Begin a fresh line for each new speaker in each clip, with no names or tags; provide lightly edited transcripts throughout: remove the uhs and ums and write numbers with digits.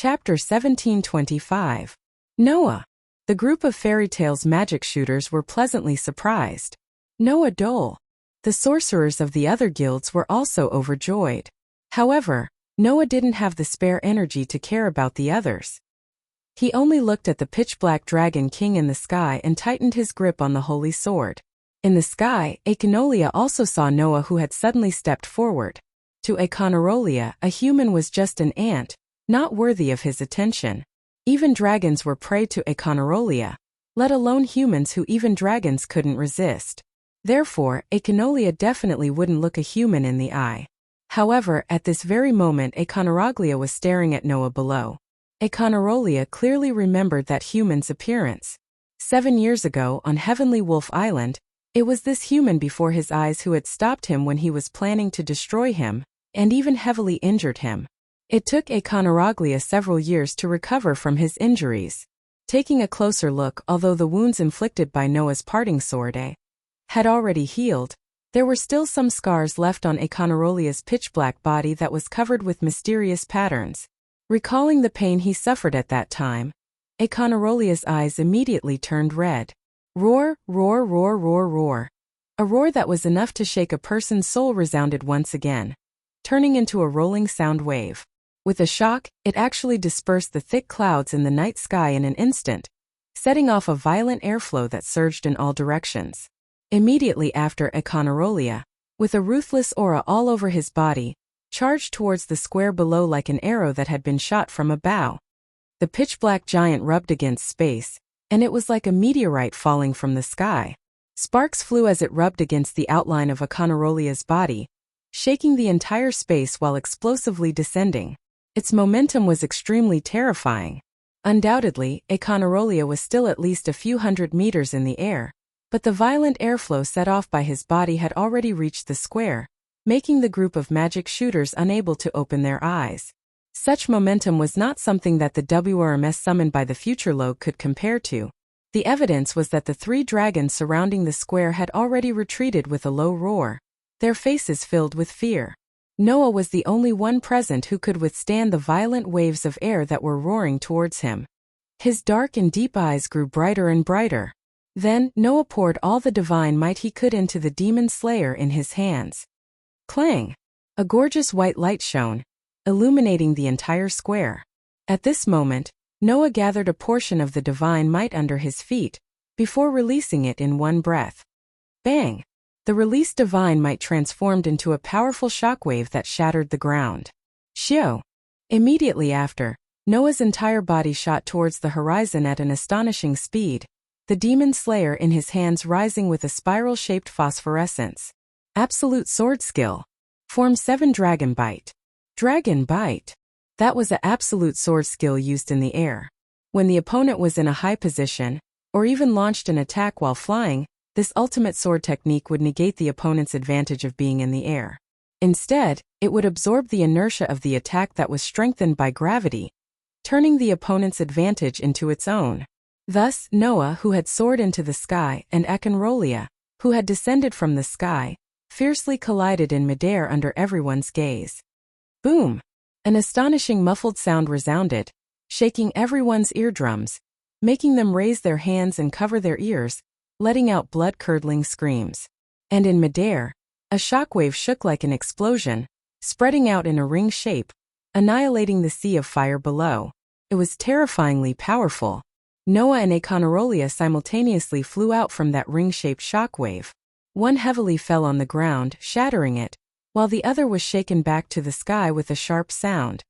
Chapter 1725. Noah. The group of fairy tales magic shooters were pleasantly surprised. Noah Dole. The sorcerers of the other guilds were also overjoyed. However, Noah didn't have the spare energy to care about the others. He only looked at the pitch-black dragon king in the sky and tightened his grip on the holy sword. In the sky, Econolia also saw Noah, who had suddenly stepped forward. To Econolia, a human was just an ant, not worthy of his attention. Even dragons were prey to Econolia, let alone humans who even dragons couldn't resist. Therefore, Econolia definitely wouldn't look a human in the eye. However, at this very moment Econolia was staring at Noah below. Econolia clearly remembered that human's appearance. 7 years ago on Heavenly Wolf Island, it was this human before his eyes who had stopped him when he was planning to destroy him, and even heavily injured him. It took Econolia several years to recover from his injuries. Taking a closer look, although the wounds inflicted by Noah's parting sword had already healed, there were still some scars left on Econolia's pitch-black body that was covered with mysterious patterns. Recalling the pain he suffered at that time, Econolia's eyes immediately turned red. Roar, roar, roar, roar, roar. A roar that was enough to shake a person's soul resounded once again, turning into a rolling sound wave. With a shock, it actually dispersed the thick clouds in the night sky in an instant, setting off a violent airflow that surged in all directions. Immediately after, Econolia, with a ruthless aura all over his body, charged towards the square below like an arrow that had been shot from a bow. The pitch-black giant rubbed against space, and it was like a meteorite falling from the sky. Sparks flew as it rubbed against the outline of Econolia's body, shaking the entire space while explosively descending. Its momentum was extremely terrifying. Undoubtedly, Econolia was still at least a few hundred meters in the air, but the violent airflow set off by his body had already reached the square, making the group of magic shooters unable to open their eyes. Such momentum was not something that the WRMS summoned by the Future Log could compare to. The evidence was that the 3 dragons surrounding the square had already retreated with a low roar, their faces filled with fear. Noah was the only one present who could withstand the violent waves of air that were roaring towards him. His dark and deep eyes grew brighter and brighter. Then, Noah poured all the divine might he could into the demon slayer in his hands. Clang! A gorgeous white light shone, illuminating the entire square. At this moment, Noah gathered a portion of the divine might under his feet, before releasing it in one breath. Bang! The released divine might transformed into a powerful shockwave that shattered the ground. Shio! Immediately after, Noah's entire body shot towards the horizon at an astonishing speed, the demon slayer in his hands rising with a spiral-shaped phosphorescence. Absolute sword skill. Form 7 Dragon Bite. Dragon Bite. That was an absolute sword skill used in the air. When the opponent was in a high position, or even launched an attack while flying, this ultimate sword technique would negate the opponent's advantage of being in the air. Instead, it would absorb the inertia of the attack that was strengthened by gravity, turning the opponent's advantage into its own. Thus, Noah, who had soared into the sky, and Econrolia, who had descended from the sky, fiercely collided in midair under everyone's gaze. Boom! An astonishing muffled sound resounded, shaking everyone's eardrums, making them raise their hands and cover their ears, letting out blood-curdling screams. And in midair, a shockwave shook like an explosion, spreading out in a ring shape, annihilating the sea of fire below. It was terrifyingly powerful. Noah and Econorolia simultaneously flew out from that ring-shaped shockwave. One heavily fell on the ground, shattering it, while the other was shaken back to the sky with a sharp sound.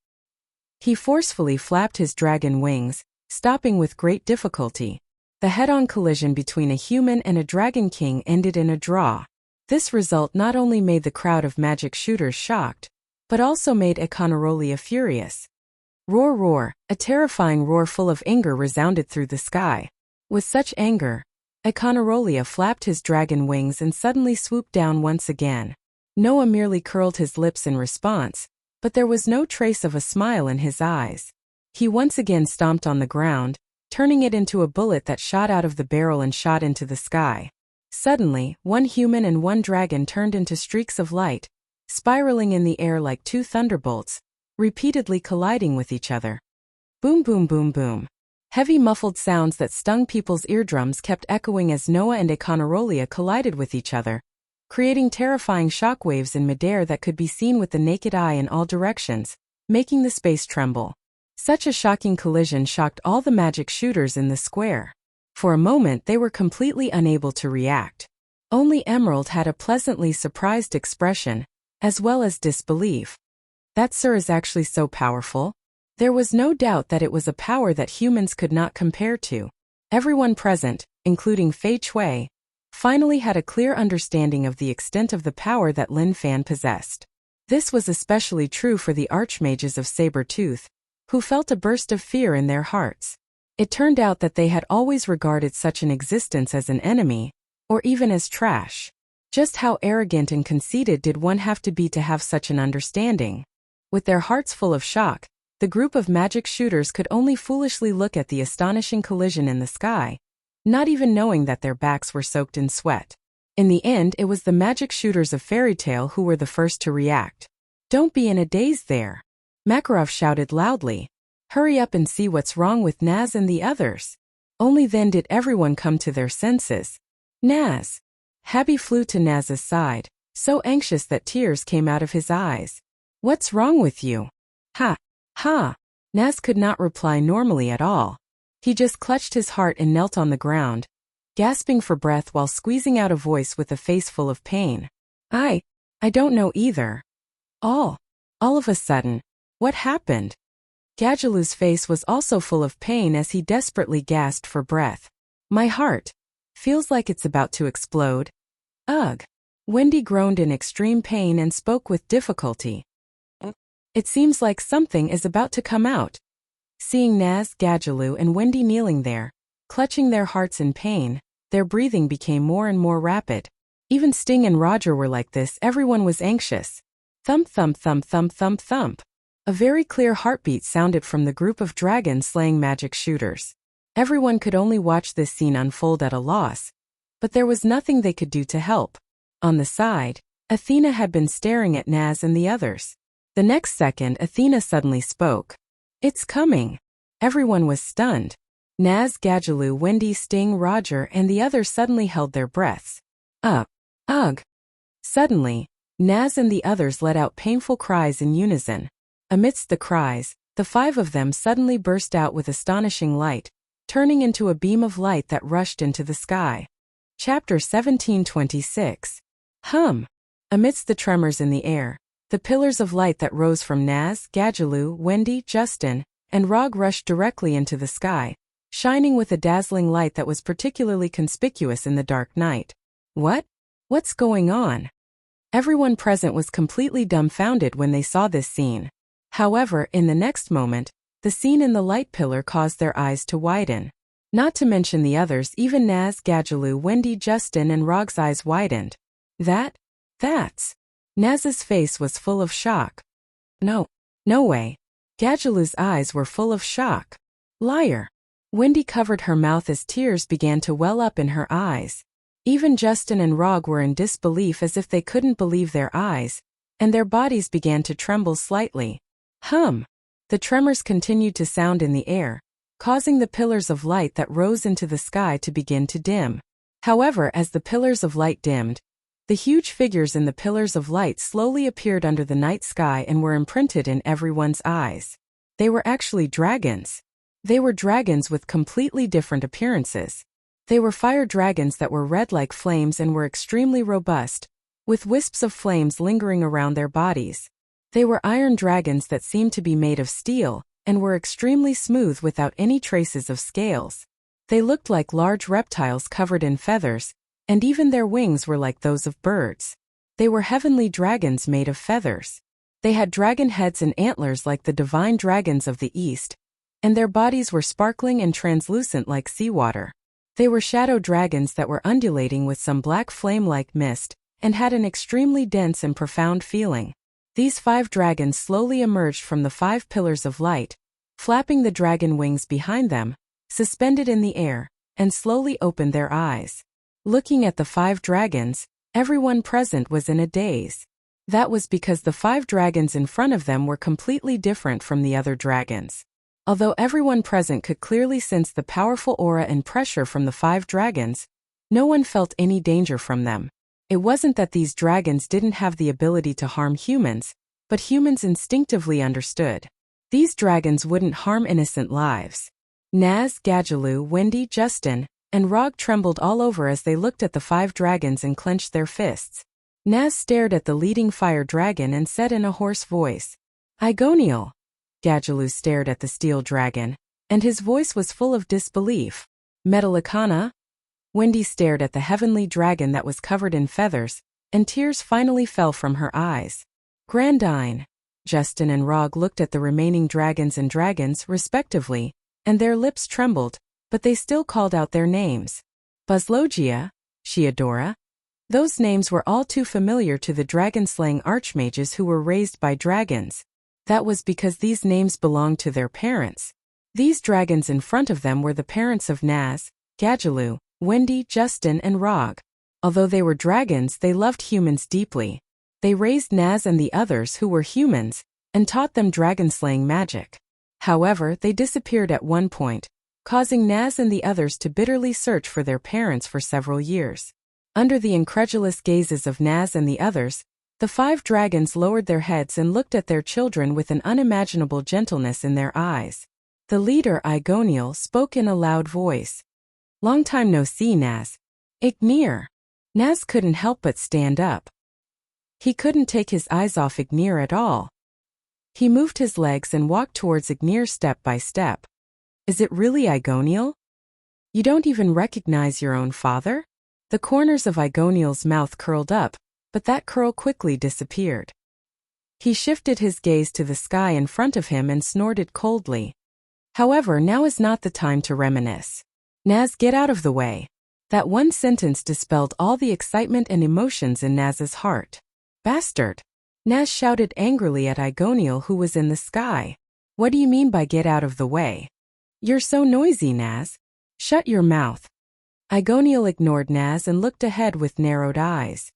He forcefully flapped his dragon wings, stopping with great difficulty. The head-on collision between a human and a dragon king ended in a draw. This result not only made the crowd of magic shooters shocked, but also made Econorolia furious. Roar, roar! A terrifying roar full of anger resounded through the sky. With such anger, Econorolia flapped his dragon wings and suddenly swooped down once again. Noah merely curled his lips in response, but there was no trace of a smile in his eyes. He once again stomped on the ground, turning it into a bullet that shot out of the barrel and shot into the sky. Suddenly, one human and one dragon turned into streaks of light, spiraling in the air like 2 thunderbolts, repeatedly colliding with each other. Boom boom boom boom. Heavy muffled sounds that stung people's eardrums kept echoing as Noah and Econarolia collided with each other, creating terrifying shockwaves in midair that could be seen with the naked eye in all directions, making the space tremble. Such a shocking collision shocked all the magic shooters in the square. For a moment they were completely unable to react. Only Emerald had a pleasantly surprised expression, as well as disbelief. That sir is actually so powerful? There was no doubt that it was a power that humans could not compare to. Everyone present, including Fei Chui, finally had a clear understanding of the extent of the power that Lin Fan possessed. This was especially true for the archmages of Saber-Tooth, who felt a burst of fear in their hearts. It turned out that they had always regarded such an existence as an enemy, or even as trash. Just how arrogant and conceited did one have to be to have such an understanding? With their hearts full of shock, the group of magic shooters could only foolishly look at the astonishing collision in the sky, not even knowing that their backs were soaked in sweat. In the end, it was the magic shooters of Fairy Tail who were the first to react. "Don't be in a daze there," Makarov shouted loudly. "Hurry up and see what's wrong with Naz and the others." Only then did everyone come to their senses. "Naz!" Happy flew to Naz's side, so anxious that tears came out of his eyes. "What's wrong with you?" "Ha! Ha!" Naz could not reply normally at all. He just clutched his heart and knelt on the ground, gasping for breath while squeezing out a voice with a face full of pain. I don't know either." All of a sudden, what happened? Gajalu's face was also full of pain as he desperately gasped for breath. "My heart feels like it's about to explode." "Ugh." Wendy groaned in extreme pain and spoke with difficulty. "It seems like something is about to come out." Seeing Naz, Gajalu and Wendy kneeling there, clutching their hearts in pain, their breathing became more and more rapid. Even Sting and Roger were like this. Everyone was anxious. Thump thump thump thump thump thump. A very clear heartbeat sounded from the group of dragon-slaying magic shooters. Everyone could only watch this scene unfold at a loss, but there was nothing they could do to help. On the side, Athena had been staring at Naz and the others. The next second, Athena suddenly spoke. "It's coming." Everyone was stunned. Naz, Gajalu, Wendy, Sting, Roger, and the others suddenly held their breaths. Ugh. Suddenly, Naz and the others let out painful cries in unison. Amidst the cries, the five of them suddenly burst out with astonishing light, turning into a beam of light that rushed into the sky. Chapter 1726. Amidst the tremors in the air, the pillars of light that rose from Naz, Gajalu, Wendy, Justin, and Rog rushed directly into the sky, shining with a dazzling light that was particularly conspicuous in the dark night. What's going on? Everyone present was completely dumbfounded when they saw this scene. However, in the next moment, the scene in the light pillar caused their eyes to widen. Not to mention the others, even Naz, Gajalu, Wendy, Justin, and Rog's eyes widened. That's... Naz's face was full of shock. No way. Gajalu's eyes were full of shock. Liar. Wendy covered her mouth as tears began to well up in her eyes. Even Justin and Rog were in disbelief as if they couldn't believe their eyes, and their bodies began to tremble slightly. The tremors continued to sound in the air, causing the pillars of light that rose into the sky to begin to dim. However, as the pillars of light dimmed, the huge figures in the pillars of light slowly appeared under the night sky and were imprinted in everyone's eyes. They were actually dragons. They were dragons with completely different appearances. They were fire dragons that were red like flames and were extremely robust, with wisps of flames lingering around their bodies. They were iron dragons that seemed to be made of steel, and were extremely smooth without any traces of scales. They looked like large reptiles covered in feathers, and even their wings were like those of birds. They were heavenly dragons made of feathers. They had dragon heads and antlers like the divine dragons of the East, and their bodies were sparkling and translucent like seawater. They were shadow dragons that were undulating with some black flame-like mist, and had an extremely dense and profound feeling. These 5 dragons slowly emerged from the 5 pillars of light, flapping the dragon wings behind them, suspended in the air, and slowly opened their eyes. Looking at the 5 dragons, everyone present was in a daze. That was because the 5 dragons in front of them were completely different from the other dragons. Although everyone present could clearly sense the powerful aura and pressure from the 5 dragons, no one felt any danger from them. It wasn't that these dragons didn't have the ability to harm humans, but humans instinctively understood. These dragons wouldn't harm innocent lives. Naz, Gadjaloo, Wendy, Justin, and Rog trembled all over as they looked at the 5 dragons and clenched their fists. Naz stared at the leading fire dragon and said in a hoarse voice, "Igonial." Gadjaloo stared at the steel dragon, and his voice was full of disbelief. "Metallicana?" Wendy stared at the heavenly dragon that was covered in feathers, and tears finally fell from her eyes. "Grandine." Justin and Rog looked at the remaining dragons and dragons, respectively, and their lips trembled, but they still called out their names. Buzzlogia, Sheodora. Those names were all too familiar to the dragon-slaying archmages who were raised by dragons. That was because these names belonged to their parents. These dragons in front of them were the parents of Naz, Gadjaloo, Wendy, Justin, and Rog. Although they were dragons, they loved humans deeply. They raised Naz and the others who were humans, and taught them dragon-slaying magic. However, they disappeared at one point, causing Naz and the others to bitterly search for their parents for several years. Under the incredulous gazes of Naz and the others, the 5 dragons lowered their heads and looked at their children with an unimaginable gentleness in their eyes. The leader, Igonial, spoke in a loud voice. "Long time no see, Naz. Ignir." Naz couldn't help but stand up. He couldn't take his eyes off Ignir at all. He moved his legs and walked towards Ignir step by step. "Is it really Igonial? You don't even recognize your own father?" The corners of Igonial's mouth curled up, but that curl quickly disappeared. He shifted his gaze to the sky in front of him and snorted coldly. "However, now is not the time to reminisce. Naz, get out of the way." That one sentence dispelled all the excitement and emotions in Naz's heart. "Bastard!" Naz shouted angrily at Igonial, who was in the sky. "What do you mean by get out of the way? You're so noisy, Naz. Shut your mouth." Igonial ignored Naz and looked ahead with narrowed eyes.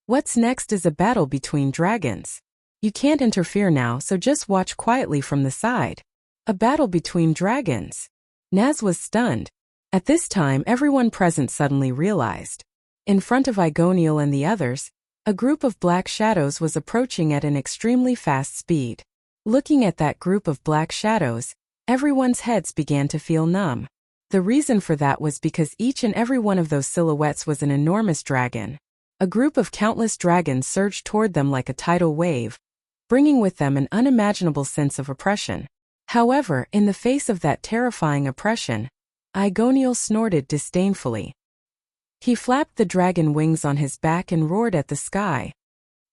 "What's next is a battle between dragons. You can't interfere now, so just watch quietly from the side." A battle between dragons? Naz was stunned. At this time, everyone present suddenly realized. In front of Igonial and the others, a group of black shadows was approaching at an extremely fast speed. Looking at that group of black shadows, everyone's heads began to feel numb. The reason for that was because each and every one of those silhouettes was an enormous dragon. A group of countless dragons surged toward them like a tidal wave, bringing with them an unimaginable sense of oppression. However, in the face of that terrifying oppression, Igonial snorted disdainfully. He flapped the dragon wings on his back and roared at the sky.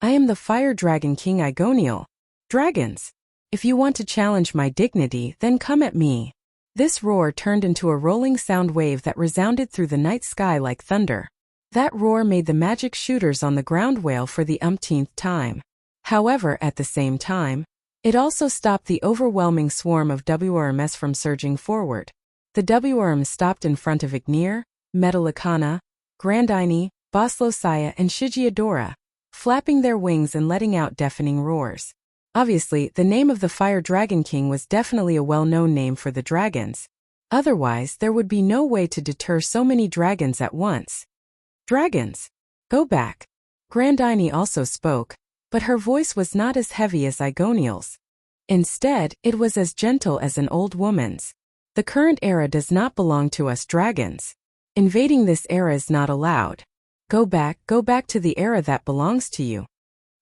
"I am the Fire Dragon King Igonial. Dragons! If you want to challenge my dignity, then come at me." This roar turned into a rolling sound wave that resounded through the night sky like thunder. That roar made the magic shooters on the ground wail for the umpteenth time. However, at the same time, it also stopped the overwhelming swarm of WRMs from surging forward. The WRMs stopped in front of Ignir, Metallicana, Grandine, Boslosaya, and Shigeodora, flapping their wings and letting out deafening roars. Obviously, the name of the Fire Dragon King was definitely a well-known name for the dragons. Otherwise, there would be no way to deter so many dragons at once. "Dragons! Go back." Grandine also spoke, but her voice was not as heavy as Igonial's. Instead, it was as gentle as an old woman's. "The current era does not belong to us dragons. Invading this era is not allowed. Go back to the era that belongs to you."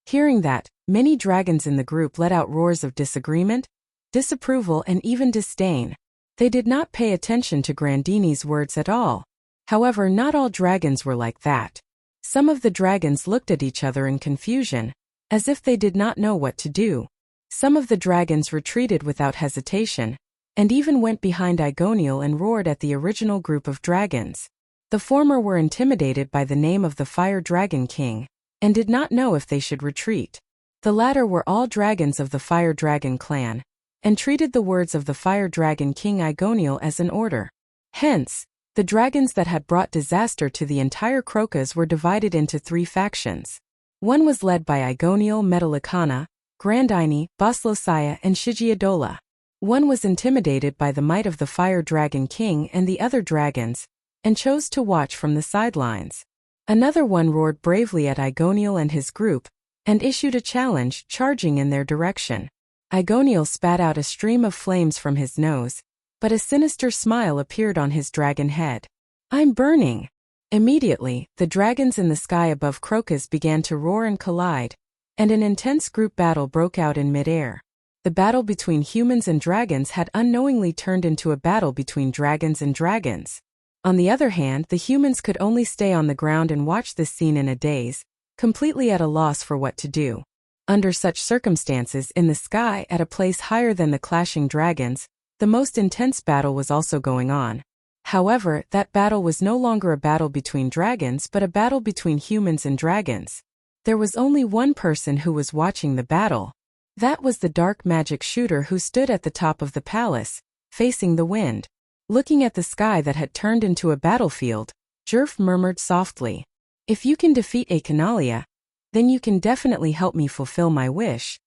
Hearing that, many dragons in the group let out roars of disagreement, disapproval, and even disdain. They did not pay attention to Grandine's words at all. However, not all dragons were like that. Some of the dragons looked at each other in confusion, as if they did not know what to do. Some of the dragons retreated without hesitation, and even went behind Igonial and roared at the original group of dragons. The former were intimidated by the name of the Fire Dragon King, and did not know if they should retreat. The latter were all dragons of the Fire Dragon clan, and treated the words of the Fire Dragon King Igonial as an order. Hence, the dragons that had brought disaster to the entire Crocus were divided into 3 factions. One was led by Igonial, Metallicana, Grandine, Boslosaya, and Shigeodola. One was intimidated by the might of the Fire Dragon King and the other dragons, and chose to watch from the sidelines. Another one roared bravely at Igoniel and his group, and issued a challenge, charging in their direction. Igoniel spat out a stream of flames from his nose, but a sinister smile appeared on his dragon head. "I'm burning!" Immediately, the dragons in the sky above Crocus began to roar and collide, and an intense group battle broke out in midair. The battle between humans and dragons had unknowingly turned into a battle between dragons and dragons. On the other hand, the humans could only stay on the ground and watch this scene in a daze, completely at a loss for what to do. Under such circumstances, in the sky at a place higher than the clashing dragons, the most intense battle was also going on. However, that battle was no longer a battle between dragons but a battle between humans and dragons. There was only one person who was watching the battle. That was the dark magic shooter who stood at the top of the palace, facing the wind. Looking at the sky that had turned into a battlefield, Jerf murmured softly, "If you can defeat Akanalia, then you can definitely help me fulfill my wish."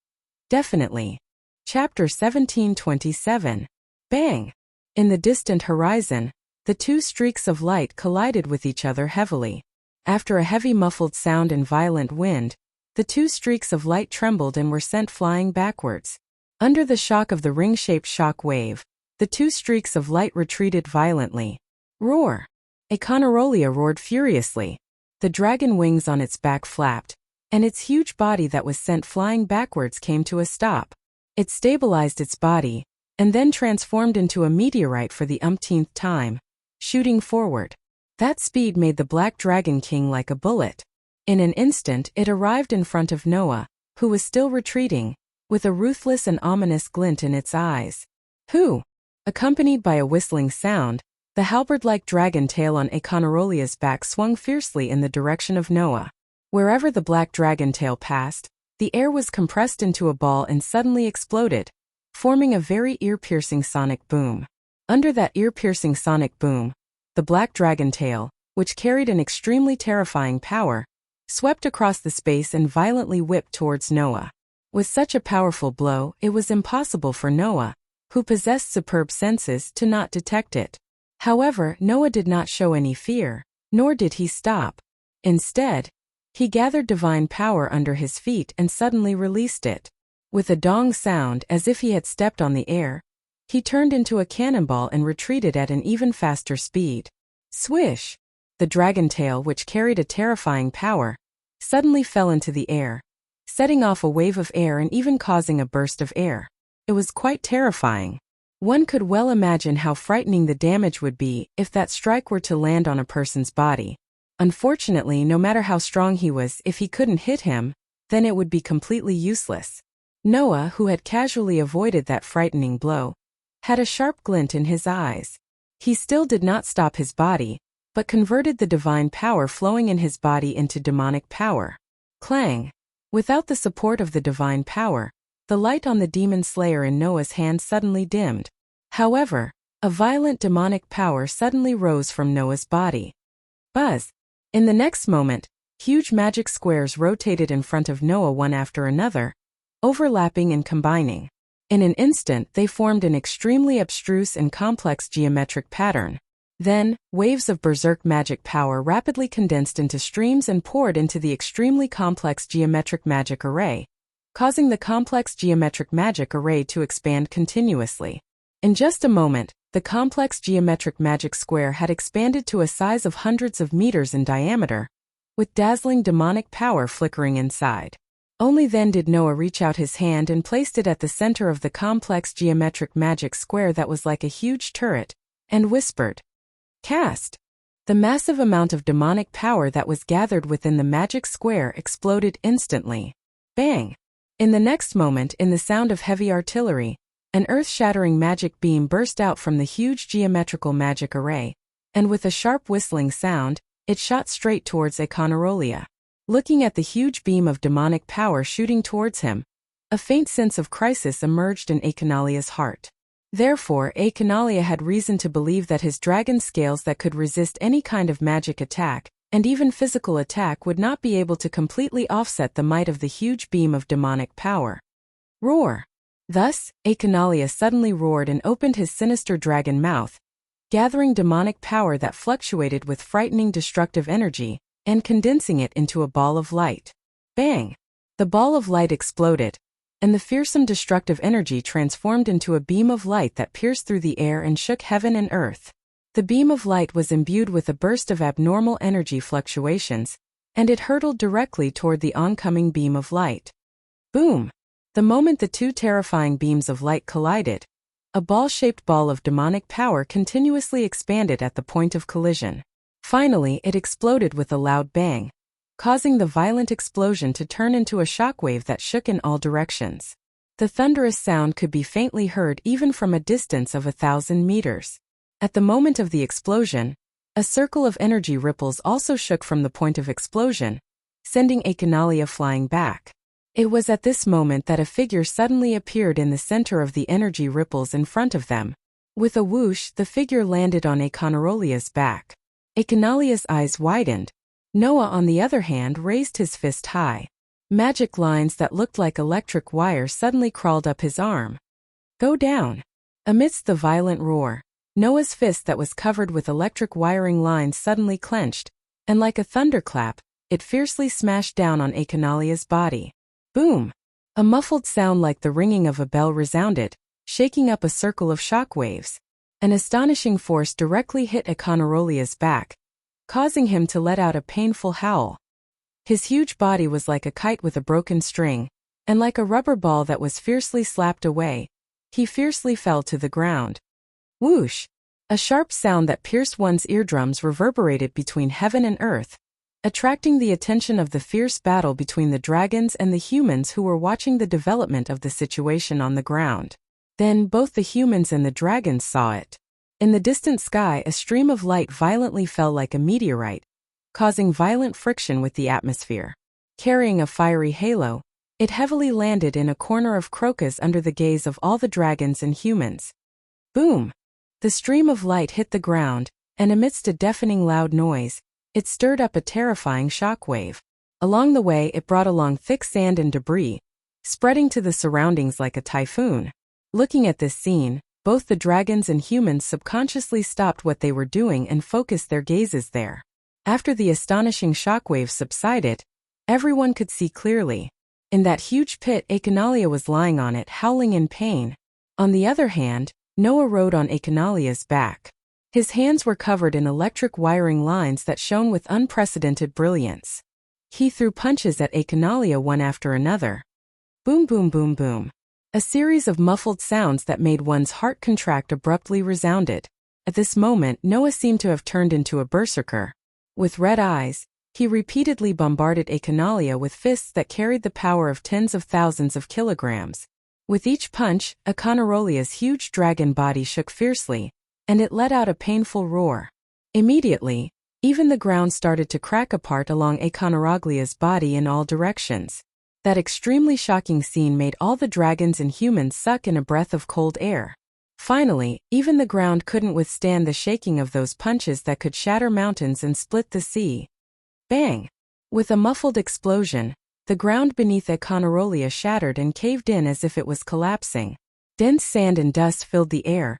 Definitely. Chapter 1727. Bang! In the distant horizon, the two streaks of light collided with each other heavily. After a heavy muffled sound and violent wind, the two streaks of light trembled and were sent flying backwards. Under the shock of the ring-shaped shock wave, the two streaks of light retreated violently. Roar! Akanarolia roared furiously. The dragon wings on its back flapped, and its huge body that was sent flying backwards came to a stop. It stabilized its body, and then transformed into a meteorite for the umpteenth time, shooting forward. That speed made the Black Dragon King like a bullet. In an instant it arrived in front of Noah, who was still retreating, with a ruthless and ominous glint in its eyes. "Who?" Accompanied by a whistling sound, the halberd-like dragon tail on Akanarolia's back swung fiercely in the direction of Noah. Wherever the black dragon tail passed, the air was compressed into a ball and suddenly exploded, forming a very ear-piercing sonic boom. Under that ear-piercing sonic boom, the black dragon tail, which carried an extremely terrifying power, swept across the space and violently whipped towards Noah. With such a powerful blow, it was impossible for Noah, who possessed superb senses, to not detect it. However, Noah did not show any fear, nor did he stop. Instead, he gathered divine power under his feet and suddenly released it. With a dong sound as if he had stepped on the air, he turned into a cannonball and retreated at an even faster speed. Swish! The dragon tail, which carried a terrifying power, suddenly fell into the air, setting off a wave of air and even causing a burst of air. It was quite terrifying. One could well imagine how frightening the damage would be if that strike were to land on a person's body. Unfortunately, no matter how strong he was, if he couldn't hit him, then it would be completely useless. Noah, who had casually avoided that frightening blow, had a sharp glint in his eyes. He still did not stop his body, but converted the divine power flowing in his body into demonic power. Clang! Without the support of the divine power, the light on the demon slayer in Noah's hand suddenly dimmed. However, a violent demonic power suddenly rose from Noah's body. Buzz! In the next moment, huge magic squares rotated in front of Noah one after another, overlapping and combining. In an instant they formed an extremely abstruse and complex geometric pattern. Then, waves of berserk magic power rapidly condensed into streams and poured into the extremely complex geometric magic array, causing the complex geometric magic array to expand continuously. In just a moment, the complex geometric magic square had expanded to a size of hundreds of meters in diameter, with dazzling demonic power flickering inside. Only then did Noah reach out his hand and placed it at the center of the complex geometric magic square that was like a huge turret, and whispered, "Cast!" The massive amount of demonic power that was gathered within the magic square exploded instantly. Bang! In the next moment, in the sound of heavy artillery, an earth-shattering magic beam burst out from the huge geometrical magic array, and with a sharp whistling sound, it shot straight towards Akanarolia. Looking at the huge beam of demonic power shooting towards him, a faint sense of crisis emerged in Akanalia's heart. Therefore, Akanalia had reason to believe that his dragon scales that could resist any kind of magic attack, and even physical attack, would not be able to completely offset the might of the huge beam of demonic power. Roar! Thus, Achanalia suddenly roared and opened his sinister dragon mouth, gathering demonic power that fluctuated with frightening destructive energy, and condensing it into a ball of light. Bang! The ball of light exploded, and the fearsome destructive energy transformed into a beam of light that pierced through the air and shook heaven and earth. The beam of light was imbued with a burst of abnormal energy fluctuations, and it hurtled directly toward the oncoming beam of light. Boom! The moment the two terrifying beams of light collided, a ball-shaped ball of demonic power continuously expanded at the point of collision. Finally, it exploded with a loud bang, causing the violent explosion to turn into a shockwave that shook in all directions. The thunderous sound could be faintly heard even from a distance of 1,000 meters. At the moment of the explosion, a circle of energy ripples also shook from the point of explosion, sending Achanalia flying back. It was at this moment that a figure suddenly appeared in the center of the energy ripples in front of them. With a whoosh, the figure landed on Achanarolia's back. Achanalia's eyes widened. Noah, on the other hand, raised his fist high. Magic lines that looked like electric wire suddenly crawled up his arm. Go down! Amidst the violent roar, Noah's fist that was covered with electric wiring lines suddenly clenched, and like a thunderclap, it fiercely smashed down on Achanalia's body. Boom! A muffled sound like the ringing of a bell resounded, shaking up a circle of shock waves. An astonishing force directly hit Achanarolia's back, causing him to let out a painful howl. His huge body was like a kite with a broken string, and like a rubber ball that was fiercely slapped away, he fiercely fell to the ground. Whoosh! A sharp sound that pierced one's eardrums reverberated between heaven and earth, attracting the attention of the fierce battle between the dragons and the humans who were watching the development of the situation on the ground. Then both the humans and the dragons saw it. In the distant sky, a stream of light violently fell like a meteorite, causing violent friction with the atmosphere. Carrying a fiery halo, it heavily landed in a corner of Crocus under the gaze of all the dragons and humans. Boom! The stream of light hit the ground, and amidst a deafening loud noise, it stirred up a terrifying shockwave. Along the way, it brought along thick sand and debris, spreading to the surroundings like a typhoon. Looking at this scene, both the dragons and humans subconsciously stopped what they were doing and focused their gazes there. After the astonishing shockwave subsided, everyone could see clearly. In that huge pit, Achanalia was lying on it, howling in pain. On the other hand, Noah rode on Achanalia's back. His hands were covered in electric wiring lines that shone with unprecedented brilliance. He threw punches at Achanalia one after another. Boom, boom, boom, boom. A series of muffled sounds that made one's heart contract abruptly resounded. At this moment, Noah seemed to have turned into a berserker. With red eyes, he repeatedly bombarded Achanalia with fists that carried the power of tens of thousands of kilograms. With each punch, Achanarolia's huge dragon body shook fiercely, and it let out a painful roar. Immediately, even the ground started to crack apart along Achanarolia's body in all directions. That extremely shocking scene made all the dragons and humans suck in a breath of cold air. Finally, even the ground couldn't withstand the shaking of those punches that could shatter mountains and split the sea. Bang! With a muffled explosion, the ground beneath Achanarolia shattered and caved in as if it was collapsing. Dense sand and dust filled the air,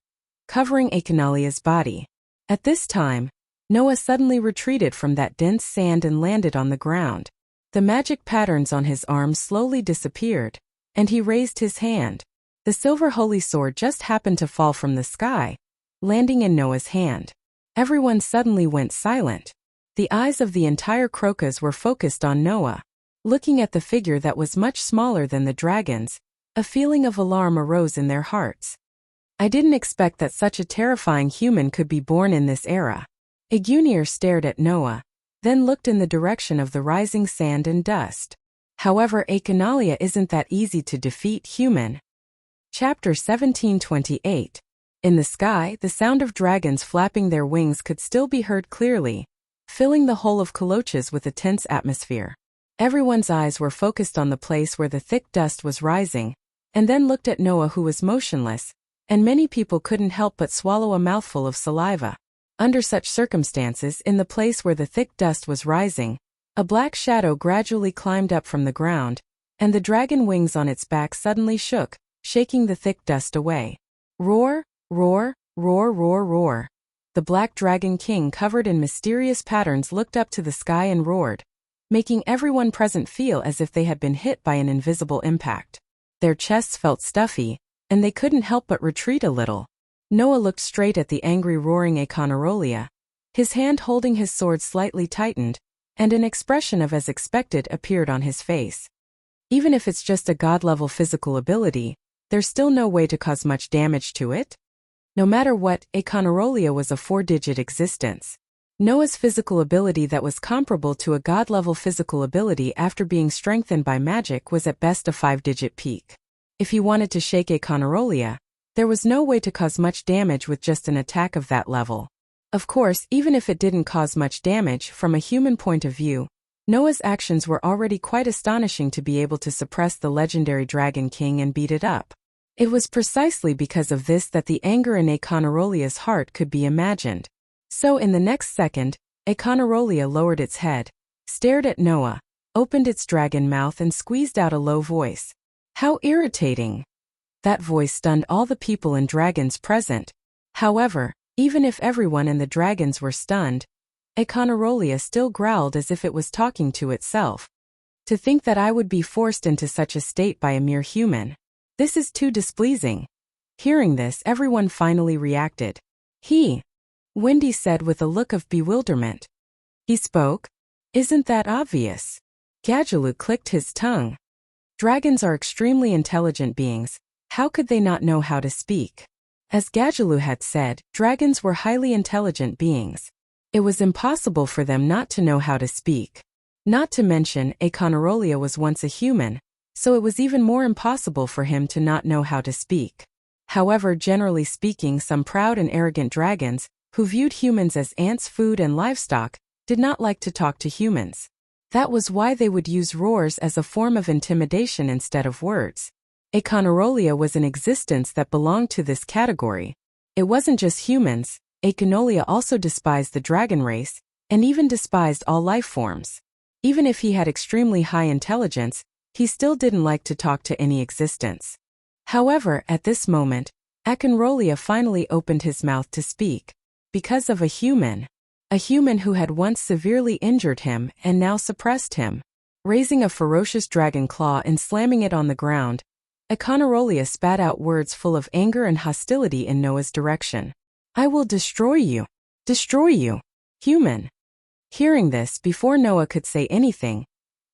covering Achanalia's body. At this time, Noah suddenly retreated from that dense sand and landed on the ground. The magic patterns on his arms slowly disappeared, and he raised his hand. The silver holy sword just happened to fall from the sky, landing in Noah's hand. Everyone suddenly went silent. The eyes of the entire Crocus were focused on Noah. Looking at the figure that was much smaller than the dragons, a feeling of alarm arose in their hearts. I didn't expect that such a terrifying human could be born in this era. Agunir stared at Noah, then looked in the direction of the rising sand and dust. However, Achanalia isn't that easy to defeat, human. Chapter 1728. In the sky, the sound of dragons flapping their wings could still be heard clearly, filling the whole of Coloches with a tense atmosphere. Everyone's eyes were focused on the place where the thick dust was rising, and then looked at Noah, who was motionless, and many people couldn't help but swallow a mouthful of saliva. Under such circumstances, in the place where the thick dust was rising, a black shadow gradually climbed up from the ground, and the dragon wings on its back suddenly shook, shaking the thick dust away. Roar, roar, roar, roar, roar. The Black Dragon King, covered in mysterious patterns, looked up to the sky and roared, making everyone present feel as if they had been hit by an invisible impact. Their chests felt stuffy, and they couldn't help but retreat a little. Noah looked straight at the angry roaring Econarolia. His hand holding his sword slightly tightened, and an expression of as expected appeared on his face. Even if it's just a god-level physical ability, there's still no way to cause much damage to it? No matter what, Econarolia was a 4-digit existence. Noah's physical ability that was comparable to a god-level physical ability after being strengthened by magic was at best a 5-digit peak. If he wanted to shake Econarolia, there was no way to cause much damage with just an attack of that level. Of course, even if it didn't cause much damage from a human point of view, Noah's actions were already quite astonishing to be able to suppress the legendary Dragon King and beat it up. It was precisely because of this that the anger in Econarolia's heart could be imagined. So in the next second, Econarolia lowered its head, stared at Noah, opened its dragon mouth and squeezed out a low voice. How irritating! That voice stunned all the people and dragons present. However, even if everyone and the dragons were stunned, Econarolia still growled as if it was talking to itself. To think that I would be forced into such a state by a mere human. This is too displeasing. Hearing this, everyone finally reacted. Wendy said with a look of bewilderment. He spoke? Isn't that obvious? Gadjaloo clicked his tongue. Dragons are extremely intelligent beings. How could they not know how to speak? As Gadjaloo had said, dragons were highly intelligent beings. It was impossible for them not to know how to speak. Not to mention, Econarolia was once a human, so it was even more impossible for him to not know how to speak. However, generally speaking, some proud and arrogant dragons, who viewed humans as ants, food and livestock, did not like to talk to humans. That was why they would use roars as a form of intimidation instead of words. Econarolia was an existence that belonged to this category. It wasn't just humans. Econarolia also despised the dragon race, and even despised all life forms. Even if he had extremely high intelligence, he still didn't like to talk to any existence. However, at this moment, Econarolia finally opened his mouth to speak. Because of a human who had once severely injured him and now suppressed him. Raising a ferocious dragon claw and slamming it on the ground, Econarolia spat out words full of anger and hostility in Noah's direction. I will destroy you. Destroy you. Human. Hearing this, before Noah could say anything,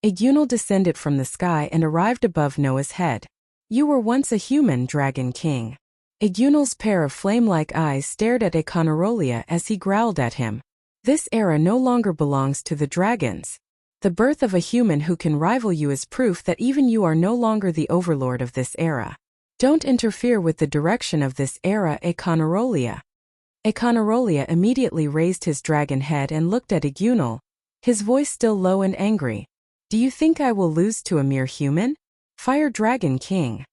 Egunal descended from the sky and arrived above Noah's head. You were once a human, Dragon King. Egunal's pair of flame-like eyes stared at Econarolia as he growled at him. This era no longer belongs to the dragons. The birth of a human who can rival you is proof that even you are no longer the overlord of this era. Don't interfere with the direction of this era, Econarolia. Econarolia immediately raised his dragon head and looked at Egunal, his voice still low and angry. Do you think I will lose to a mere human? Fire Dragon King.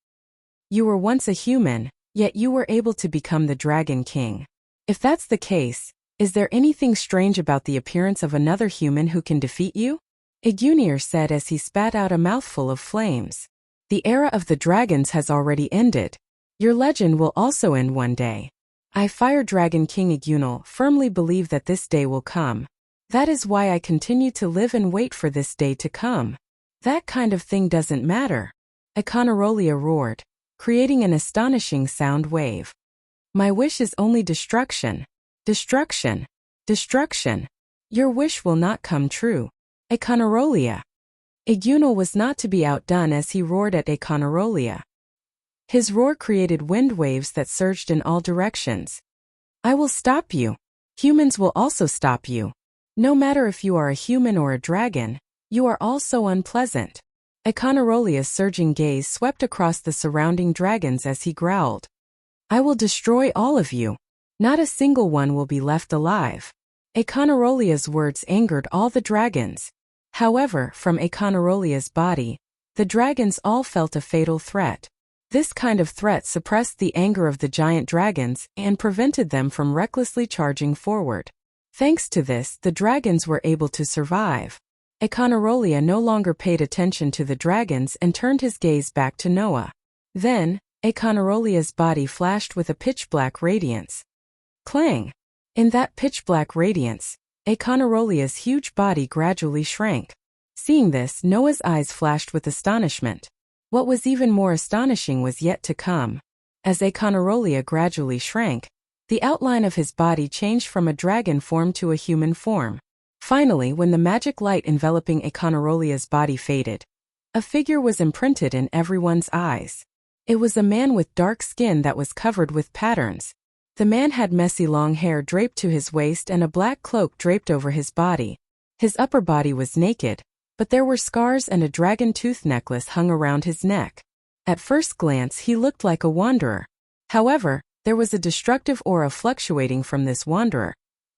You were once a human, yet you were able to become the Dragon King. If that's the case, is there anything strange about the appearance of another human who can defeat you? Egunir said as he spat out a mouthful of flames. The era of the dragons has already ended. Your legend will also end one day. I, Fire Dragon King Egunal, firmly believe that this day will come. That is why I continue to live and wait for this day to come. That kind of thing doesn't matter. Econarolia roared, creating an astonishing sound wave. My wish is only destruction. Destruction. Destruction. Your wish will not come true. Econarolia. Egunal was not to be outdone as he roared at Econarolia. His roar created wind waves that surged in all directions. I will stop you. Humans will also stop you. No matter if you are a human or a dragon, you are all so unpleasant. Econarolia's surging gaze swept across the surrounding dragons as he growled. I will destroy all of you. Not a single one will be left alive. Econarolia's words angered all the dragons. However, from Econarolia's body, the dragons all felt a fatal threat. This kind of threat suppressed the anger of the giant dragons and prevented them from recklessly charging forward. Thanks to this, the dragons were able to survive. Econarolia no longer paid attention to the dragons and turned his gaze back to Noah. Then, Aconarolia's body flashed with a pitch-black radiance. Clang! In that pitch-black radiance, Aconarolia's huge body gradually shrank. Seeing this, Noah's eyes flashed with astonishment. What was even more astonishing was yet to come. As Aconorolia gradually shrank, the outline of his body changed from a dragon form to a human form. Finally, when the magic light enveloping Aconarolia's body faded, a figure was imprinted in everyone's eyes. It was a man with dark skin that was covered with patterns. The man had messy long hair draped to his waist and a black cloak draped over his body. His upper body was naked, but there were scars and a dragon tooth necklace hung around his neck. At first glance he looked like a wanderer. However, there was a destructive aura fluctuating from this wanderer,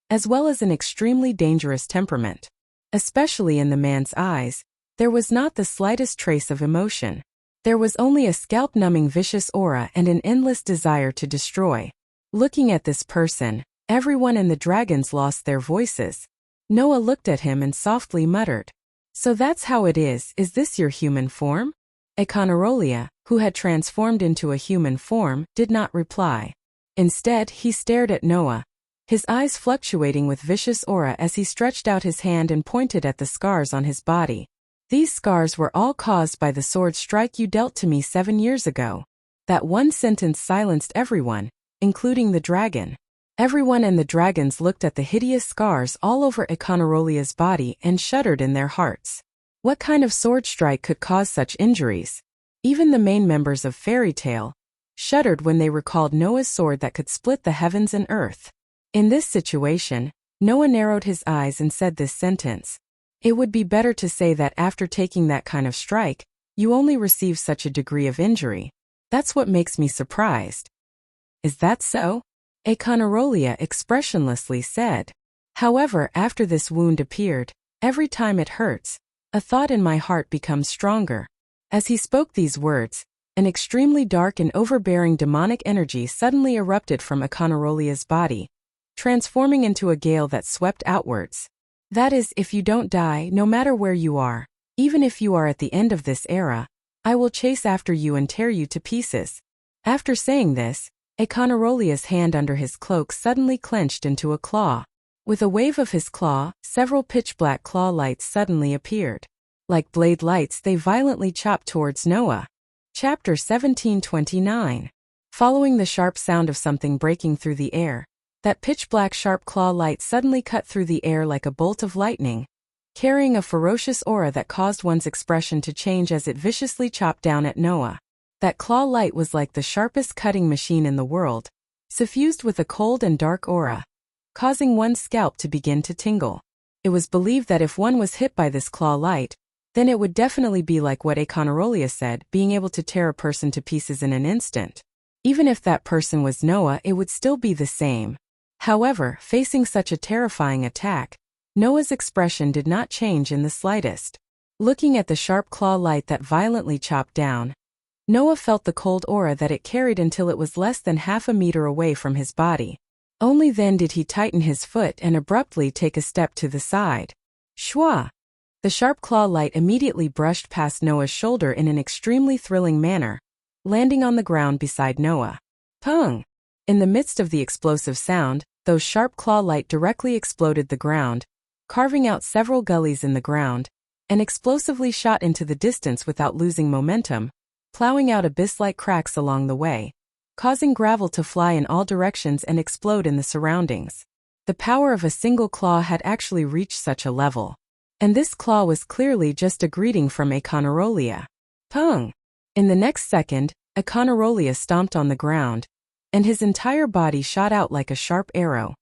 as well as an extremely dangerous temperament. Especially in the man's eyes, there was not the slightest trace of emotion. There was only a scalp-numbing vicious aura and an endless desire to destroy. Looking at this person, everyone in the dragons lost their voices. Noah looked at him and softly muttered, "So that's how it is this your human form?" Aconorolia, who had transformed into a human form, did not reply. Instead, he stared at Noah, his eyes fluctuating with vicious aura as he stretched out his hand and pointed at the scars on his body. "These scars were all caused by the sword strike you dealt to me 7 years ago." That one sentence silenced everyone, including the dragon. Everyone and the dragons looked at the hideous scars all over Aconarolia's body and shuddered in their hearts. What kind of sword strike could cause such injuries? Even the main members of Fairy Tale shuddered when they recalled Noah's sword that could split the heavens and earth. In this situation, Noah narrowed his eyes and said this sentence. "It would be better to say that after taking that kind of strike, you only receive such a degree of injury. That's what makes me surprised." "Is that so?" Aconorolia expressionlessly said. "However, after this wound appeared, every time it hurts, a thought in my heart becomes stronger." As he spoke these words, an extremely dark and overbearing demonic energy suddenly erupted from Aconarolia's body, transforming into a gale that swept outwards. "That is, if you don't die, no matter where you are, even if you are at the end of this era, I will chase after you and tear you to pieces." After saying this, Aconarolia's hand under his cloak suddenly clenched into a claw. With a wave of his claw, several pitch-black claw lights suddenly appeared. Like blade lights, they violently chopped towards Noah. Chapter 1729. Following the sharp sound of something breaking through the air, that pitch-black sharp claw light suddenly cut through the air like a bolt of lightning, carrying a ferocious aura that caused one's expression to change as it viciously chopped down at Noah. That claw light was like the sharpest cutting machine in the world, suffused with a cold and dark aura, causing one's scalp to begin to tingle. It was believed that if one was hit by this claw light, then it would definitely be like what Aconorolia said, being able to tear a person to pieces in an instant. Even if that person was Noah, it would still be the same. However, facing such a terrifying attack, Noah's expression did not change in the slightest. Looking at the sharp claw light that violently chopped down, Noah felt the cold aura that it carried until it was less than half a meter away from his body. Only then did he tighten his foot and abruptly take a step to the side. Shwa! The sharp claw light immediately brushed past Noah's shoulder in an extremely thrilling manner, landing on the ground beside Noah. Pung! In the midst of the explosive sound, those sharp claw light directly exploded the ground, carving out several gullies in the ground, and explosively shot into the distance without losing momentum, plowing out abyss-like cracks along the way, causing gravel to fly in all directions and explode in the surroundings. The power of a single claw had actually reached such a level. And this claw was clearly just a greeting from Aconorolia. Pung! In the next second, Aconorolia stomped on the ground, and his entire body shot out like a sharp arrow.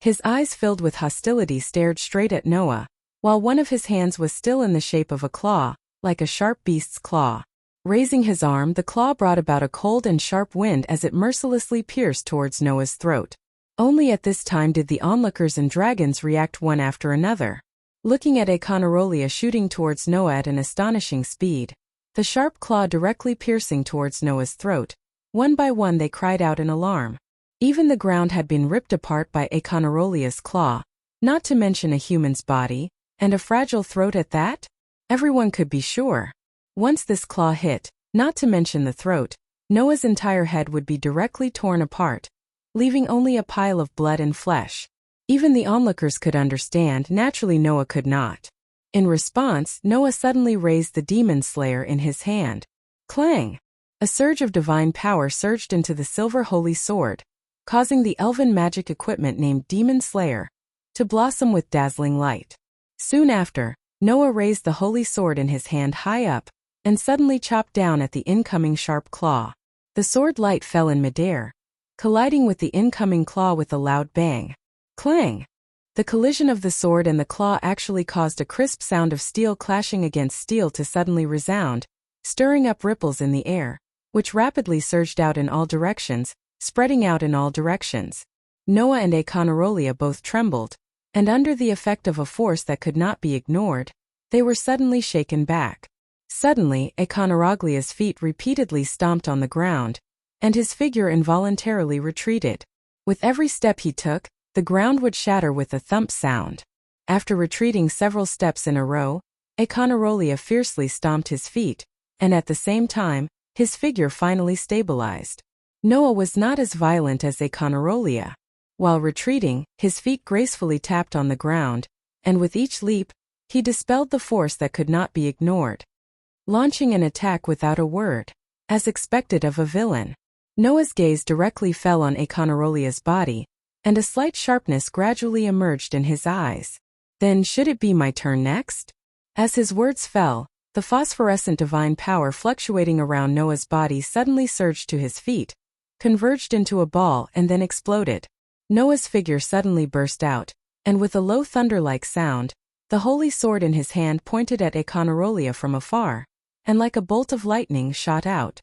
His eyes filled with hostility stared straight at Noah, while one of his hands was still in the shape of a claw, like a sharp beast's claw. Raising his arm, the claw brought about a cold and sharp wind as it mercilessly pierced towards Noah's throat. Only at this time did the onlookers and dragons react one after another. Looking at Aconorolia shooting towards Noah at an astonishing speed, the sharp claw directly piercing towards Noah's throat, one by one they cried out in alarm. Even the ground had been ripped apart by Aconarolia's claw, not to mention a human's body, and a fragile throat at that? Everyone could be sure. Once this claw hit, not to mention the throat, Noah's entire head would be directly torn apart, leaving only a pile of blood and flesh. Even the onlookers could understand, naturally Noah could not. In response, Noah suddenly raised the demon slayer in his hand. Clang! A surge of divine power surged into the silver holy sword, causing the elven magic equipment named Demon Slayer to blossom with dazzling light. Soon after, Noah raised the holy sword in his hand high up and suddenly chopped down at the incoming sharp claw. The sword light fell in midair, colliding with the incoming claw with a loud bang. Clang! The collision of the sword and the claw actually caused a crisp sound of steel clashing against steel to suddenly resound, stirring up ripples in the air, which rapidly surged out in all directions, spreading out in all directions. Noah and Econarolia both trembled, and under the effect of a force that could not be ignored, they were suddenly shaken back. Suddenly, Econaraglia's feet repeatedly stomped on the ground, and his figure involuntarily retreated. With every step he took, the ground would shatter with a thump sound. After retreating several steps in a row, Econarolia fiercely stomped his feet, and at the same time, his figure finally stabilized. Noah was not as violent as Econarolia. While retreating, his feet gracefully tapped on the ground, and with each leap, he dispelled the force that could not be ignored, launching an attack without a word. As expected of a villain, Noah's gaze directly fell on Econarolia's body, and a slight sharpness gradually emerged in his eyes. Then should it be my turn next? As his words fell, the phosphorescent divine power fluctuating around Noah's body suddenly surged to his feet, converged into a ball and then exploded. Noah's figure suddenly burst out, and with a low thunder-like sound, the holy sword in his hand pointed at Econarolia from afar, and like a bolt of lightning shot out.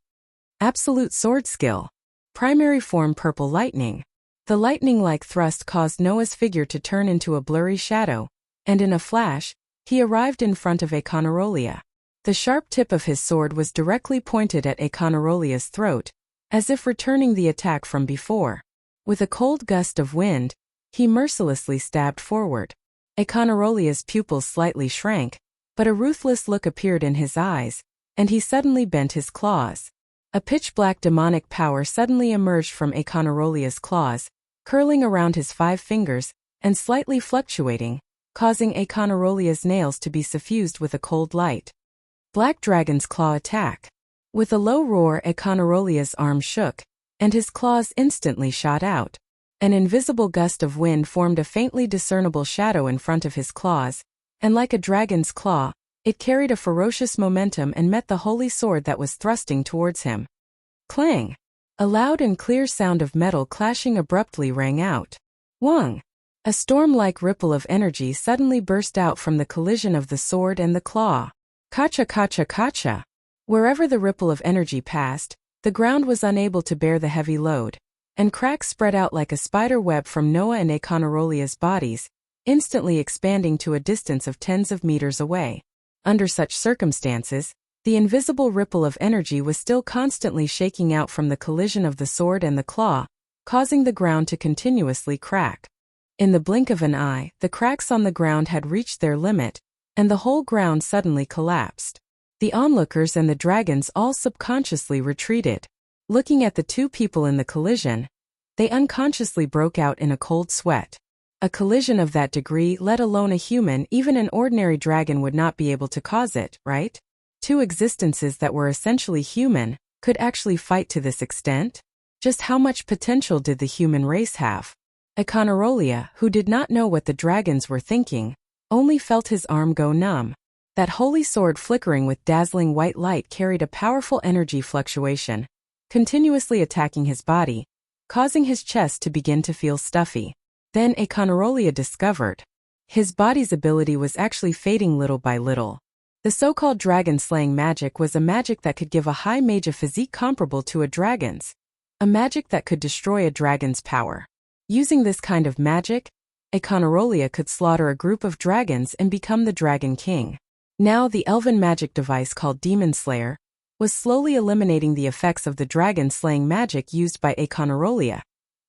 Absolute sword skill. Primary form purple lightning. The lightning-like thrust caused Noah's figure to turn into a blurry shadow, and in a flash, he arrived in front of Econarolia. The sharp tip of his sword was directly pointed at Econarolia's throat, as if returning the attack from before. With a cold gust of wind, he mercilessly stabbed forward. Econarolia's pupils slightly shrank, but a ruthless look appeared in his eyes, and he suddenly bent his claws. A pitch-black demonic power suddenly emerged from Econarolia's claws, curling around his 5 fingers and slightly fluctuating, causing Econarolia's nails to be suffused with a cold light. Black Dragon's Claw Attack. With a low roar, Econarolia's arm shook, and his claws instantly shot out. An invisible gust of wind formed a faintly discernible shadow in front of his claws, and like a dragon's claw, it carried a ferocious momentum and met the holy sword that was thrusting towards him. Clang! A loud and clear sound of metal clashing abruptly rang out. Whang! A storm-like ripple of energy suddenly burst out from the collision of the sword and the claw. Kacha kacha kacha! Wherever the ripple of energy passed, the ground was unable to bear the heavy load, and cracks spread out like a spider web from Noah and Econarolia's bodies, instantly expanding to a distance of tens of meters away. Under such circumstances, the invisible ripple of energy was still constantly shaking out from the collision of the sword and the claw, causing the ground to continuously crack. In the blink of an eye, the cracks on the ground had reached their limit, and the whole ground suddenly collapsed. The onlookers and the dragons all subconsciously retreated. Looking at the two people in the collision, they unconsciously broke out in a cold sweat. A collision of that degree, let alone a human, even an ordinary dragon would not be able to cause it, right? Two existences that were essentially human could actually fight to this extent? Just how much potential did the human race have? Econarolia, who did not know what the dragons were thinking, only felt his arm go numb. That holy sword flickering with dazzling white light carried a powerful energy fluctuation, continuously attacking his body, causing his chest to begin to feel stuffy. Then Econarolia discovered his body's ability was actually fading little by little. The so-called dragon-slaying magic was a magic that could give a high mage a physique comparable to a dragon's, a magic that could destroy a dragon's power. Using this kind of magic, Econarolia could slaughter a group of dragons and become the Dragon King. Now the elven magic device called Demon Slayer was slowly eliminating the effects of the dragon-slaying magic used by Econarolia,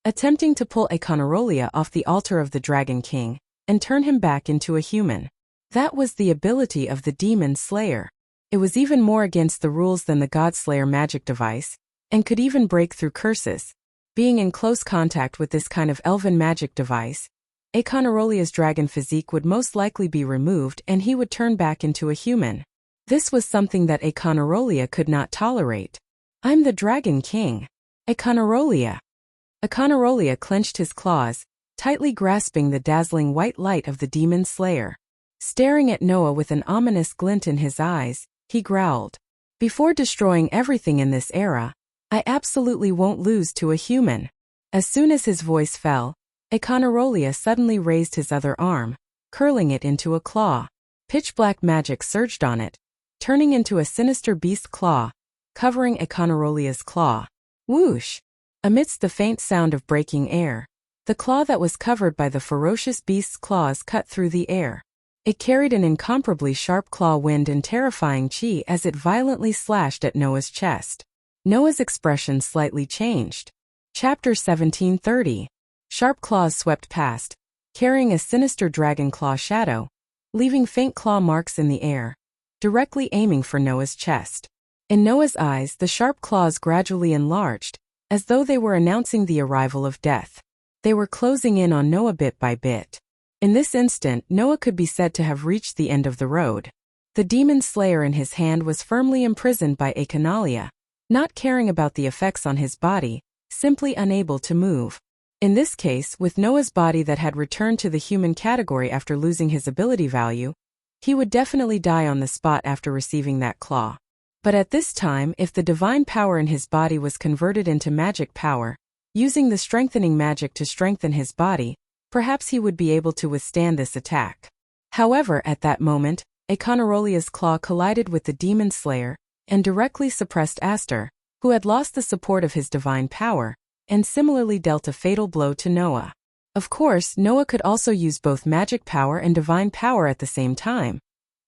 attempting to pull Econarolia off the altar of the Dragon King and turn him back into a human. That was the ability of the Demon Slayer. It was even more against the rules than the God Slayer magic device, and could even break through curses. Being in close contact with this kind of elven magic device, Aconarolia's dragon physique would most likely be removed and he would turn back into a human. This was something that Aconarolia could not tolerate. "I'm the Dragon King. Aconarolia." Aconarolia clenched his claws, tightly grasping the dazzling white light of the demon slayer. Staring at Noah with an ominous glint in his eyes, he growled, "Before destroying everything in this era, I absolutely won't lose to a human." As soon as his voice fell, Aconarolia suddenly raised his other arm, curling it into a claw. Pitch-black magic surged on it, turning into a sinister beast claw, covering Aconarolia's claw. Whoosh! Amidst the faint sound of breaking air, the claw that was covered by the ferocious beast's claws cut through the air. It carried an incomparably sharp claw wind and terrifying chi as it violently slashed at Noah's chest. Noah's expression slightly changed. Chapter 1730. Sharp claws swept past, carrying a sinister dragon claw shadow, leaving faint claw marks in the air, directly aiming for Noah's chest. In Noah's eyes, the sharp claws gradually enlarged, as though they were announcing the arrival of death. They were closing in on Noah bit by bit. In this instant, Noah could be said to have reached the end of the road. The demon slayer in his hand was firmly imprisoned by Aconalia, not caring about the effects on his body, simply unable to move. In this case, with Noah's body that had returned to the human category after losing his ability value, he would definitely die on the spot after receiving that claw. But at this time, if the divine power in his body was converted into magic power, using the strengthening magic to strengthen his body, perhaps he would be able to withstand this attack. However, at that moment, Aconarolia's claw collided with the demon slayer and directly suppressed Aster, who had lost the support of his divine power, and similarly dealt a fatal blow to Noah. Of course, Noah could also use both magic power and divine power at the same time,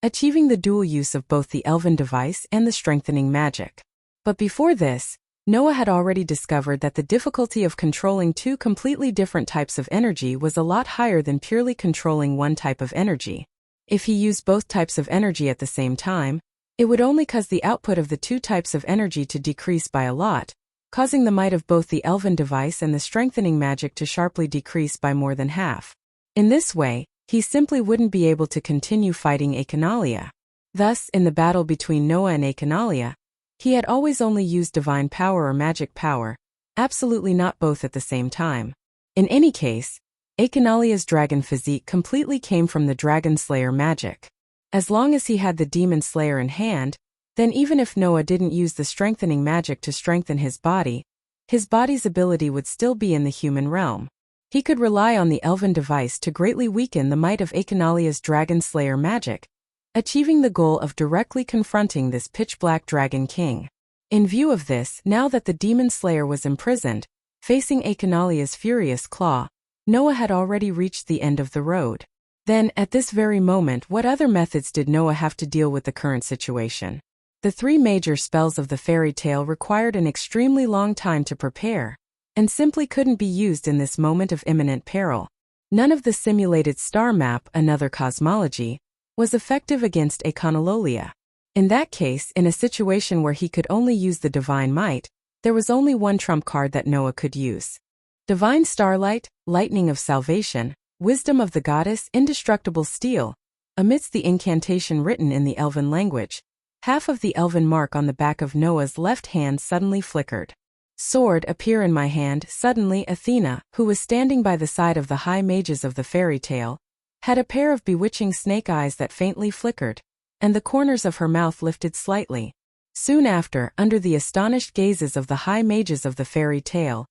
achieving the dual use of both the elven device and the strengthening magic. But before this, Noah had already discovered that the difficulty of controlling two completely different types of energy was a lot higher than purely controlling one type of energy. If he used both types of energy at the same time, it would only cause the output of the two types of energy to decrease by a lot, causing the might of both the elven device and the strengthening magic to sharply decrease by more than half. In this way, he simply wouldn't be able to continue fighting Aconalia. Thus, in the battle between Noah and Aconalia, he had always only used divine power or magic power, absolutely not both at the same time. In any case, Aconalia's dragon physique completely came from the dragon slayer magic. As long as he had the demon slayer in hand, then even if Noah didn't use the strengthening magic to strengthen his body's ability would still be in the human realm. He could rely on the elven device to greatly weaken the might of Aconalia's dragon slayer magic, achieving the goal of directly confronting this pitch-black dragon king. In view of this, now that the demon slayer was imprisoned, facing Aconalia's furious claw, Noah had already reached the end of the road. Then, at this very moment, what other methods did Noah have to deal with the current situation? The three major spells of the fairy tale required an extremely long time to prepare, and simply couldn't be used in this moment of imminent peril. None of the simulated star map, another cosmology, was effective against Aconalolia. In that case, in a situation where he could only use the divine might, there was only one trump card that Noah could use. Divine starlight, lightning of salvation, wisdom of the goddess, indestructible steel. Amidst the incantation written in the elven language, half of the elven mark on the back of Noah's left hand suddenly flickered. Sword appear in my hand. Suddenly Athena, who was standing by the side of the high mages of the fairy tale, had a pair of bewitching snake eyes that faintly flickered, and the corners of her mouth lifted slightly. Soon after, under the astonished gazes of the high mages of the fairy tale,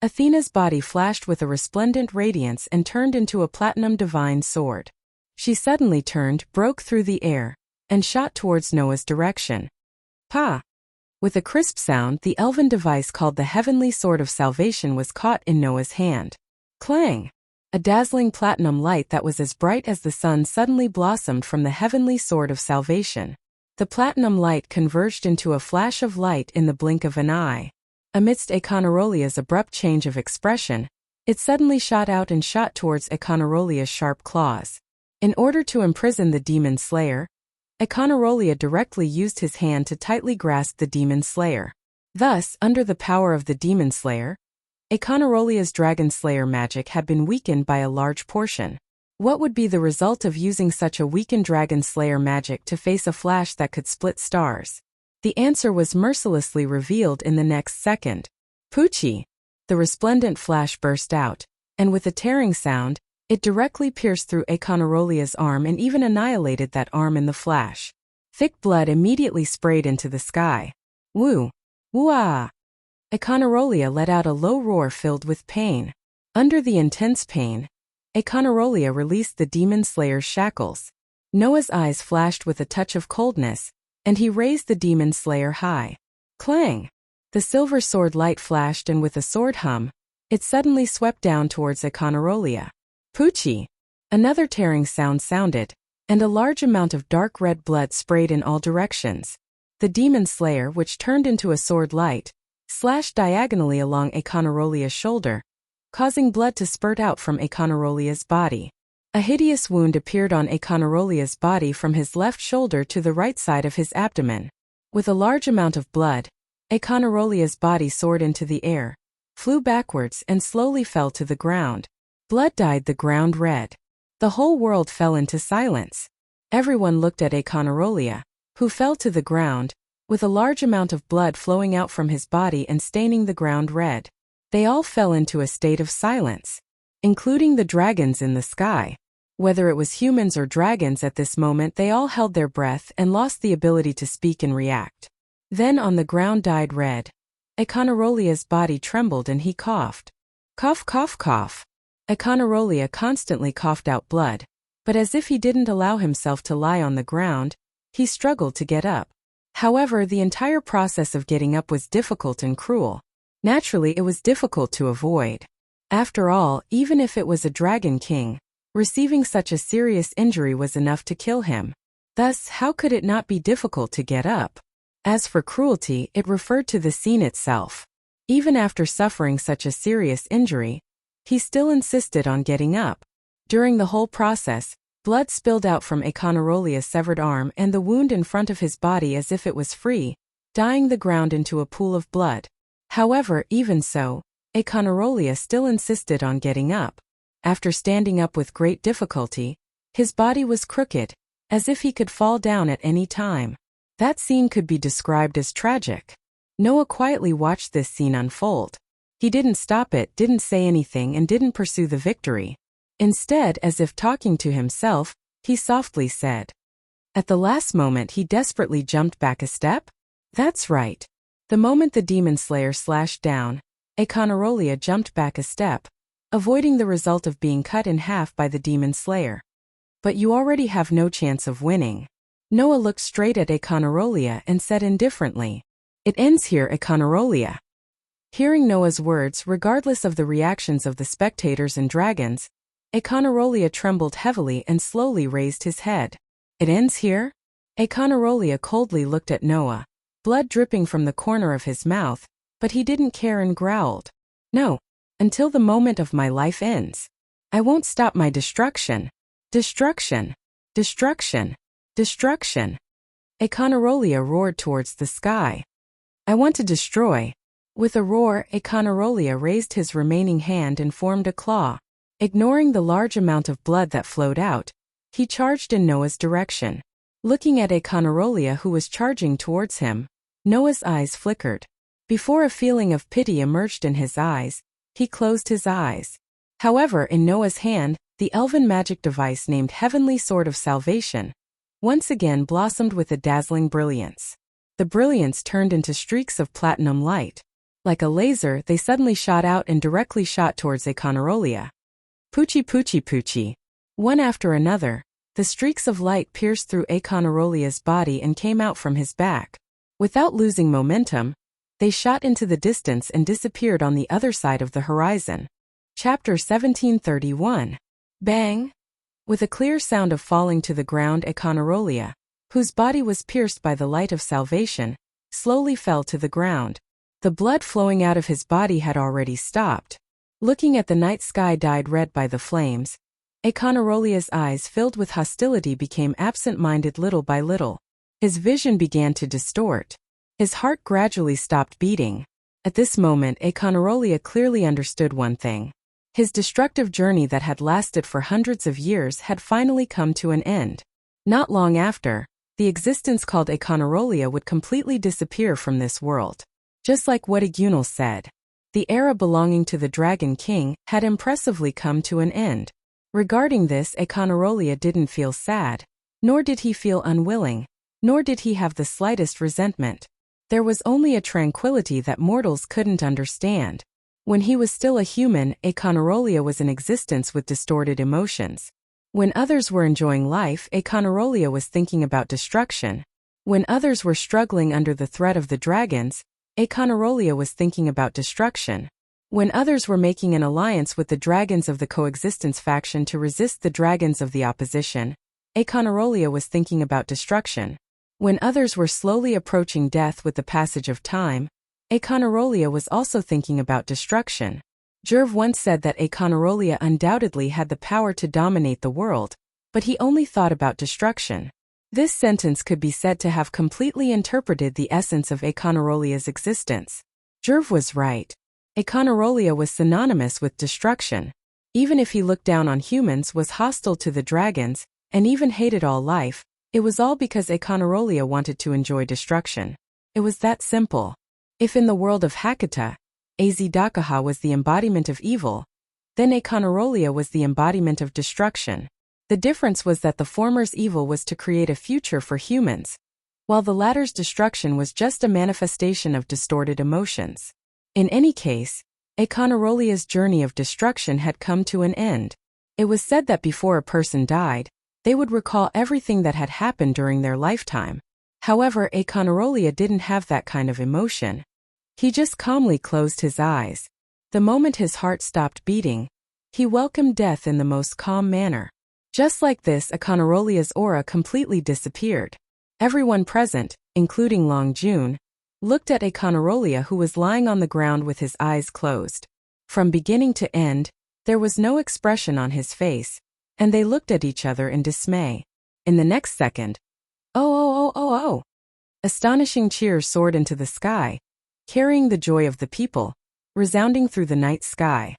Athena's body flashed with a resplendent radiance and turned into a platinum divine sword. She suddenly turned, broke through the air, and shot towards Noah's direction. Pa! With a crisp sound, the elven device called the Heavenly Sword of Salvation was caught in Noah's hand. Clang! A dazzling platinum light that was as bright as the sun suddenly blossomed from the Heavenly Sword of Salvation. The platinum light converged into a flash of light in the blink of an eye. Amidst Aconarolia's abrupt change of expression, it suddenly shot out and shot towards Aconarolia's sharp claws. In order to imprison the demon slayer, Aconarolia directly used his hand to tightly grasp the demon slayer. Thus, under the power of the demon slayer, Econorolia's dragon slayer magic had been weakened by a large portion. What would be the result of using such a weakened dragon slayer magic to face a flash that could split stars? The answer was mercilessly revealed in the next second. Poochie! The resplendent flash burst out, and with a tearing sound, it directly pierced through Econorolia's arm and even annihilated that arm in the flash. Thick blood immediately sprayed into the sky. Woo! Woo-ah! Econorolia let out a low roar filled with pain. Under the intense pain, Econorolia released the demon slayer's shackles. Noah's eyes flashed with a touch of coldness, and he raised the demon slayer high. Clang! The silver sword light flashed, and with a sword hum, it suddenly swept down towards Econorolia. Poochie! Another tearing sound sounded, and a large amount of dark red blood sprayed in all directions. The demon slayer, which turned into a sword light, slashed diagonally along Econorolia's shoulder, causing blood to spurt out from Econorolia's body. A hideous wound appeared on Econorolia's body from his left shoulder to the right side of his abdomen. With a large amount of blood, Econorolia's body soared into the air, flew backwards and slowly fell to the ground. Blood dyed the ground red. The whole world fell into silence. Everyone looked at Econorolia, who fell to the ground, with a large amount of blood flowing out from his body and staining the ground red. They all fell into a state of silence, including the dragons in the sky. Whether it was humans or dragons at this moment, they all held their breath and lost the ability to speak and react. Then on the ground dyed red, Econorolia's body trembled and he coughed. Cough, cough, cough. Econorolia constantly coughed out blood, but as if he didn't allow himself to lie on the ground, he struggled to get up. However, the entire process of getting up was difficult and cruel. Naturally, it was difficult to avoid. After all, even if it was a dragon king, receiving such a serious injury was enough to kill him. Thus, how could it not be difficult to get up? As for cruelty, it referred to the scene itself. Even after suffering such a serious injury, he still insisted on getting up. During the whole process, blood spilled out from Econorolia's severed arm and the wound in front of his body as if it was free, dyeing the ground into a pool of blood. However, even so, Econorolia still insisted on getting up. After standing up with great difficulty, his body was crooked, as if he could fall down at any time. That scene could be described as tragic. Noah quietly watched this scene unfold. He didn't stop it, didn't say anything, and didn't pursue the victory. Instead, as if talking to himself, he softly said. At the last moment, he desperately jumped back a step? That's right. The moment the demon slayer slashed down, Econorolia jumped back a step, avoiding the result of being cut in half by the demon slayer. But you already have no chance of winning. Noah looked straight at Econorolia and said indifferently, "It ends here, Econorolia." Hearing Noah's words, regardless of the reactions of the spectators and dragons, Econorolia trembled heavily and slowly raised his head. "It ends here?" Econorolia coldly looked at Noah, blood dripping from the corner of his mouth, but he didn't care and growled. "No, until the moment of my life ends. I won't stop my destruction. Destruction! Destruction! Destruction!" Econorolia roared towards the sky. "I want to destroy." With a roar, Econorolia raised his remaining hand and formed a claw. Ignoring the large amount of blood that flowed out, he charged in Noah's direction. Looking at Econorolia, who was charging towards him, Noah's eyes flickered. Before a feeling of pity emerged in his eyes, he closed his eyes. However, in Noah's hand, the elven magic device named Heavenly Sword of Salvation once again blossomed with a dazzling brilliance. The brilliance turned into streaks of platinum light. Like a laser, they suddenly shot out and directly shot towards Econorolia. Poochie, poochie, poochie. One after another, the streaks of light pierced through Econorolia's body and came out from his back. Without losing momentum, they shot into the distance and disappeared on the other side of the horizon. Chapter 1731. Bang! With a clear sound of falling to the ground, Econorolia, whose body was pierced by the light of salvation, slowly fell to the ground. The blood flowing out of his body had already stopped. Looking at the night sky dyed red by the flames, Econorolia's eyes filled with hostility became absent-minded little by little. His vision began to distort. His heart gradually stopped beating. At this moment, Econarolia clearly understood one thing. His destructive journey that had lasted for hundreds of years had finally come to an end. Not long after, the existence called Econarolia would completely disappear from this world. Just like what Igunal said, the era belonging to the Dragon King had impressively come to an end. Regarding this, Econarolia didn't feel sad, nor did he feel unwilling, nor did he have the slightest resentment. There was only a tranquility that mortals couldn't understand. When he was still a human, Econarolia was in existence with distorted emotions. When others were enjoying life, Econarolia was thinking about destruction. When others were struggling under the threat of the dragons, Econarolia was thinking about destruction. When others were making an alliance with the dragons of the coexistence faction to resist the dragons of the opposition, Econarolia was thinking about destruction. When others were slowly approaching death with the passage of time, Econarolia was also thinking about destruction. Jerv once said that Econarolia undoubtedly had the power to dominate the world, but he only thought about destruction. This sentence could be said to have completely interpreted the essence of Econarolia's existence. Jerv was right. Econarolia was synonymous with destruction. Even if he looked down on humans, was hostile to the dragons, and even hated all life, it was all because Econarolia wanted to enjoy destruction. It was that simple. If in the world of Hakata, Azedakaha was the embodiment of evil, then Econarolia was the embodiment of destruction. The difference was that the former's evil was to create a future for humans, while the latter's destruction was just a manifestation of distorted emotions. In any case, Econarolia's journey of destruction had come to an end. It was said that before a person died, they would recall everything that had happened during their lifetime. However, Econarolia didn't have that kind of emotion. He just calmly closed his eyes. The moment his heart stopped beating, he welcomed death in the most calm manner. Just like this, Econarolia's aura completely disappeared. Everyone present, including Long Jun, looked at Econarolia, who was lying on the ground with his eyes closed. From beginning to end, there was no expression on his face, and they looked at each other in dismay. In the next second, oh! Astonishing cheers soared into the sky, carrying the joy of the people, resounding through the night sky.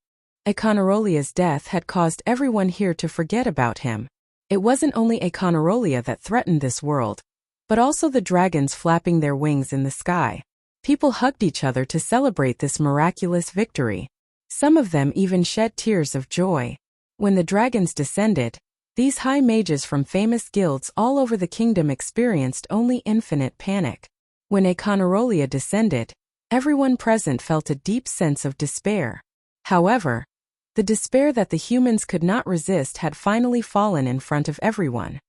Econarolia's death had caused everyone here to forget about him. It wasn't only Econarolia that threatened this world, but also the dragons flapping their wings in the sky. People hugged each other to celebrate this miraculous victory. Some of them even shed tears of joy. When the dragons descended, these high mages from famous guilds all over the kingdom experienced only infinite panic. When Econarolia descended, everyone present felt a deep sense of despair. However, the despair that the humans could not resist had finally fallen in front of everyone.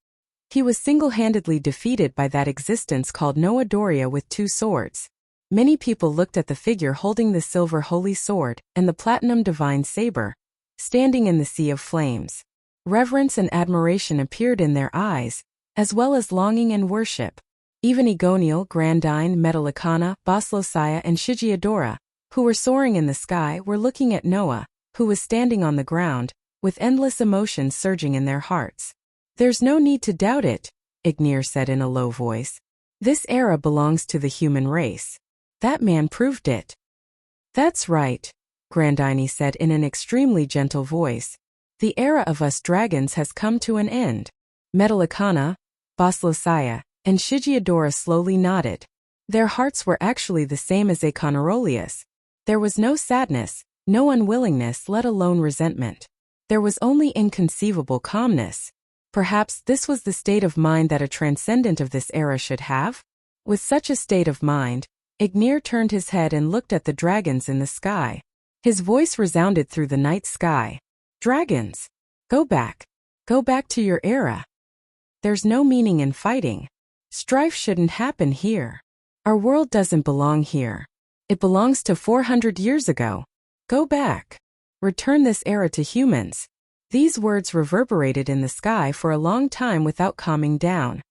He was single-handedly defeated by that existence called Noa Doria with 2 swords. Many people looked at the figure holding the silver holy sword and the platinum divine saber, standing in the sea of flames. Reverence and admiration appeared in their eyes, as well as longing and worship. Even Egoniel, Grandine, Metalicana, Boslosaya, and Shigiadora, who were soaring in the sky, were looking at Noah, who was standing on the ground, with endless emotions surging in their hearts. "There's no need to doubt it," Ignir said in a low voice. "This era belongs to the human race. That man proved it." "That's right," Grandine said in an extremely gentle voice. "The era of us dragons has come to an end." Metalicana, Boslosaya, and Shigiadora slowly nodded. Their hearts were actually the same as Econarolia's. There was no sadness, no unwillingness, let alone resentment. There was only inconceivable calmness. Perhaps this was the state of mind that a transcendent of this era should have? With such a state of mind, Ignir turned his head and looked at the dragons in the sky. His voice resounded through the night sky. "Dragons! Go back. Go back to your era. There's no meaning in fighting. Strife shouldn't happen here. Our world doesn't belong here. It belongs to 400 years ago. Go back. Return this era to humans." These words reverberated in the sky for a long time without calming down.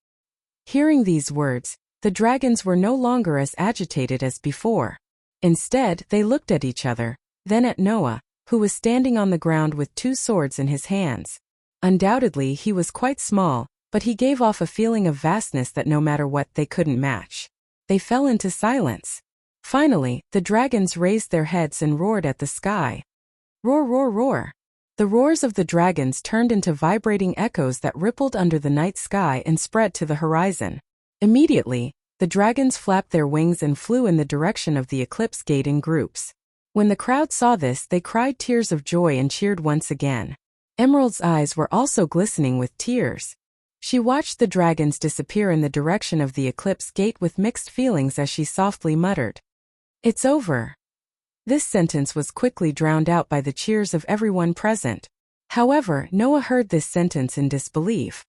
Hearing these words, the dragons were no longer as agitated as before. Instead, they looked at each other, then at Noah, who was standing on the ground with 2 swords in his hands. Undoubtedly, he was quite small, but he gave off a feeling of vastness that no matter what they couldn't match. They fell into silence. Finally, the dragons raised their heads and roared at the sky. Roar, roar, roar. The roars of the dragons turned into vibrating echoes that rippled under the night sky and spread to the horizon. Immediately, the dragons flapped their wings and flew in the direction of the eclipse gate in groups. When the crowd saw this, they cried tears of joy and cheered once again. Emerald's eyes were also glistening with tears. She watched the dragons disappear in the direction of the eclipse gate with mixed feelings as she softly muttered, "It's over." This sentence was quickly drowned out by the cheers of everyone present. However, Noah heard this sentence in disbelief.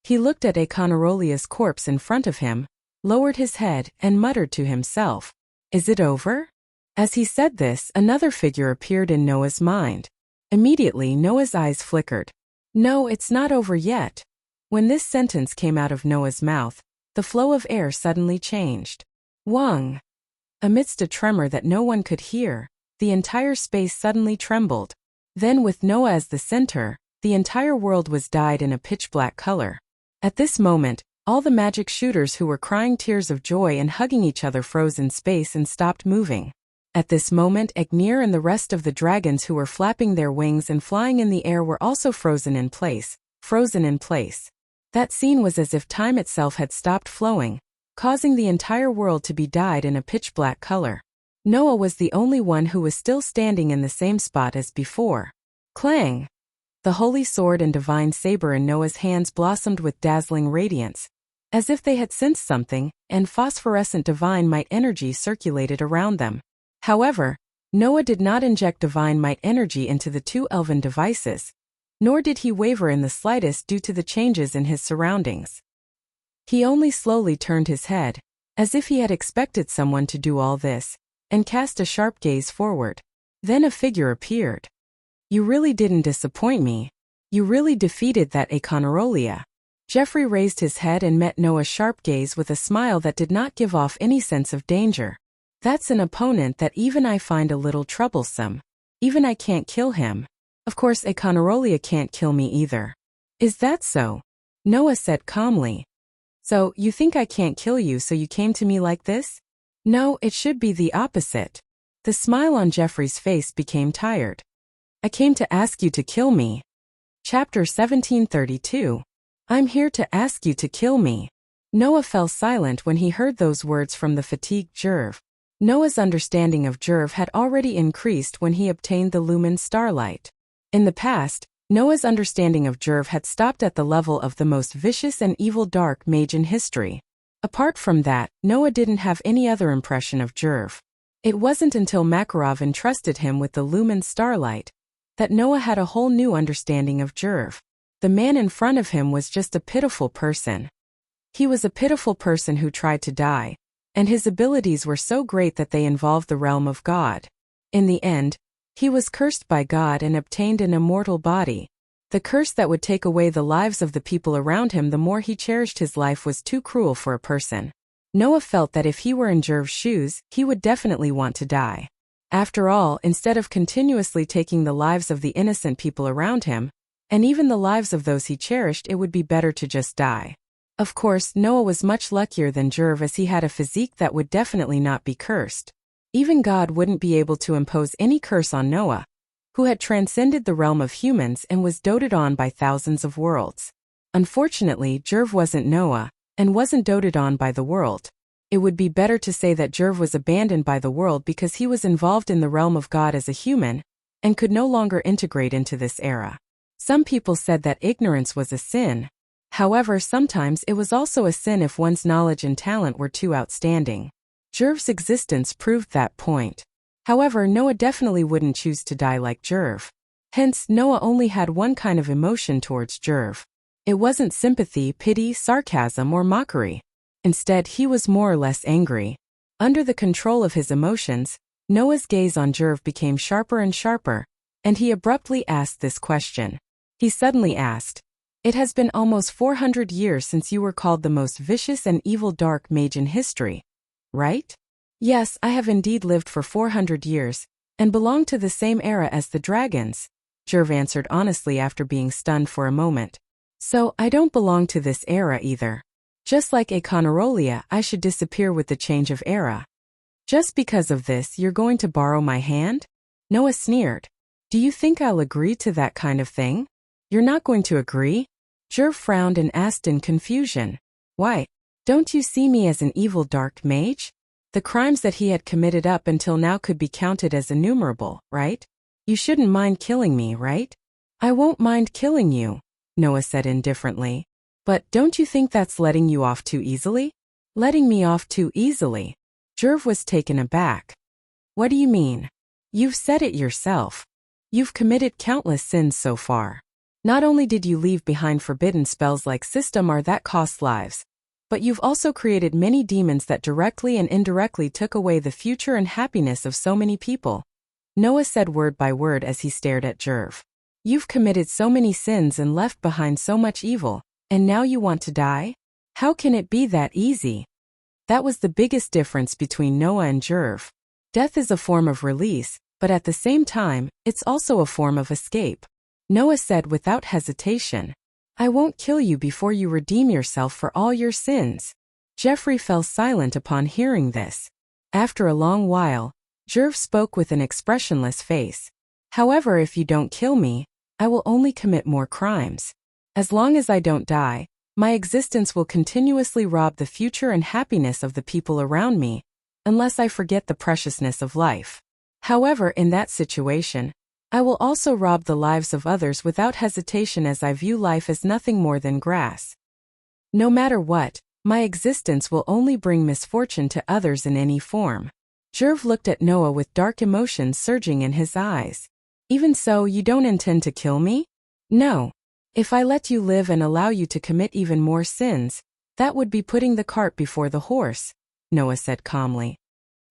He looked at Aconarolia's corpse in front of him, lowered his head, and muttered to himself, "Is it over?" As he said this, another figure appeared in Noah's mind. Immediately, Noah's eyes flickered. "No, it's not over yet." When this sentence came out of Noah's mouth, the flow of air suddenly changed. Wang! Amidst a tremor that no one could hear, the entire space suddenly trembled. Then, with Noah as the center, the entire world was dyed in a pitch-black color. At this moment, all the magic shooters who were crying tears of joy and hugging each other froze in space and stopped moving. At this moment, Agnir and the rest of the dragons who were flapping their wings and flying in the air were also frozen in place. That scene was as if time itself had stopped flowing, causing the entire world to be dyed in a pitch-black color. Noah was the only one who was still standing in the same spot as before. Clang! The holy sword and divine saber in Noah's hands blossomed with dazzling radiance, as if they had sensed something, and phosphorescent divine might energy circulated around them. However, Noah did not inject divine might energy into the two elven devices, nor did he waver in the slightest due to the changes in his surroundings. He only slowly turned his head, as if he had expected someone to do all this, and cast a sharp gaze forward. Then a figure appeared. "You really didn't disappoint me. You really defeated that Aconorolia." Jeffrey raised his head and met Noah's sharp gaze with a smile that did not give off any sense of danger. "That's an opponent that even I find a little troublesome. Even I can't kill him. Of course Aconorolia can't kill me either." "Is that so?" Noah said calmly. "So, you think I can't kill you, so you came to me like this?" "No, it should be the opposite." The smile on Jeffrey's face became tired. "I came to ask you to kill me." Chapter 1732. I'm here to ask you to kill me. Noah fell silent when he heard those words from the fatigued Jerv. Noah's understanding of Jerv had already increased when he obtained the lumen starlight. In the past, Noah's understanding of Jerv had stopped at the level of the most vicious and evil dark mage in history. Apart from that, Noah didn't have any other impression of Jerv. It wasn't until Makarov entrusted him with the lumen starlight that Noah had a whole new understanding of Jerv. The man in front of him was just a pitiful person. He was a pitiful person who tried to die, and his abilities were so great that they involved the realm of God. In the end, he was cursed by God and obtained an immortal body. The curse that would take away the lives of the people around him the more he cherished his life was too cruel for a person. Noah felt that if he were in Jerv's shoes, he would definitely want to die. After all, instead of continuously taking the lives of the innocent people around him, and even the lives of those he cherished, it would be better to just die. Of course, Noah was much luckier than Jerv as he had a physique that would definitely not be cursed. Even God wouldn't be able to impose any curse on Noah, who had transcended the realm of humans and was doted on by thousands of worlds. Unfortunately, Jerv wasn't Noah, and wasn't doted on by the world. It would be better to say that Jerv was abandoned by the world because he was involved in the realm of God as a human, and could no longer integrate into this era. Some people said that ignorance was a sin. However, sometimes it was also a sin if one's knowledge and talent were too outstanding. Jerv's existence proved that point. However, Noah definitely wouldn't choose to die like Jerv. Hence, Noah only had one kind of emotion towards Jerv. It wasn't sympathy, pity, sarcasm, or mockery. Instead, he was more or less angry. Under the control of his emotions, Noah's gaze on Jerv became sharper and sharper, and he abruptly asked this question. He suddenly asked, "It has been almost 400 years since you were called the most vicious and evil dark mage in history, right?" "Yes, I have indeed lived for 400 years, and belong to the same era as the dragons," Jerv answered honestly after being stunned for a moment. "So, I don't belong to this era either." Just like Aconorolia, I should disappear with the change of era. Just because of this, you're going to borrow my hand? Noah sneered. Do you think I'll agree to that kind of thing? You're not going to agree? Jerv frowned and asked in confusion. Why? Don't you see me as an evil dark mage? The crimes that he had committed up until now could be counted as innumerable, right? You shouldn't mind killing me, right? I won't mind killing you, Noah said indifferently. But don't you think that's letting you off too easily? Letting me off too easily? Jerv was taken aback. What do you mean? You've said it yourself. You've committed countless sins so far. Not only did you leave behind forbidden spells like System that cost lives, but you've also created many demons that directly and indirectly took away the future and happiness of so many people. Noah said word by word as he stared at Jerv. You've committed so many sins and left behind so much evil, and now you want to die? How can it be that easy? That was the biggest difference between Noah and Jerv. Death is a form of release, but at the same time, it's also a form of escape. Noah said without hesitation, I won't kill you before you redeem yourself for all your sins. Jeffrey fell silent upon hearing this. After a long while, Jerv spoke with an expressionless face. However, if you don't kill me, I will only commit more crimes. As long as I don't die, my existence will continuously rob the future and happiness of the people around me, unless I forget the preciousness of life. However, in that situation, I will also rob the lives of others without hesitation, as I view life as nothing more than grass. No matter what, my existence will only bring misfortune to others in any form. Jerv looked at Noah with dark emotions surging in his eyes. Even so, you don't intend to kill me? No. If I let you live and allow you to commit even more sins, that would be putting the cart before the horse, Noah said calmly.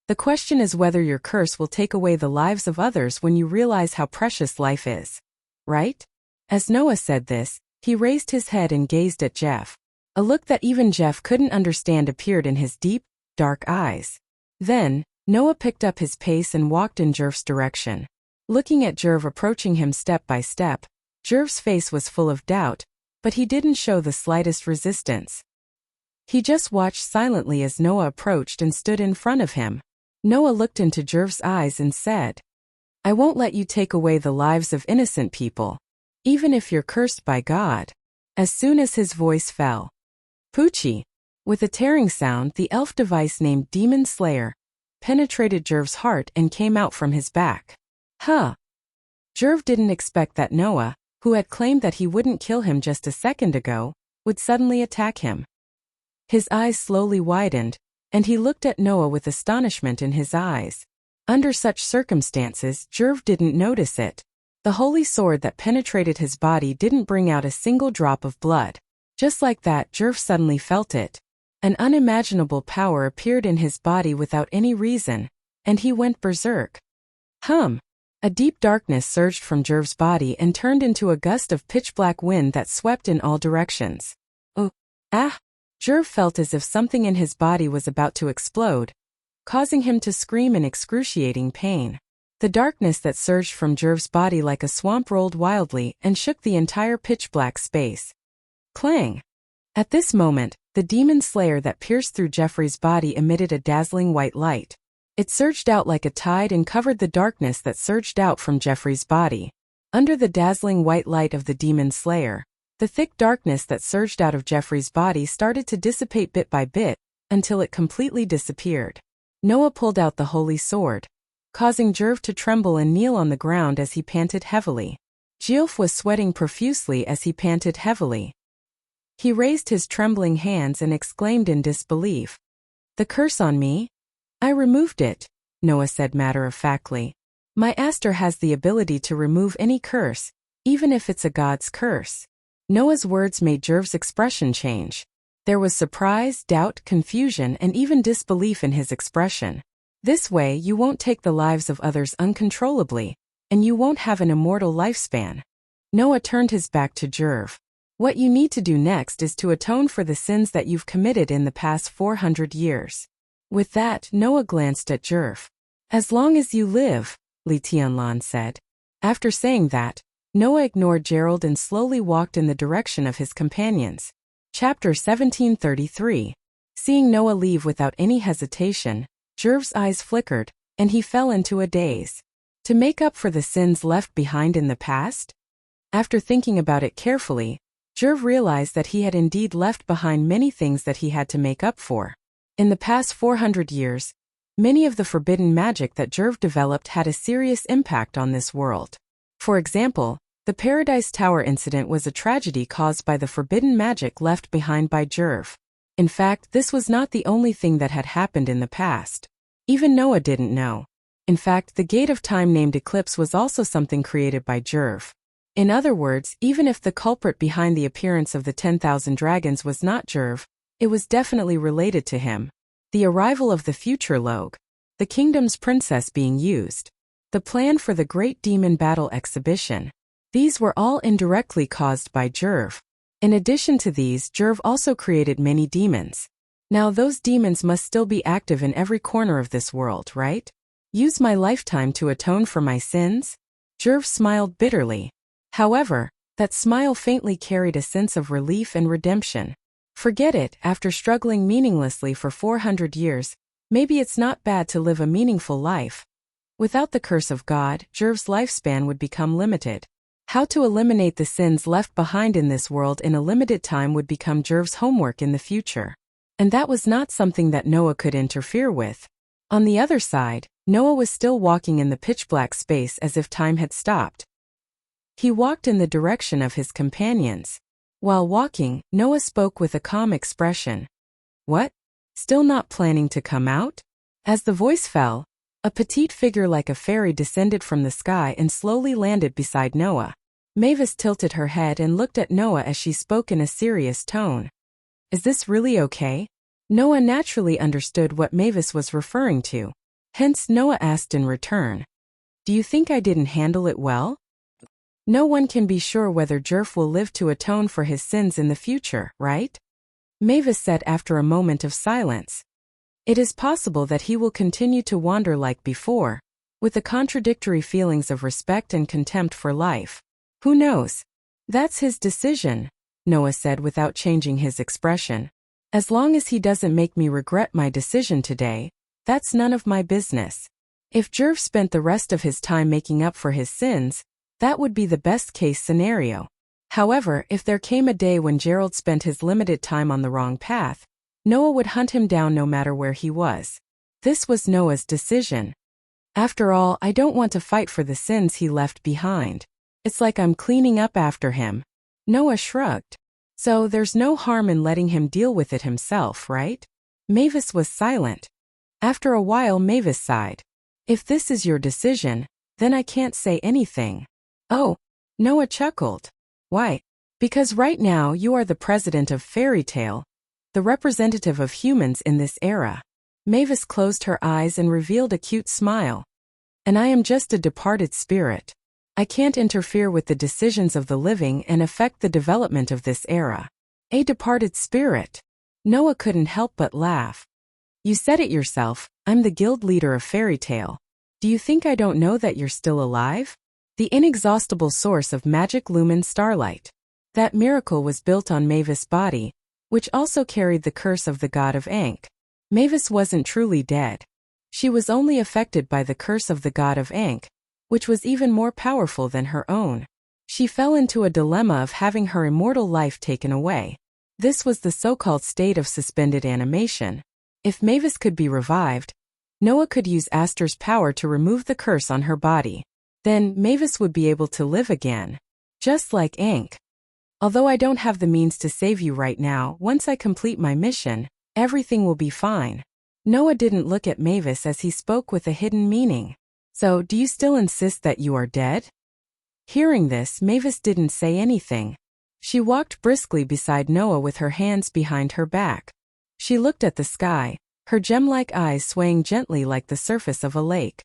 The question is whether your curse will take away the lives of others when you realize how precious life is. Right? As Noah said this, he raised his head and gazed at Jeff. A look that even Jeff couldn't understand appeared in his deep, dark eyes. Then, Noah picked up his pace and walked in Jerv's direction. Looking at Jerv approaching him step by step, Jerv's face was full of doubt, but he didn't show the slightest resistance. He just watched silently as Noah approached and stood in front of him. Noah looked into Jerv's eyes and said, I won't let you take away the lives of innocent people, even if you're cursed by God. As soon as his voice fell, Poochie, with a tearing sound, the elf device named Demon Slayer penetrated Jerv's heart and came out from his back. Huh. Jerv didn't expect that Noah, who had claimed that he wouldn't kill him just a second ago, would suddenly attack him. His eyes slowly widened, and he looked at Noah with astonishment in his eyes. Under such circumstances, Jerv didn't notice it. The holy sword that penetrated his body didn't bring out a single drop of blood. Just like that, Jerv suddenly felt it. An unimaginable power appeared in his body without any reason, and he went berserk. A deep darkness surged from Jerv's body and turned into a gust of pitch-black wind that swept in all directions. Jerv felt as if something in his body was about to explode, causing him to scream in excruciating pain. The darkness that surged from Jerv's body like a swamp rolled wildly and shook the entire pitch-black space. Clang! At this moment, the demon slayer that pierced through Jeffrey's body emitted a dazzling white light. It surged out like a tide and covered the darkness that surged out from Jeffrey's body. Under the dazzling white light of the demon slayer, the thick darkness that surged out of Jeffrey's body started to dissipate bit by bit, until it completely disappeared. Noah pulled out the holy sword, causing Jerv to tremble and kneel on the ground as he panted heavily. Geoff was sweating profusely as he panted heavily. He raised his trembling hands and exclaimed in disbelief. The curse on me? I removed it, Noah said matter-of-factly. My Aster has the ability to remove any curse, even if it's a god's curse. Noah's words made Jerv's expression change. There was surprise, doubt, confusion, and even disbelief in his expression. This way, you won't take the lives of others uncontrollably, and you won't have an immortal lifespan. Noah turned his back to Jerv. What you need to do next is to atone for the sins that you've committed in the past 400 years. With that, Noah glanced at Jerv. As long as you live, Li Tianlan said. After saying that, Noah ignored Gerald and slowly walked in the direction of his companions. Chapter 1733. Seeing Noah leave without any hesitation, Jerv's eyes flickered, and he fell into a daze. To make up for the sins left behind in the past? After thinking about it carefully, Jerv realized that he had indeed left behind many things that he had to make up for. In the past 400 years, many of the forbidden magic that Jerv developed had a serious impact on this world. For example, the Paradise Tower incident was a tragedy caused by the forbidden magic left behind by Jerv. In fact, this was not the only thing that had happened in the past. Even Noah didn't know. In fact, the Gate of Time named Eclipse was also something created by Jerv. In other words, even if the culprit behind the appearance of the 10,000 dragons was not Jerv, it was definitely related to him. The arrival of the future Logue, the kingdom's princess being used, the plan for the Great Demon Battle exhibition. These were all indirectly caused by Jerv. In addition to these, Jerv also created many demons. Now those demons must still be active in every corner of this world, right? Use my lifetime to atone for my sins? Jerv smiled bitterly. However, that smile faintly carried a sense of relief and redemption. Forget it, after struggling meaninglessly for 400 years, maybe it's not bad to live a meaningful life. Without the curse of God, Jerv's lifespan would become limited. How to eliminate the sins left behind in this world in a limited time would become Jerv's homework in the future. And that was not something that Noah could interfere with. On the other side, Noah was still walking in the pitch-black space as if time had stopped. He walked in the direction of his companions. While walking, Noah spoke with a calm expression. What? Still not planning to come out? As the voice fell, a petite figure like a fairy descended from the sky and slowly landed beside Noah. Mavis tilted her head and looked at Noah as she spoke in a serious tone. Is this really okay? Noah naturally understood what Mavis was referring to. Hence Noah asked in return. Do you think I didn't handle it well? No one can be sure whether Jerv will live to atone for his sins in the future, right? Mavis said after a moment of silence. It is possible that he will continue to wander like before, with the contradictory feelings of respect and contempt for life. Who knows? That's his decision, Noah said without changing his expression. As long as he doesn't make me regret my decision today, that's none of my business. If Jerv spent the rest of his time making up for his sins, that would be the best-case scenario. However, if there came a day when Gerald spent his limited time on the wrong path, Noah would hunt him down no matter where he was. This was Noah's decision. After all, I don't want to fight for the sins he left behind. It's like I'm cleaning up after him. Noah shrugged. So there's no harm in letting him deal with it himself, right? Mavis was silent. After a while, Mavis sighed. If this is your decision, then I can't say anything. Oh, Noah chuckled. Why? Because right now you are the president of Fairy Tale, the representative of humans in this era. Mavis closed her eyes and revealed a cute smile. And I am just a departed spirit. I can't interfere with the decisions of the living and affect the development of this era. A departed spirit. Noah couldn't help but laugh. You said it yourself, I'm the guild leader of Fairy Tale. Do you think I don't know that you're still alive? The inexhaustible source of magic lumen starlight. That miracle was built on Mavis' body, which also carried the curse of the god of Ankh. Mavis wasn't truly dead. She was only affected by the curse of the god of Ankh, which was even more powerful than her own. She fell into a dilemma of having her immortal life taken away. This was the so-called state of suspended animation. If Mavis could be revived, Noah could use Aster's power to remove the curse on her body. Then Mavis would be able to live again. Just like Ankh. Although I don't have the means to save you right now, once I complete my mission, everything will be fine. Noah didn't look at Mavis as he spoke with a hidden meaning. So, do you still insist that you are dead? Hearing this, Mavis didn't say anything. She walked briskly beside Noah with her hands behind her back. She looked at the sky, her gem-like eyes swaying gently like the surface of a lake.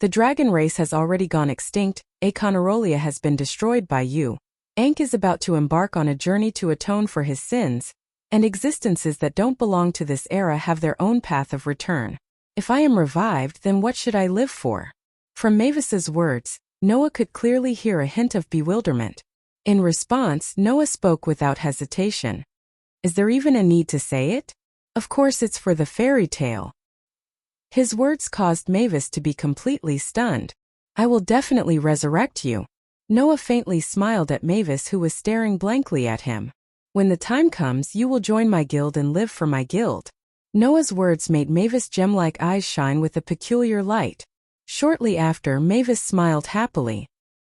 The dragon race has already gone extinct, Aconorolia has been destroyed by you. Ankh is about to embark on a journey to atone for his sins, and existences that don't belong to this era have their own path of return. If I am revived, then what should I live for? From Mavis's words, Noah could clearly hear a hint of bewilderment. In response, Noah spoke without hesitation. Is there even a need to say it? Of course it's for the fairy tale. His words caused Mavis to be completely stunned. I will definitely resurrect you. Noah faintly smiled at Mavis, who was staring blankly at him. When the time comes, you will join my guild and live for my guild. Noah's words made Mavis' gem-like eyes shine with a peculiar light. Shortly after, Mavis smiled happily.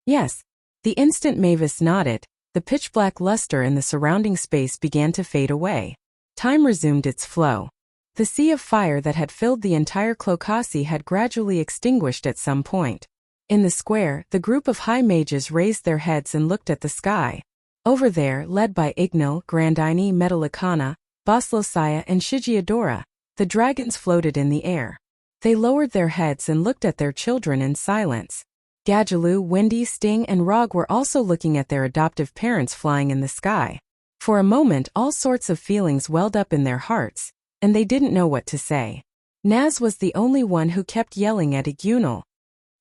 Yes. The instant Mavis nodded, the pitch-black luster in the surrounding space began to fade away. Time resumed its flow. The sea of fire that had filled the entire Clocassi had gradually extinguished at some point. In the square, the group of high mages raised their heads and looked at the sky. Over there, led by Ignil, Grandine, Metalicana, Boslosaya and Shigiadora, the dragons floated in the air. They lowered their heads and looked at their children in silence. Gadjaloo, Wendy, Sting and Rog were also looking at their adoptive parents flying in the sky. For a moment all sorts of feelings welled up in their hearts, and they didn't know what to say. Naz was the only one who kept yelling at Igunil.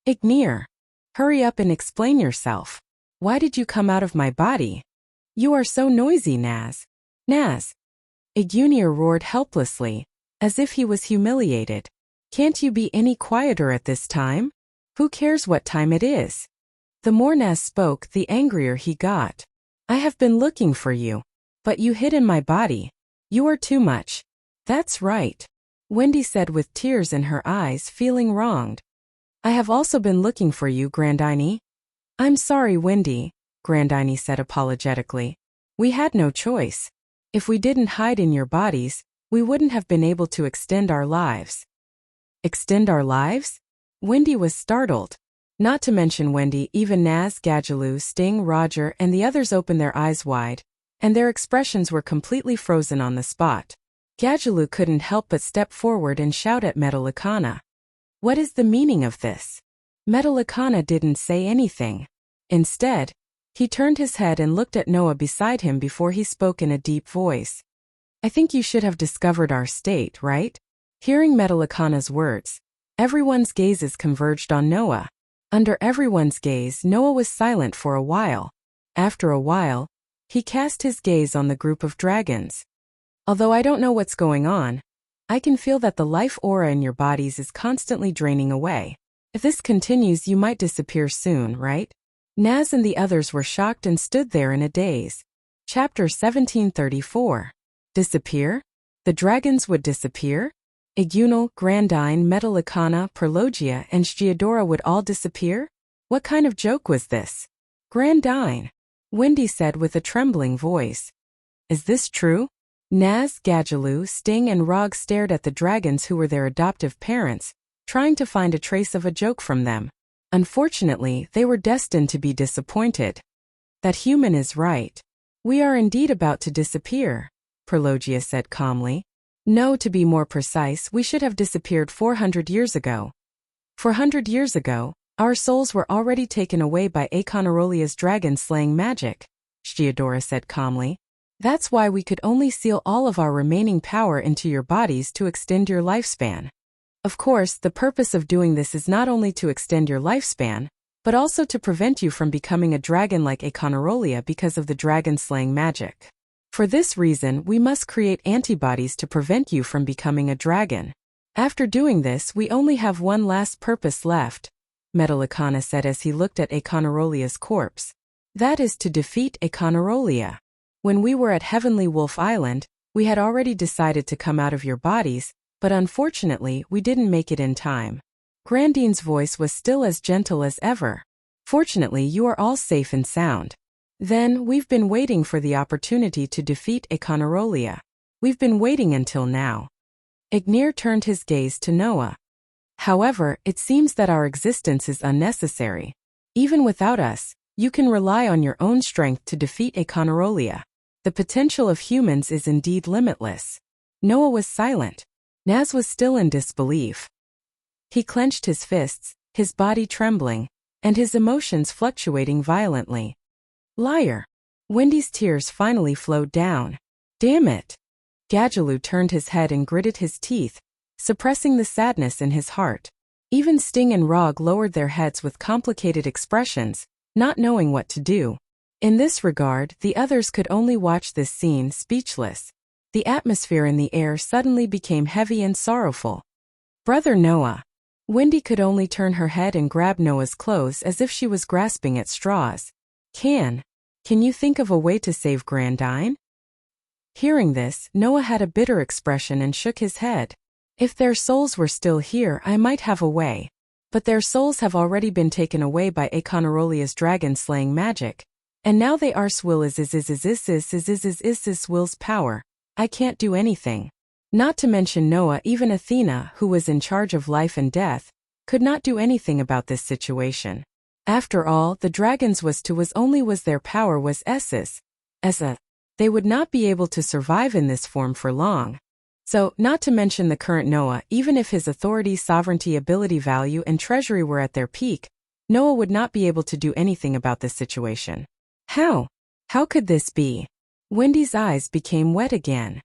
Ignir! Hurry up and explain yourself. Why did you come out of my body? You are so noisy, Naz. Naz! Igunir roared helplessly, as if he was humiliated. Can't you be any quieter at this time? Who cares what time it is? The more Naz spoke, the angrier he got. I have been looking for you. But you hid in my body. You are too much. That's right. Wendy said with tears in her eyes, feeling wronged. I have also been looking for you, Grandine. I'm sorry, Wendy, Grandine said apologetically. We had no choice. If we didn't hide in your bodies, we wouldn't have been able to extend our lives. Extend our lives? Wendy was startled. Not to mention Wendy, even Naz, Gadjaloo, Sting, Roger, and the others opened their eyes wide, and their expressions were completely frozen on the spot. Gadjaloo couldn't help but step forward and shout at Metalicana. What is the meaning of this? Metalicana didn't say anything. Instead, he turned his head and looked at Noah beside him before he spoke in a deep voice. I think you should have discovered our state, right? Hearing Metalicana's words, everyone's gazes converged on Noah. Under everyone's gaze, Noah was silent for a while. After a while, he cast his gaze on the group of dragons. Although I don't know what's going on, I can feel that the life aura in your bodies is constantly draining away. If this continues, you might disappear soon, right? Naz and the others were shocked and stood there in a daze. Chapter 1734. Disappear? The dragons would disappear? Igunil, Grandine, Metalicana, Perlogia, and Shigiadora would all disappear? What kind of joke was this? Grandine, Wendy said with a trembling voice. Is this true? Naz, Gadjaloo, Sting and Rog stared at the dragons who were their adoptive parents, trying to find a trace of a joke from them. Unfortunately, they were destined to be disappointed. That human is right. We are indeed about to disappear, Perlogia said calmly. No, to be more precise, we should have disappeared 400 years ago. 400 years ago, our souls were already taken away by Aconarolia's dragon-slaying magic, Shigiadora said calmly. That's why we could only seal all of our remaining power into your bodies to extend your lifespan. Of course, the purpose of doing this is not only to extend your lifespan, but also to prevent you from becoming a dragon like Aconarolia because of the dragon-slaying magic. For this reason, we must create antibodies to prevent you from becoming a dragon. After doing this, we only have one last purpose left, Metalicana said as he looked at Aconarolia's corpse. That is to defeat Aconarolia. When we were at Heavenly Wolf Island, we had already decided to come out of your bodies, but unfortunately, we didn't make it in time. Grandine's voice was still as gentle as ever. Fortunately, you are all safe and sound. Then, we've been waiting for the opportunity to defeat Aconarolia. We've been waiting until now. Ignir turned his gaze to Noah. However, it seems that our existence is unnecessary. Even without us, you can rely on your own strength to defeat Aconarolia. The potential of humans is indeed limitless. Noah was silent. Naz was still in disbelief. He clenched his fists, his body trembling, and his emotions fluctuating violently. Liar! Wendy's tears finally flowed down. Damn it! Gadjaloo turned his head and gritted his teeth, suppressing the sadness in his heart. Even Sting and Rog lowered their heads with complicated expressions, not knowing what to do. In this regard, the others could only watch this scene speechless. The atmosphere in the air suddenly became heavy and sorrowful. Brother Noah. Wendy could only turn her head and grab Noah's clothes as if she was grasping at straws. Can you think of a way to save Grandine? Hearing this, Noah had a bitter expression and shook his head. If their souls were still here, I might have a way. But their souls have already been taken away by Aconarolia's dragon-slaying magic. And now they are will's power. I can't do anything. Not to mention Noah, even Athena, who was in charge of life and death, could not do anything about this situation. After all, the dragons was their power was they would not be able to survive in this form for long. So, not to mention the current Noah, even if his authority, sovereignty, ability, value, and treasury were at their peak, Noah would not be able to do anything about this situation. How? How could this be? Wendy's eyes became wet again.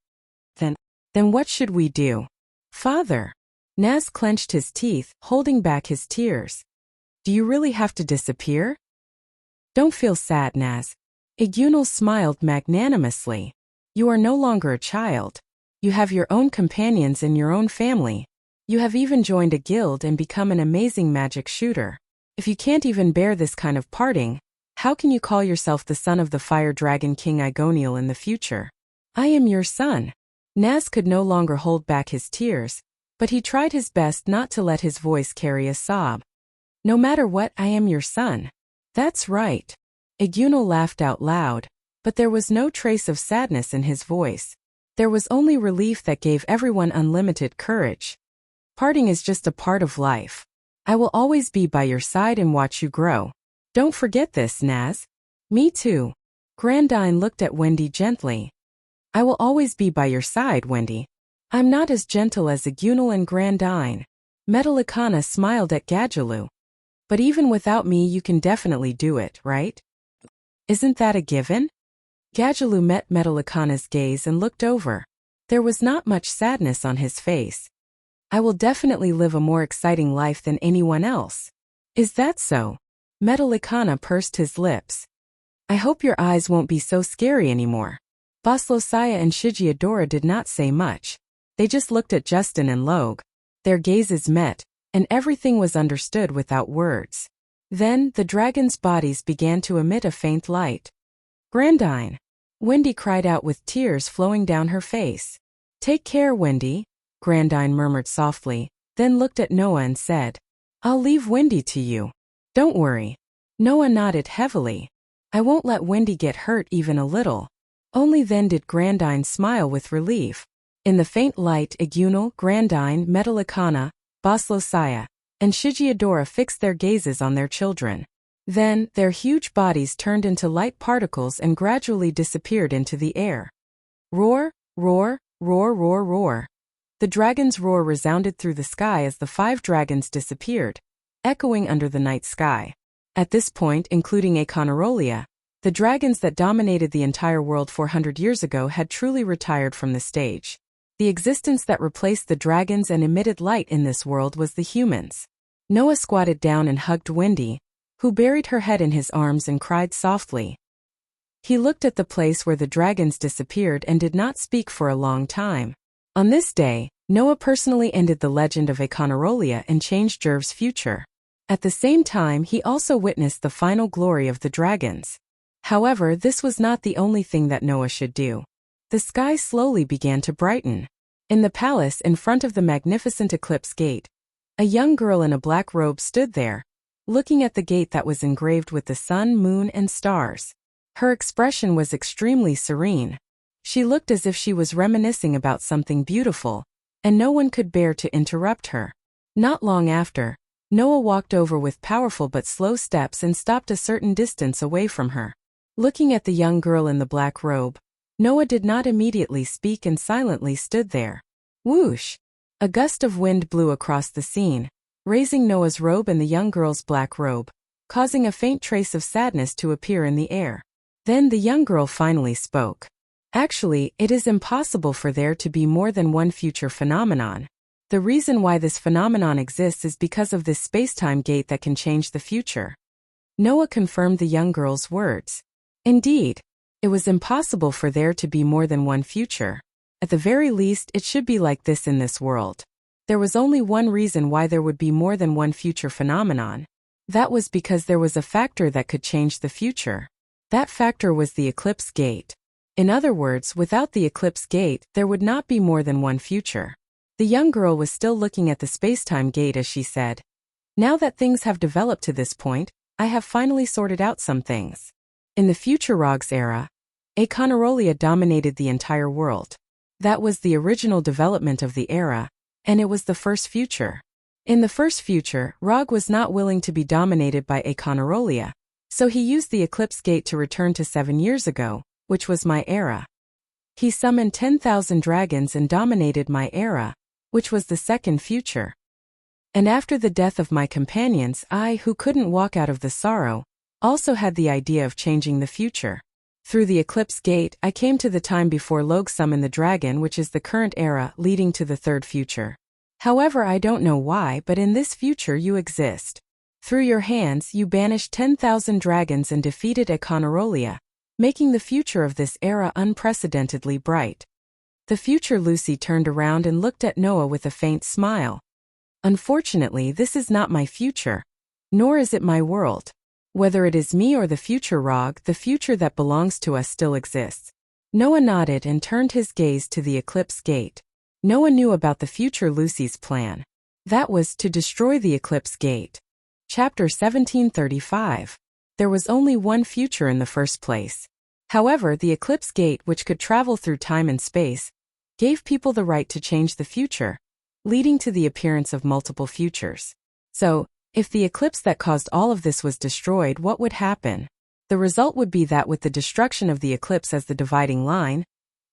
Then what should we do? Father. Naz clenched his teeth, holding back his tears. Do you really have to disappear? Don't feel sad, Naz. Igunal smiled magnanimously. You are no longer a child. You have your own companions and your own family. You have even joined a guild and become an amazing magic shooter. If you can't even bear this kind of parting, how can you call yourself the son of the fire dragon King Igoniel in the future? I am your son. Naz could no longer hold back his tears, but he tried his best not to let his voice carry a sob. No matter what, I am your son. That's right. Igunal laughed out loud, but there was no trace of sadness in his voice. There was only relief that gave everyone unlimited courage. Parting is just a part of life. I will always be by your side and watch you grow. Don't forget this, Naz. Me too. Grandine looked at Wendy gently. I will always be by your side, Wendy. I'm not as gentle as Igunal and Grandine. Metallicana smiled at Gadjaloo. But even without me you can definitely do it, right? Isn't that a given? Gadjaloo met Metallicana's gaze and looked over. There was not much sadness on his face. I will definitely live a more exciting life than anyone else. Is that so? Metallicana pursed his lips. I hope your eyes won't be so scary anymore. Boslosaya and Shigiadora did not say much. They just looked at Justin and Logue. Their gazes met, and everything was understood without words. Then, the dragons' bodies began to emit a faint light. Grandine! Wendy cried out with tears flowing down her face. Take care, Wendy, Grandine murmured softly, then looked at Noah and said, I'll leave Wendy to you. Don't worry. Noah nodded heavily. I won't let Wendy get hurt even a little. Only then did Grandine smile with relief. In the faint light, Igunal, Grandine, Metallicana, Boslosaya, and Shigiadora fixed their gazes on their children. Then, their huge bodies turned into light particles and gradually disappeared into the air. Roar, roar, roar, roar, roar. The dragon's roar resounded through the sky as the 5 dragons disappeared, echoing under the night sky. At this point, including Aconnarolia, the dragons that dominated the entire world 400 years ago had truly retired from the stage. The existence that replaced the dragons and emitted light in this world was the humans. Noah squatted down and hugged Wendy, who buried her head in his arms and cried softly. He looked at the place where the dragons disappeared and did not speak for a long time. On this day, Noah personally ended the legend of Aconnarolia and changed Jerv's future. At the same time, he also witnessed the final glory of the dragons. However, this was not the only thing that Noah should do. The sky slowly began to brighten. In the palace in front of the magnificent eclipse gate, a young girl in a black robe stood there, looking at the gate that was engraved with the sun, moon, and stars. Her expression was extremely serene. She looked as if she was reminiscing about something beautiful, and no one could bear to interrupt her. Not long after, Noah walked over with powerful but slow steps and stopped a certain distance away from her. Looking at the young girl in the black robe, Noah did not immediately speak and silently stood there. Whoosh! A gust of wind blew across the scene, raising Noah's robe and the young girl's black robe, causing a faint trace of sadness to appear in the air. Then the young girl finally spoke. Actually, it is impossible for there to be more than one future phenomenon. The reason why this phenomenon exists is because of this space-time gate that can change the future. Noah confirmed the young girl's words. Indeed, it was impossible for there to be more than one future. At the very least, it should be like this in this world. There was only one reason why there would be more than one future phenomenon. That was because there was a factor that could change the future. That factor was the eclipse gate. In other words, without the eclipse gate, there would not be more than one future. The young girl was still looking at the spacetime gate as she said, "Now that things have developed to this point, I have finally sorted out some things." In the future Rog's era, Aeconarolia dominated the entire world. That was the original development of the era, and it was the first future. In the first future, Rog was not willing to be dominated by Aeconarolia, so he used the eclipse gate to return to 7 years ago, which was my era. He summoned 10,000 dragons and dominated my era, which was the second future. And after the death of my companions, I, who couldn't walk out of the sorrow, also had the idea of changing the future. Through the eclipse gate, I came to the time before Log summoned the dragon, which is the current era, leading to the third future. However, I don't know why, but in this future you exist. Through your hands, you banished 10,000 dragons and defeated Aeconarolia, making the future of this era unprecedentedly bright. The future Lucy turned around and looked at Noah with a faint smile. Unfortunately, this is not my future, nor is it my world. Whether it is me or the future Rog, the future that belongs to us still exists. Noah nodded and turned his gaze to the eclipse gate. Noah knew about the future Lucy's plan. That was to destroy the eclipse gate. Chapter 1735. There was only one future in the first place. However, the eclipse gate, which could travel through time and space, gave people the right to change the future, leading to the appearance of multiple futures. So, if the eclipse that caused all of this was destroyed, what would happen? The result would be that with the destruction of the eclipse as the dividing line,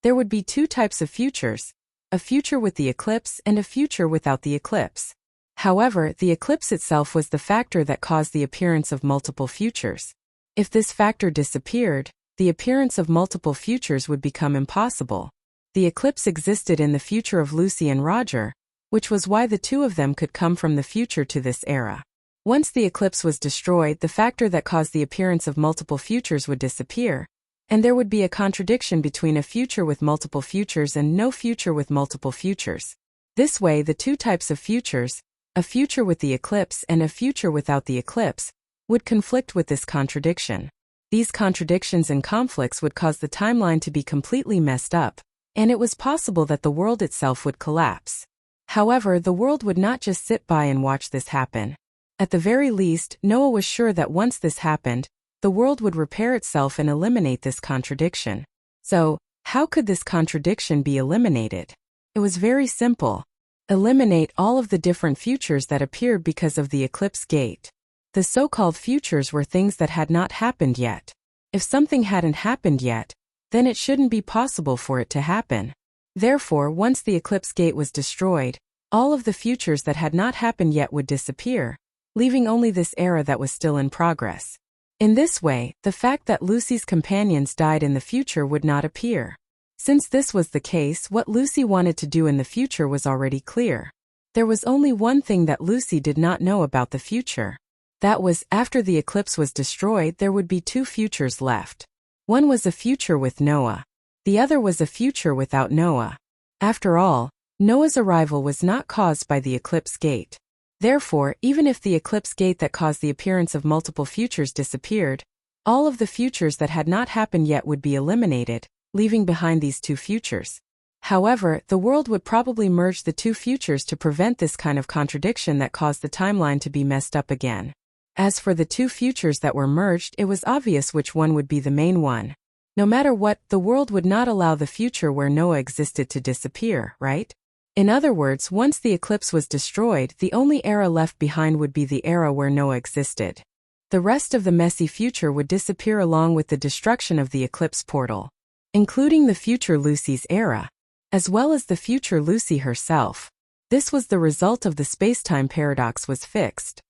there would be two types of futures, a future with the eclipse and a future without the eclipse. However, the eclipse itself was the factor that caused the appearance of multiple futures. If this factor disappeared, the appearance of multiple futures would become impossible. The eclipse existed in the future of Lucy and Roger, which was why the two of them could come from the future to this era. Once the eclipse was destroyed, the factor that caused the appearance of multiple futures would disappear, and there would be a contradiction between a future with multiple futures and no future with multiple futures. This way, the two types of futures, a future with the eclipse and a future without the eclipse, would conflict with this contradiction. These contradictions and conflicts would cause the timeline to be completely messed up, and it was possible that the world itself would collapse. However, the world would not just sit by and watch this happen. At the very least, Noah was sure that once this happened, the world would repair itself and eliminate this contradiction. So, how could this contradiction be eliminated? It was very simple. Eliminate all of the different futures that appeared because of the eclipse gate. The so-called futures were things that had not happened yet. If something hadn't happened yet, then it shouldn't be possible for it to happen. Therefore, once the eclipse gate was destroyed, all of the futures that had not happened yet would disappear, leaving only this era that was still in progress. In this way, the fact that Lucy's companions died in the future would not appear. Since this was the case, what Lucy wanted to do in the future was already clear. There was only one thing that Lucy did not know about the future. That was, after the eclipse was destroyed, there would be two futures left. One was a future with Noah. The other was a future without Noah. After all, Noah's arrival was not caused by the eclipse gate. Therefore, even if the eclipse gate that caused the appearance of multiple futures disappeared, all of the futures that had not happened yet would be eliminated, leaving behind these two futures. However, the world would probably merge the two futures to prevent this kind of contradiction that caused the timeline to be messed up again. As for the two futures that were merged, it was obvious which one would be the main one. No matter what, the world would not allow the future where Noah existed to disappear, right? In other words, once the eclipse was destroyed, the only era left behind would be the era where Noah existed. The rest of the messy future would disappear along with the destruction of the eclipse portal, including the future Lucy's era, as well as the future Lucy herself. This was the result of the space-time paradox was fixed.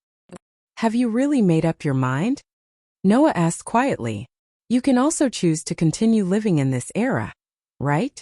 Have you really made up your mind? Noah asked quietly. You can also choose to continue living in this era, right?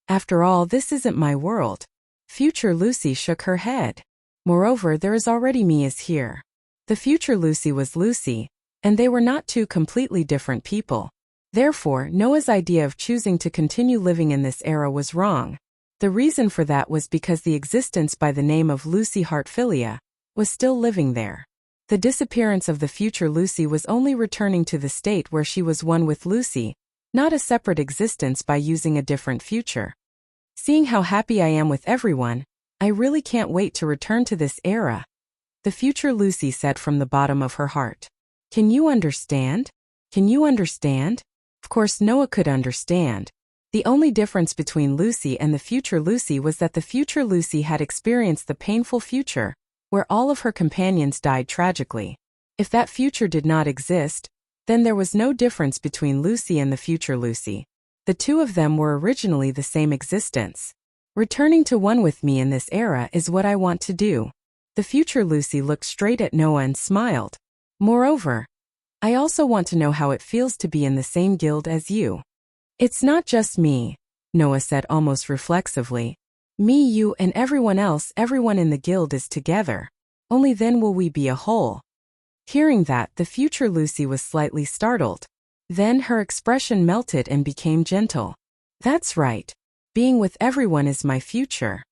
After all, this isn't my world. Future Lucy shook her head. Moreover, there is already me as here. The future Lucy was Lucy, and they were not two completely different people. Therefore, Noah's idea of choosing to continue living in this era was wrong. The reason for that was because the existence by the name of Lucy Hartfilia was still living there. The disappearance of the future Lucy was only returning to the state where she was one with Lucy, not a separate existence by using a different future. Seeing how happy I am with everyone, I really can't wait to return to this era, the future Lucy said from the bottom of her heart. Can you understand? Can you understand? Of course Noah could understand. The only difference between Lucy and the future Lucy was that the future Lucy had experienced the painful future, where all of her companions died tragically. If that future did not exist, then there was no difference between Lucy and the future Lucy. The two of them were originally the same existence. Returning to one with me in this era is what I want to do. The future Lucy looked straight at Noah and smiled. Moreover, I also want to know how it feels to be in the same guild as you. It's not just me, Noah said almost reflexively. Me, you, and everyone else, everyone in the guild is together. Only then will we be a whole. Hearing that, the future Lucy was slightly startled. Then her expression melted and became gentle. That's right. Being with everyone is my future.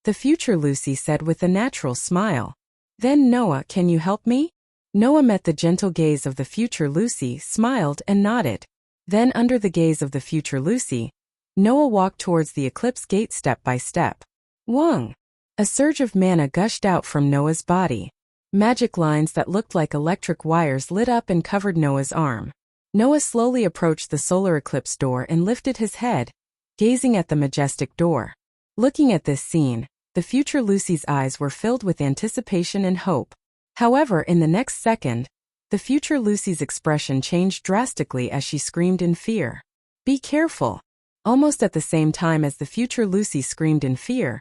The future Lucy said with a natural smile. Then Noah, can you help me? Noah met the gentle gaze of the future Lucy, smiled and nodded. Then under the gaze of the future Lucy, Noah walked towards the eclipse gate step by step. Wong! A surge of mana gushed out from Noah's body. Magic lines that looked like electric wires lit up and covered Noah's arm. Noah slowly approached the solar eclipse door and lifted his head, gazing at the majestic door. Looking at this scene, the future Lucy's eyes were filled with anticipation and hope. However, in the next second, the future Lucy's expression changed drastically as she screamed in fear. Be careful! Almost at the same time as the future Lucy screamed in fear,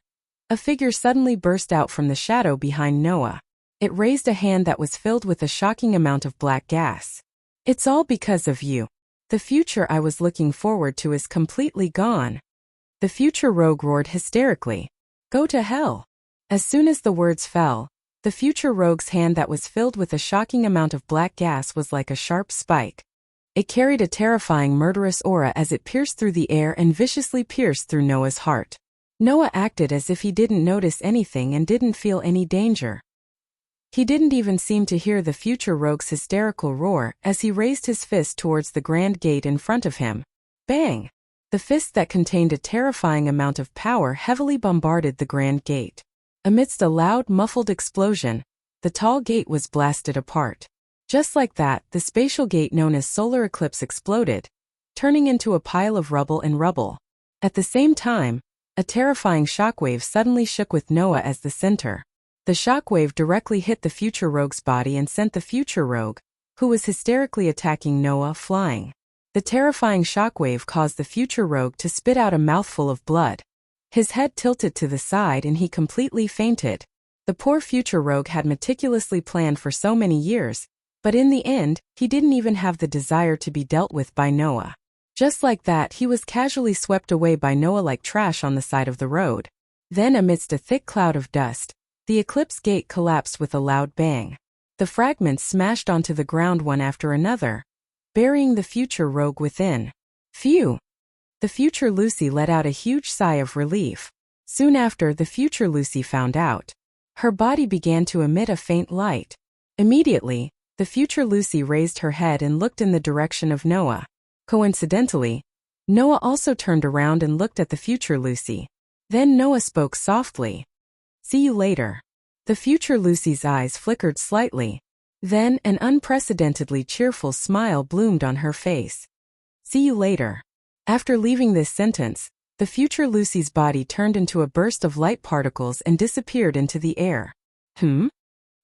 a figure suddenly burst out from the shadow behind Noah. It raised a hand that was filled with a shocking amount of black gas. It's all because of you. The future I was looking forward to is completely gone. The future rogue roared hysterically. Go to hell! As soon as the words fell, the future rogue's hand that was filled with a shocking amount of black gas was like a sharp spike. It carried a terrifying murderous aura as it pierced through the air and viciously pierced through Noah's heart. Noah acted as if he didn't notice anything and didn't feel any danger. He didn't even seem to hear the future rogue's hysterical roar as he raised his fist towards the grand gate in front of him. Bang! The fist that contained a terrifying amount of power heavily bombarded the grand gate. Amidst a loud, muffled explosion, the tall gate was blasted apart. Just like that, the spatial gate known as solar eclipse exploded, turning into a pile of rubble and rubble. At the same time, a terrifying shockwave suddenly shook with Noah as the center. The shockwave directly hit the future rogue's body and sent the future rogue, who was hysterically attacking Noah, flying. The terrifying shockwave caused the future rogue to spit out a mouthful of blood. His head tilted to the side and he completely fainted. The poor future rogue had meticulously planned for so many years, but in the end, he didn't even have the desire to be dealt with by Noah. Just like that, he was casually swept away by Noah like trash on the side of the road. Then amidst a thick cloud of dust, the eclipse gate collapsed with a loud bang. The fragments smashed onto the ground one after another, burying the future rogue within. Phew! The future Lucy let out a huge sigh of relief. Soon after, the future Lucy found out. Her body began to emit a faint light. Immediately, the future Lucy raised her head and looked in the direction of Noah. Coincidentally, Noah also turned around and looked at the future Lucy. Then Noah spoke softly. See you later. The future Lucy's eyes flickered slightly. Then an unprecedentedly cheerful smile bloomed on her face. See you later. After leaving this sentence, the future Lucy's body turned into a burst of light particles and disappeared into the air.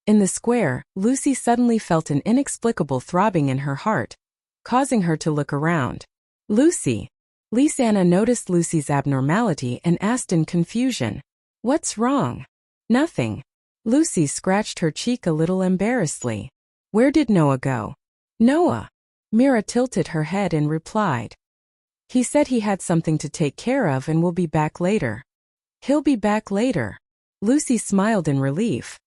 In the square, Lucy suddenly felt an inexplicable throbbing in her heart, causing her to look around. Lucy! Lisanna noticed Lucy's abnormality and asked in confusion. What's wrong? Nothing. Lucy scratched her cheek a little embarrassedly. Where did Noah go? Noah! Mira tilted her head and replied. He said he had something to take care of and will be back later. He'll be back later. Lucy smiled in relief.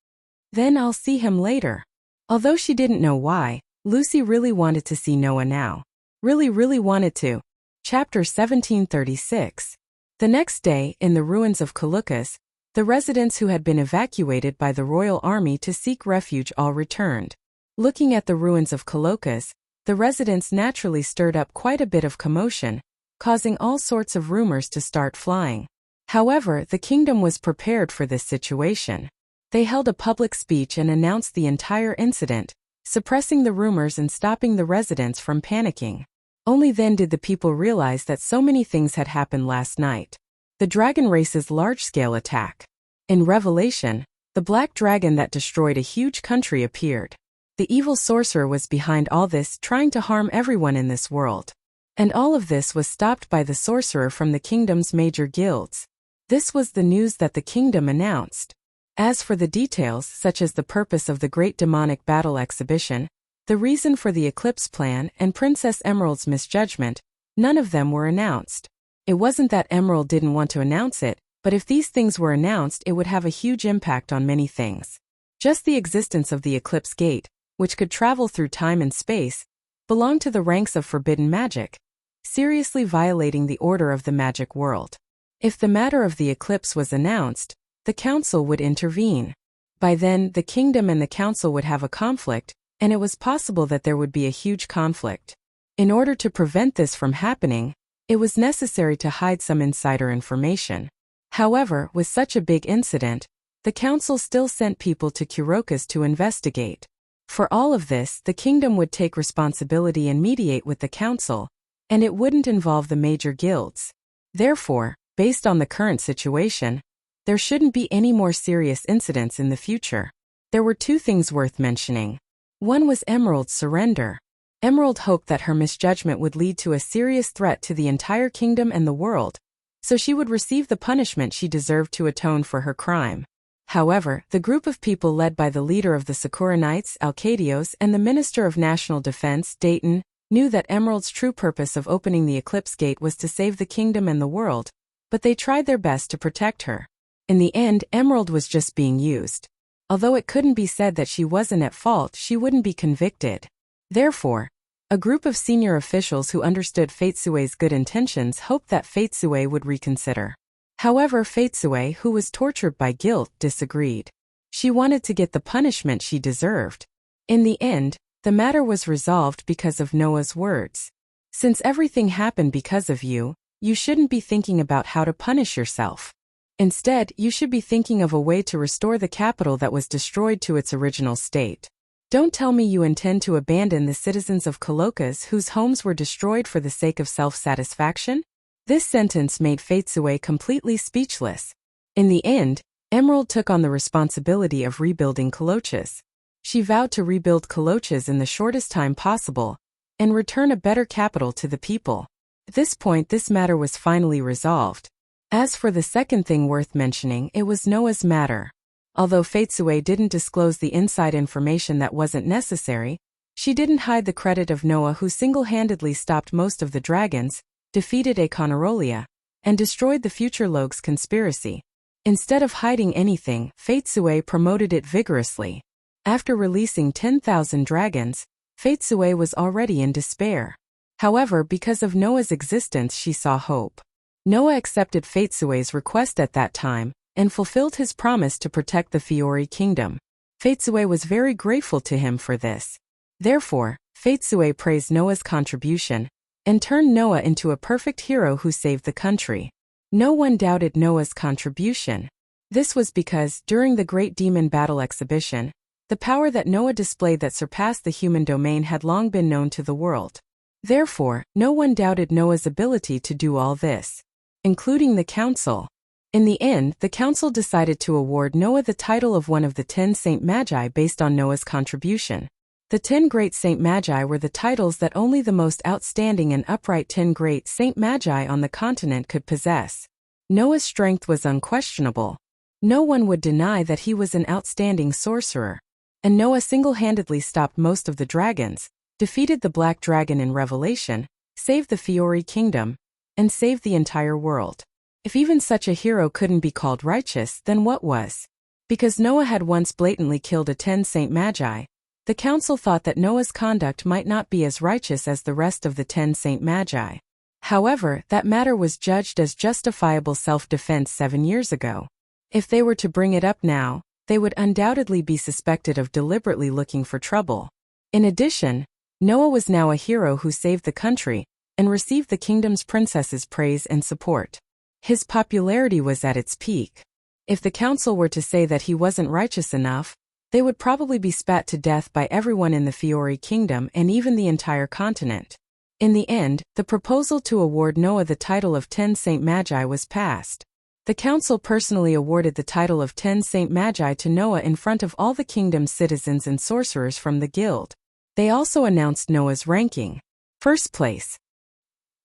Then I'll see him later. Although she didn't know why, Lucy really wanted to see Noah now. Really wanted to. Chapter 1736. The next day, in the ruins of Colchis, the residents who had been evacuated by the royal army to seek refuge all returned. Looking at the ruins of Colchis, the residents naturally stirred up quite a bit of commotion, causing all sorts of rumors to start flying. However, the kingdom was prepared for this situation. They held a public speech and announced the entire incident, suppressing the rumors and stopping the residents from panicking. Only then did the people realize that so many things had happened last night. The dragon race's large-scale attack. In Revelation, the black dragon that destroyed a huge country appeared. The evil sorcerer was behind all this, trying to harm everyone in this world. And all of this was stopped by the sorcerer from the kingdom's major guilds. This was the news that the kingdom announced. As for the details, such as the purpose of the Great Demonic Battle Exhibition, the reason for the Eclipse Plan, and Princess Emerald's misjudgment, none of them were announced. It wasn't that Emerald didn't want to announce it, but if these things were announced, it would have a huge impact on many things. Just the existence of the Eclipse Gate, which could travel through time and space, belonged to the ranks of forbidden magic, seriously violating the order of the magic world. If the matter of the eclipse was announced, the council would intervene. By then, the kingdom and the council would have a conflict, and it was possible that there would be a huge conflict. In order to prevent this from happening, it was necessary to hide some insider information. However, with such a big incident, the council still sent people to Colchis to investigate. For all of this, the kingdom would take responsibility and mediate with the council, and it wouldn't involve the major guilds. Therefore, based on the current situation, there shouldn't be any more serious incidents in the future. There were two things worth mentioning. One was Emerald's surrender. Emerald hoped that her misjudgment would lead to a serious threat to the entire kingdom and the world, so she would receive the punishment she deserved to atone for her crime. However, the group of people led by the leader of the Sakura Knights, Alcadios, and the Minister of National Defense, Dayton, knew that Emerald's true purpose of opening the Eclipse Gate was to save the kingdom and the world, but they tried their best to protect her. In the end, Emerald was just being used. Although it couldn't be said that she wasn't at fault, she wouldn't be convicted. Therefore, a group of senior officials who understood Fatsue's good intentions hoped that Fatsue would reconsider. However, Fatsue, who was tortured by guilt, disagreed. She wanted to get the punishment she deserved. In the end, the matter was resolved because of Noah's words. Since everything happened because of you, you shouldn't be thinking about how to punish yourself. Instead, you should be thinking of a way to restore the capital that was destroyed to its original state. Don't tell me you intend to abandon the citizens of Colchis whose homes were destroyed for the sake of self-satisfaction? This sentence made Fatsue completely speechless. In the end, Emerald took on the responsibility of rebuilding Colchis. She vowed to rebuild Colchis in the shortest time possible, and return a better capital to the people. At this point, this matter was finally resolved. As for the second thing worth mentioning, it was Noah's matter. Although Fatsue didn't disclose the inside information that wasn't necessary, she didn't hide the credit of Noah, who single-handedly stopped most of the dragons, defeated Aconarolia, and destroyed the Future Logue's conspiracy. Instead of hiding anything, Fatsue promoted it vigorously. After releasing 10,000 dragons, Fatsue was already in despair. However, because of Noah's existence, she saw hope. Noah accepted Fatsue's request at that time, and fulfilled his promise to protect the Fiori kingdom. Fatsue was very grateful to him for this. Therefore, Fatsue praised Noah's contribution, and turned Noah into a perfect hero who saved the country. No one doubted Noah's contribution. This was because, during the Great Demon Battle Exhibition, the power that Noah displayed that surpassed the human domain had long been known to the world. Therefore, no one doubted Noah's ability to do all this, including the council. In the end, the council decided to award Noah the title of one of the 10 Saint Magi based on Noah's contribution. The 10 Great Saint Magi were the titles that only the most outstanding and upright 10 Great Saint Magi on the continent could possess. Noah's strength was unquestionable. No one would deny that he was an outstanding sorcerer. And Noah single-handedly stopped most of the dragons, defeated the Black Dragon in Revelation, saved the Fiori kingdom, and saved the entire world. If even such a hero couldn't be called righteous, then what was? Because Noah had once blatantly killed a 10 Saint Magi, The council thought that Noah's conduct might not be as righteous as the rest of the 10 Saint Magi. However, that matter was judged as justifiable self-defense 7 years ago. If they were to bring it up now, they would undoubtedly be suspected of deliberately looking for trouble. In addition, Noah was now a hero who saved the country and received the kingdom's princess's praise and support. His popularity was at its peak. If the council were to say that he wasn't righteous enough, they would probably be spat to death by everyone in the Fiori kingdom and even the entire continent. In the end, the proposal to award Noah the title of 10 Saint Magi was passed. The council personally awarded the title of 10 Saint Magi to Noah in front of all the kingdom's citizens and sorcerers from the guild. They also announced Noah's ranking. First place.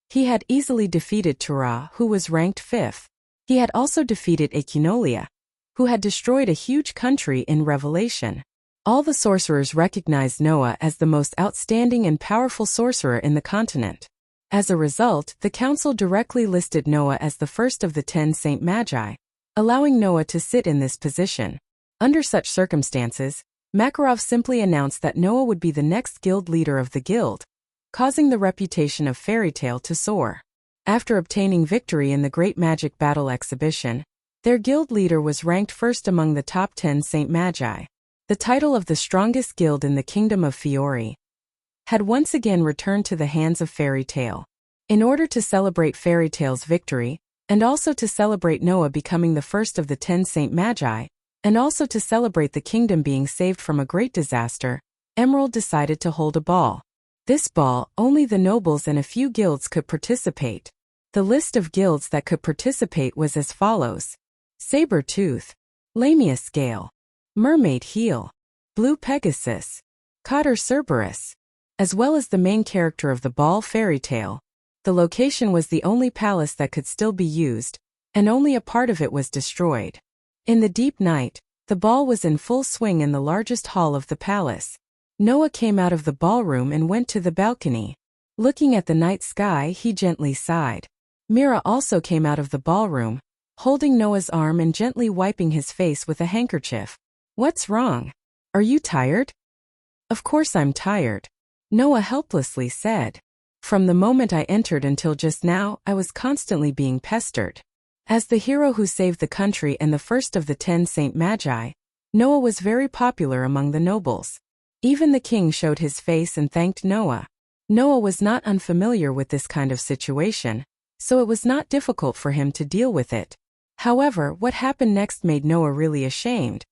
He had easily defeated Terah, who was ranked 5th. He had also defeated Equinolia, who had destroyed a huge country in Revelation. All the sorcerers recognized Noah as the most outstanding and powerful sorcerer in the continent. As a result, the council directly listed Noah as the first of the 10 Saint Magi, allowing Noah to sit in this position. Under such circumstances, Makarov simply announced that Noah would be the next guild leader of the guild, causing the reputation of Fairy Tale to soar. After obtaining victory in the Great Magic Battle exhibition, their guild leader was ranked first among the top 10 Saint Magi. The title of the strongest guild in the Kingdom of Fiori had once again returned to the hands of Fairy Tale. In order to celebrate Fairy Tale's victory, and also to celebrate Noah becoming the first of the 10 Saint Magi, and also to celebrate the kingdom being saved from a great disaster, Emerald decided to hold a ball. This ball, only the nobles and a few guilds could participate. The list of guilds that could participate was as follows: Saber Tooth, Lamia Scale, Mermaid Heel, Blue Pegasus, Cotter Cerberus, as well as the main character of the ball, Fairy Tale. The location was the only palace that could still be used, and only a part of it was destroyed. In the deep night, the ball was in full swing in the largest hall of the palace. Noah came out of the ballroom and went to the balcony. Looking at the night sky, he gently sighed. Mira also came out of the ballroom, holding Noah's arm and gently wiping his face with a handkerchief. "What's wrong? Are you tired?" "Of course I'm tired," Noah helplessly said. "From the moment I entered until just now, I was constantly being pestered." As the hero who saved the country and the first of the 10 Saint Magi, Noah was very popular among the nobles. Even the king showed his face and thanked Noah. Noah was not unfamiliar with this kind of situation, so it was not difficult for him to deal with it. However, what happened next made Noah really ashamed.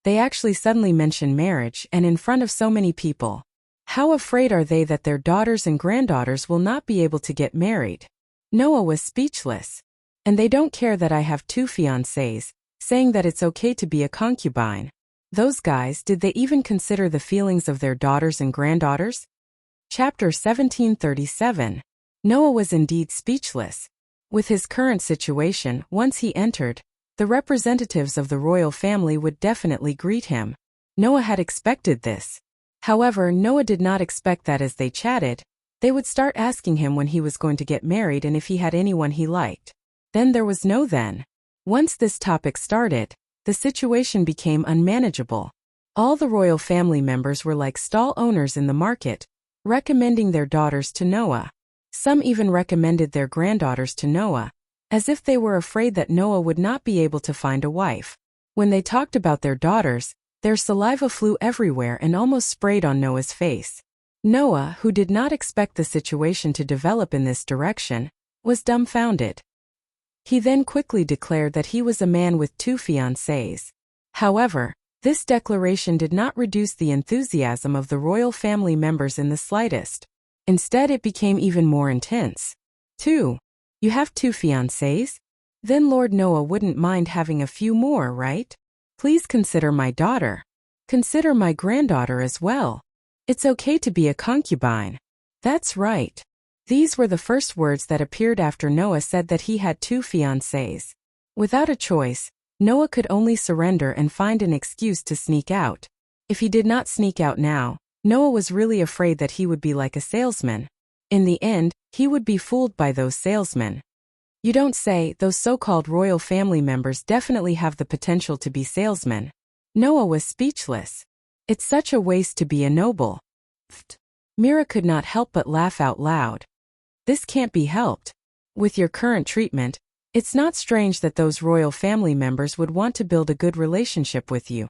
They actually suddenly mentioned marriage, and in front of so many people. How afraid are they that their daughters and granddaughters will not be able to get married? Noah was speechless. "And they don't care that I have 2 fiancés, saying that it's okay to be a concubine. Those guys, did they even consider the feelings of their daughters and granddaughters?" Chapter 1737. Noah was indeed speechless. With his current situation, once he entered, the representatives of the royal family would definitely greet him. Noah had expected this. However, Noah did not expect that as they chatted, they would start asking him when he was going to get married and if he had anyone he liked. Then there was no then. Once this topic started, the situation became unmanageable. All the royal family members were like stall owners in the market, recommending their daughters to Noah. Some even recommended their granddaughters to Noah, as if they were afraid that Noah would not be able to find a wife. When they talked about their daughters, their saliva flew everywhere and almost sprayed on Noah's face. Noah, who did not expect the situation to develop in this direction, was dumbfounded. He then quickly declared that he was a man with 2 fiancées. However, this declaration did not reduce the enthusiasm of the royal family members in the slightest. Instead, it became even more intense. 2. You have 2 fiancées? Then Lord Noah wouldn't mind having a few more, right? Please consider my daughter. Consider my granddaughter as well. It's okay to be a concubine. That's right. These were the first words that appeared after Noah said that he had 2 fiancées. Without a choice, Noah could only surrender and find an excuse to sneak out. If he did not sneak out now, Noah was really afraid that he would be like a salesman. In the end, he would be fooled by those salesmen. You don't say. Those so-called royal family members definitely have the potential to be salesmen. Noah was speechless. It's such a waste to be a noble. Mira could not help but laugh out loud. This can't be helped. With your current treatment, it's not strange that those royal family members would want to build a good relationship with you.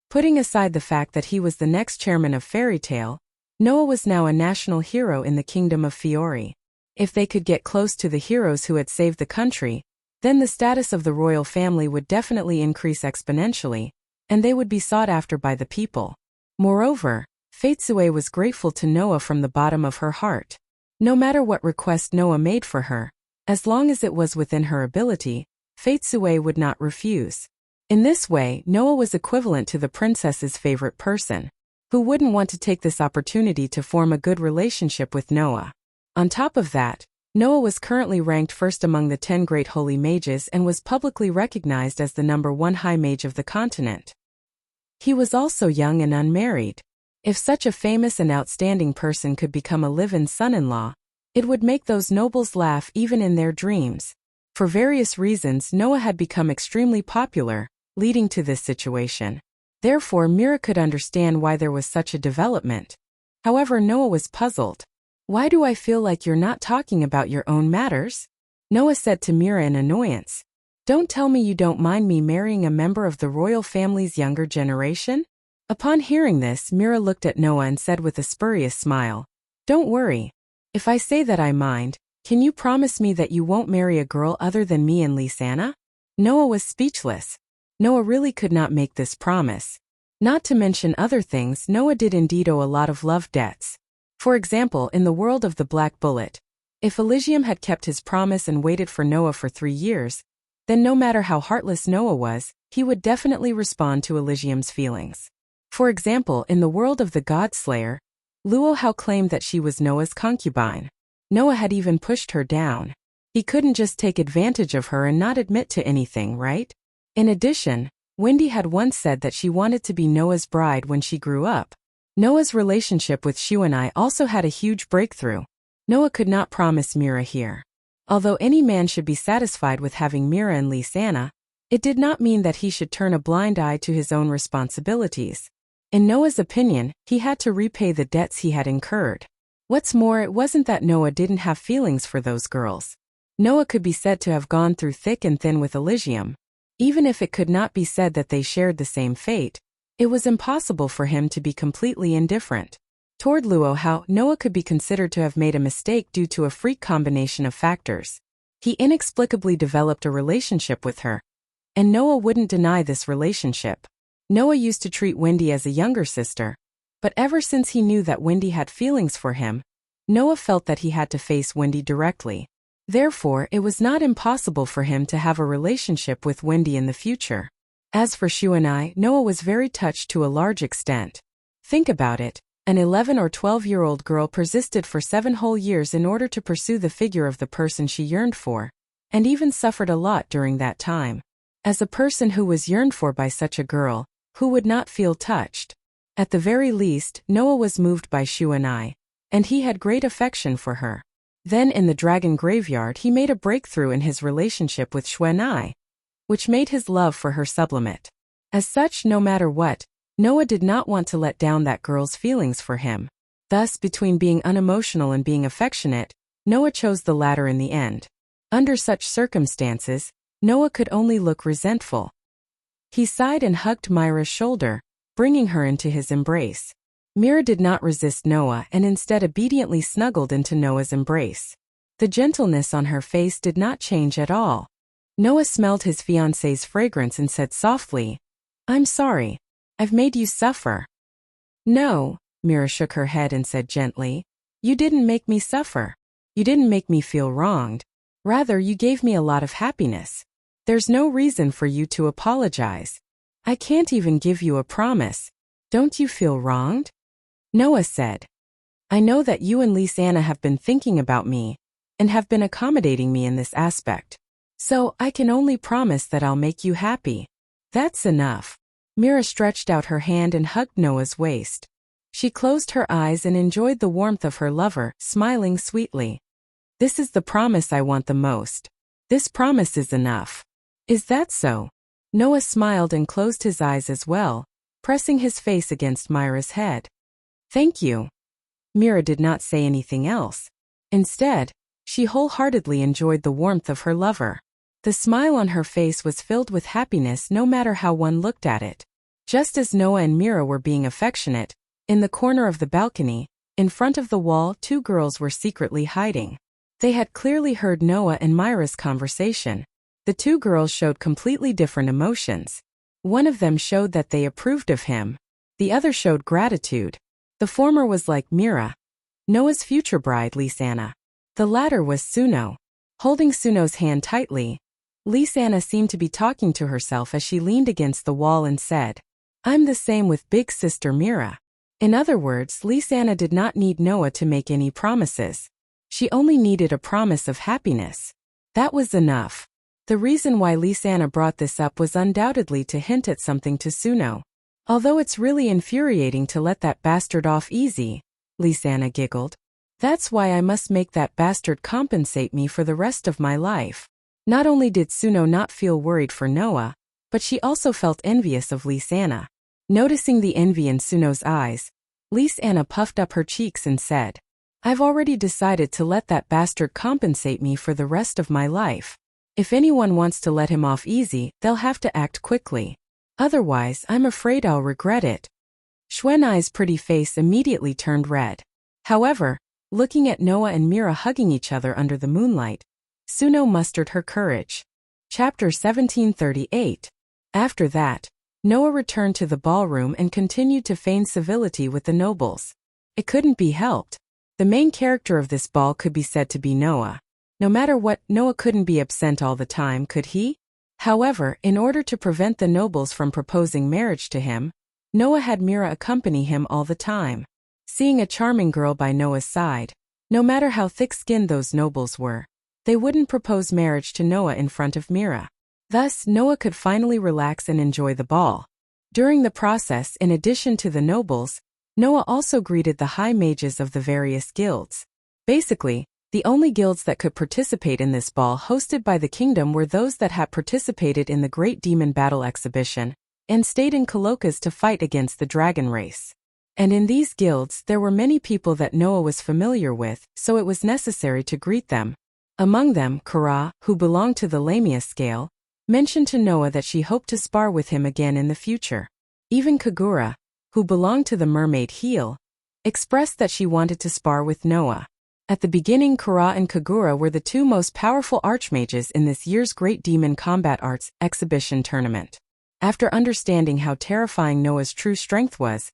Putting aside the fact that he was the next chairman of Fairy Tale, Noah was now a national hero in the kingdom of Fiori. If they could get close to the heroes who had saved the country, then the status of the royal family would definitely increase exponentially, and they would be sought after by the people. Moreover, Fatesue was grateful to Noah from the bottom of her heart. No matter what request Noah made for her, as long as it was within her ability, Fatesue would not refuse. In this way, Noah was equivalent to the princess's favorite person. Who wouldn't want to take this opportunity to form a good relationship with Noah? On top of that, Noah was currently ranked first among the 10 great holy mages and was publicly recognized as the #1 high mage of the continent. He was also young and unmarried. If such a famous and outstanding person could become a live-in son-in-law, it would make those nobles laugh even in their dreams. For various reasons, Noah had become extremely popular, leading to this situation. Therefore, Mira could understand why there was such a development. However, Noah was puzzled. Why do I feel like you're not talking about your own matters? Noah said to Mira in annoyance. Don't tell me you don't mind me marrying a member of the royal family's younger generation? Upon hearing this, Mira looked at Noah and said with a spurious smile, Don't worry. If I say that I mind, can you promise me that you won't marry a girl other than me and Lisanna? Noah was speechless. Noah really could not make this promise. Not to mention other things, Noah did indeed owe a lot of love debts. For example, in the world of the Black Bullet, if Elysium had kept his promise and waited for Noah for 3 years, then no matter how heartless Noah was, he would definitely respond to Elysium's feelings. For example, in the world of the God-Slayer, Luo Hao claimed that she was Noah's concubine. Noah had even pushed her down. He couldn't just take advantage of her and not admit to anything, right? In addition, Wendy had once said that she wanted to be Noah's bride when she grew up. Noah's relationship with Shuanai also had a huge breakthrough. Noah could not promise Mira here. Although any man should be satisfied with having Mira and Lisanna, it did not mean that he should turn a blind eye to his own responsibilities. In Noah's opinion, he had to repay the debts he had incurred. What's more, it wasn't that Noah didn't have feelings for those girls. Noah could be said to have gone through thick and thin with Elysium. Even if it could not be said that they shared the same fate, it was impossible for him to be completely indifferent. Toward Luo Hao, Noah could be considered to have made a mistake due to a freak combination of factors. He inexplicably developed a relationship with her, and Noah wouldn't deny this relationship. Noah used to treat Wendy as a younger sister, but ever since he knew that Wendy had feelings for him, Noah felt that he had to face Wendy directly. Therefore, it was not impossible for him to have a relationship with Wendy in the future. As for Shuanai, Noah was very touched to a large extent. Think about it. An 11 or 12-year-old girl persisted for 7 whole years in order to pursue the figure of the person she yearned for, and even suffered a lot during that time. As a person who was yearned for by such a girl, who would not feel touched? At the very least, Noah was moved by Shuanai, and he had great affection for her. Then in the Dragon Graveyard he made a breakthrough in his relationship with Shuanai, which made his love for her sublimate. As such, no matter what, Noah did not want to let down that girl's feelings for him. Thus, between being unemotional and being affectionate, Noah chose the latter in the end. Under such circumstances, Noah could only look resentful. He sighed and hugged Myra's shoulder, bringing her into his embrace. Mira did not resist Noah and instead obediently snuggled into Noah's embrace. The gentleness on her face did not change at all. Noah smelled his fiancée's fragrance and said softly, I'm sorry. I've made you suffer. No, Mira shook her head and said gently, you didn't make me suffer. You didn't make me feel wronged. Rather, you gave me a lot of happiness. There's no reason for you to apologize. I can't even give you a promise. Don't you feel wronged? Noah said, I know that you and Lisanna have been thinking about me and have been accommodating me in this aspect. So I can only promise that I'll make you happy. That's enough. Mira stretched out her hand and hugged Noah's waist. She closed her eyes and enjoyed the warmth of her lover, smiling sweetly. This is the promise I want the most. This promise is enough. Is that so? Noah smiled and closed his eyes as well, pressing his face against Mira's head. "Thank you." Mira did not say anything else. Instead, she wholeheartedly enjoyed the warmth of her lover. The smile on her face was filled with happiness no matter how one looked at it. Just as Noah and Mira were being affectionate, in the corner of the balcony, in front of the wall, two girls were secretly hiding. They had clearly heard Noah and Mira's conversation. The two girls showed completely different emotions. One of them showed that they approved of him. The other showed gratitude. The former was like Mira, Noah's future bride, Lisanna. The latter was Suno. Holding Suno's hand tightly, Lisanna seemed to be talking to herself as she leaned against the wall and said, "I'm the same with big sister Mira." In other words, Lisanna did not need Noah to make any promises. She only needed a promise of happiness. That was enough. The reason why Lisanna brought this up was undoubtedly to hint at something to Suno. "Although it's really infuriating to let that bastard off easy," Lisanna giggled. "That's why I must make that bastard compensate me for the rest of my life." Not only did Suno not feel worried for Noah, but she also felt envious of Lisanna. Noticing the envy in Suno's eyes, Lisanna puffed up her cheeks and said, "I've already decided to let that bastard compensate me for the rest of my life. If anyone wants to let him off easy, they'll have to act quickly. Otherwise, I'm afraid I'll regret it." Xuanai's pretty face immediately turned red. However, looking at Noah and Mira hugging each other under the moonlight, Suno mustered her courage. Chapter 1738. After that, Noah returned to the ballroom and continued to feign civility with the nobles. It couldn't be helped. The main character of this ball could be said to be Noah. No matter what, Noah couldn't be absent all the time, could he? However, in order to prevent the nobles from proposing marriage to him, Noah had Mira accompany him all the time. Seeing a charming girl by Noah's side, no matter how thick-skinned those nobles were, they wouldn't propose marriage to Noah in front of Mira. Thus, Noah could finally relax and enjoy the ball. During the process, in addition to the nobles, Noah also greeted the high mages of the various guilds. Basically, the only guilds that could participate in this ball hosted by the kingdom were those that had participated in the Great Demon Battle Exhibition and stayed in Coloccas to fight against the dragon race. And in these guilds, there were many people that Noah was familiar with, so it was necessary to greet them. Among them, Kara, who belonged to the Lamia scale, mentioned to Noah that she hoped to spar with him again in the future. Even Kagura, who belonged to the mermaid heel, expressed that she wanted to spar with Noah. At the beginning, Kara and Kagura were the two most powerful archmages in this year's Great Demon Combat Arts Exhibition tournament. After understanding how terrifying Noah's true strength was,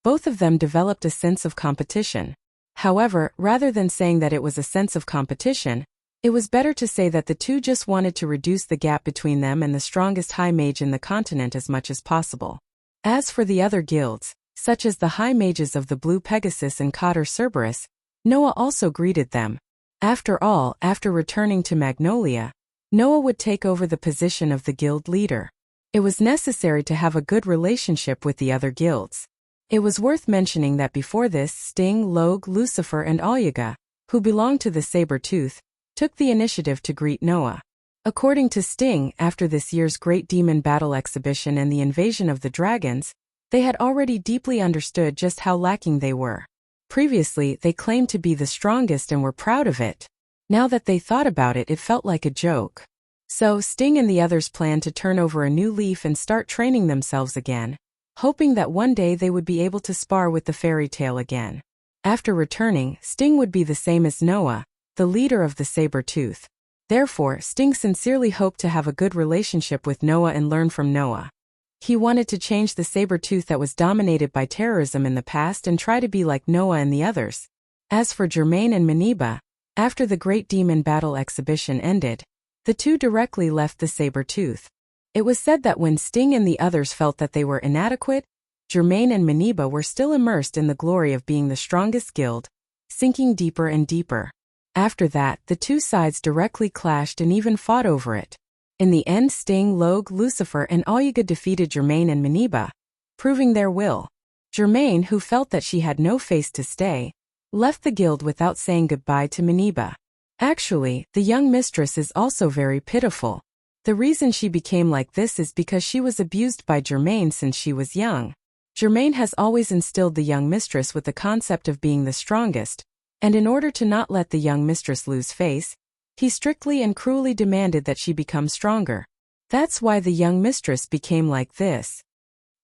both of them developed a sense of competition. However, rather than saying that it was a sense of competition, it was better to say that the two just wanted to reduce the gap between them and the strongest high mage in the continent as much as possible. As for the other guilds, such as the high mages of the Blue Pegasus and Cotter Cerberus, Noah also greeted them. After all, after returning to Magnolia, Noah would take over the position of the guild leader. It was necessary to have a good relationship with the other guilds. It was worth mentioning that before this, Sting, Logue, Lucifer and Alyaga, who belonged to the Saber-Tooth, took the initiative to greet Noah. According to Sting, after this year's Great Demon Battle Exhibition and the invasion of the dragons, they had already deeply understood just how lacking they were. Previously, they claimed to be the strongest and were proud of it. Now that they thought about it, it felt like a joke. So, Sting and the others planned to turn over a new leaf and start training themselves again, hoping that one day they would be able to spar with the fairy tale again. After returning, Sting would be the same as Noah, the leader of the Saber-Tooth. Therefore, Sting sincerely hoped to have a good relationship with Noah and learn from Noah. He wanted to change the Saber-Tooth that was dominated by terrorism in the past and try to be like Noah and the others. As for Germain and Maniba, after the Great Demon Battle Exhibition ended, the two directly left the Saber-Tooth. It was said that when Sting and the others felt that they were inadequate, Germain and Maniba were still immersed in the glory of being the strongest guild, sinking deeper and deeper. After that, the two sides directly clashed and even fought over it. In the end, Sting, Logue, Lucifer and Alyaga defeated Germain and Maniba, proving their will. Germain, who felt that she had no face to stay, left the guild without saying goodbye to Maniba. Actually, the young mistress is also very pitiful. The reason she became like this is because she was abused by Germain since she was young. Germain has always instilled the young mistress with the concept of being the strongest, and in order to not let the young mistress lose face, he strictly and cruelly demanded that she become stronger. That's why the young mistress became like this.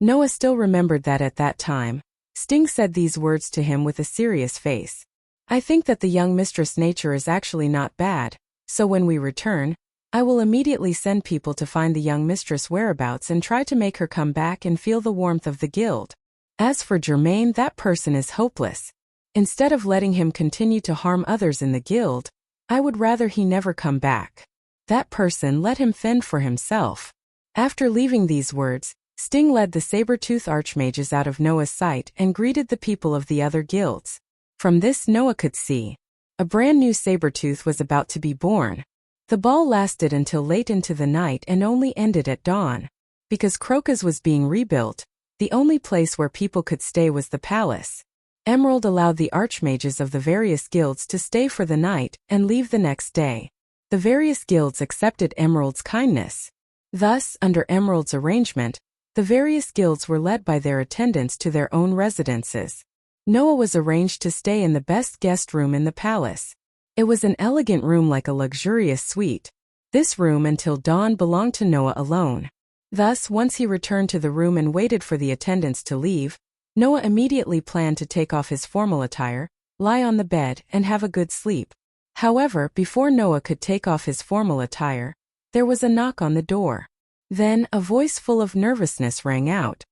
Noah still remembered that at that time, Sting said these words to him with a serious face. I think that the young mistress' nature is actually not bad, so when we return, I will immediately send people to find the young mistress' whereabouts and try to make her come back and feel the warmth of the guild. As for Germain, that person is hopeless. Instead of letting him continue to harm others in the guild, I would rather he never come back. That person, let him fend for himself. After leaving these words, Sting led the saber-tooth archmages out of Noah's sight and greeted the people of the other guilds. From this Noah could see. A brand new saber-tooth was about to be born. The ball lasted until late into the night and only ended at dawn. Because Crocus was being rebuilt, the only place where people could stay was the palace. Emerald allowed the archmages of the various guilds to stay for the night and leave the next day. The various guilds accepted Emerald's kindness. Thus, under Emerald's arrangement, the various guilds were led by their attendants to their own residences. Noah was arranged to stay in the best guest room in the palace. It was an elegant room like a luxurious suite. This room until dawn belonged to Noah alone. Thus, once he returned to the room and waited for the attendants to leave, Noah immediately planned to take off his formal attire, lie on the bed, and have a good sleep. However, before Noah could take off his formal attire, there was a knock on the door. Then, a voice full of nervousness rang out.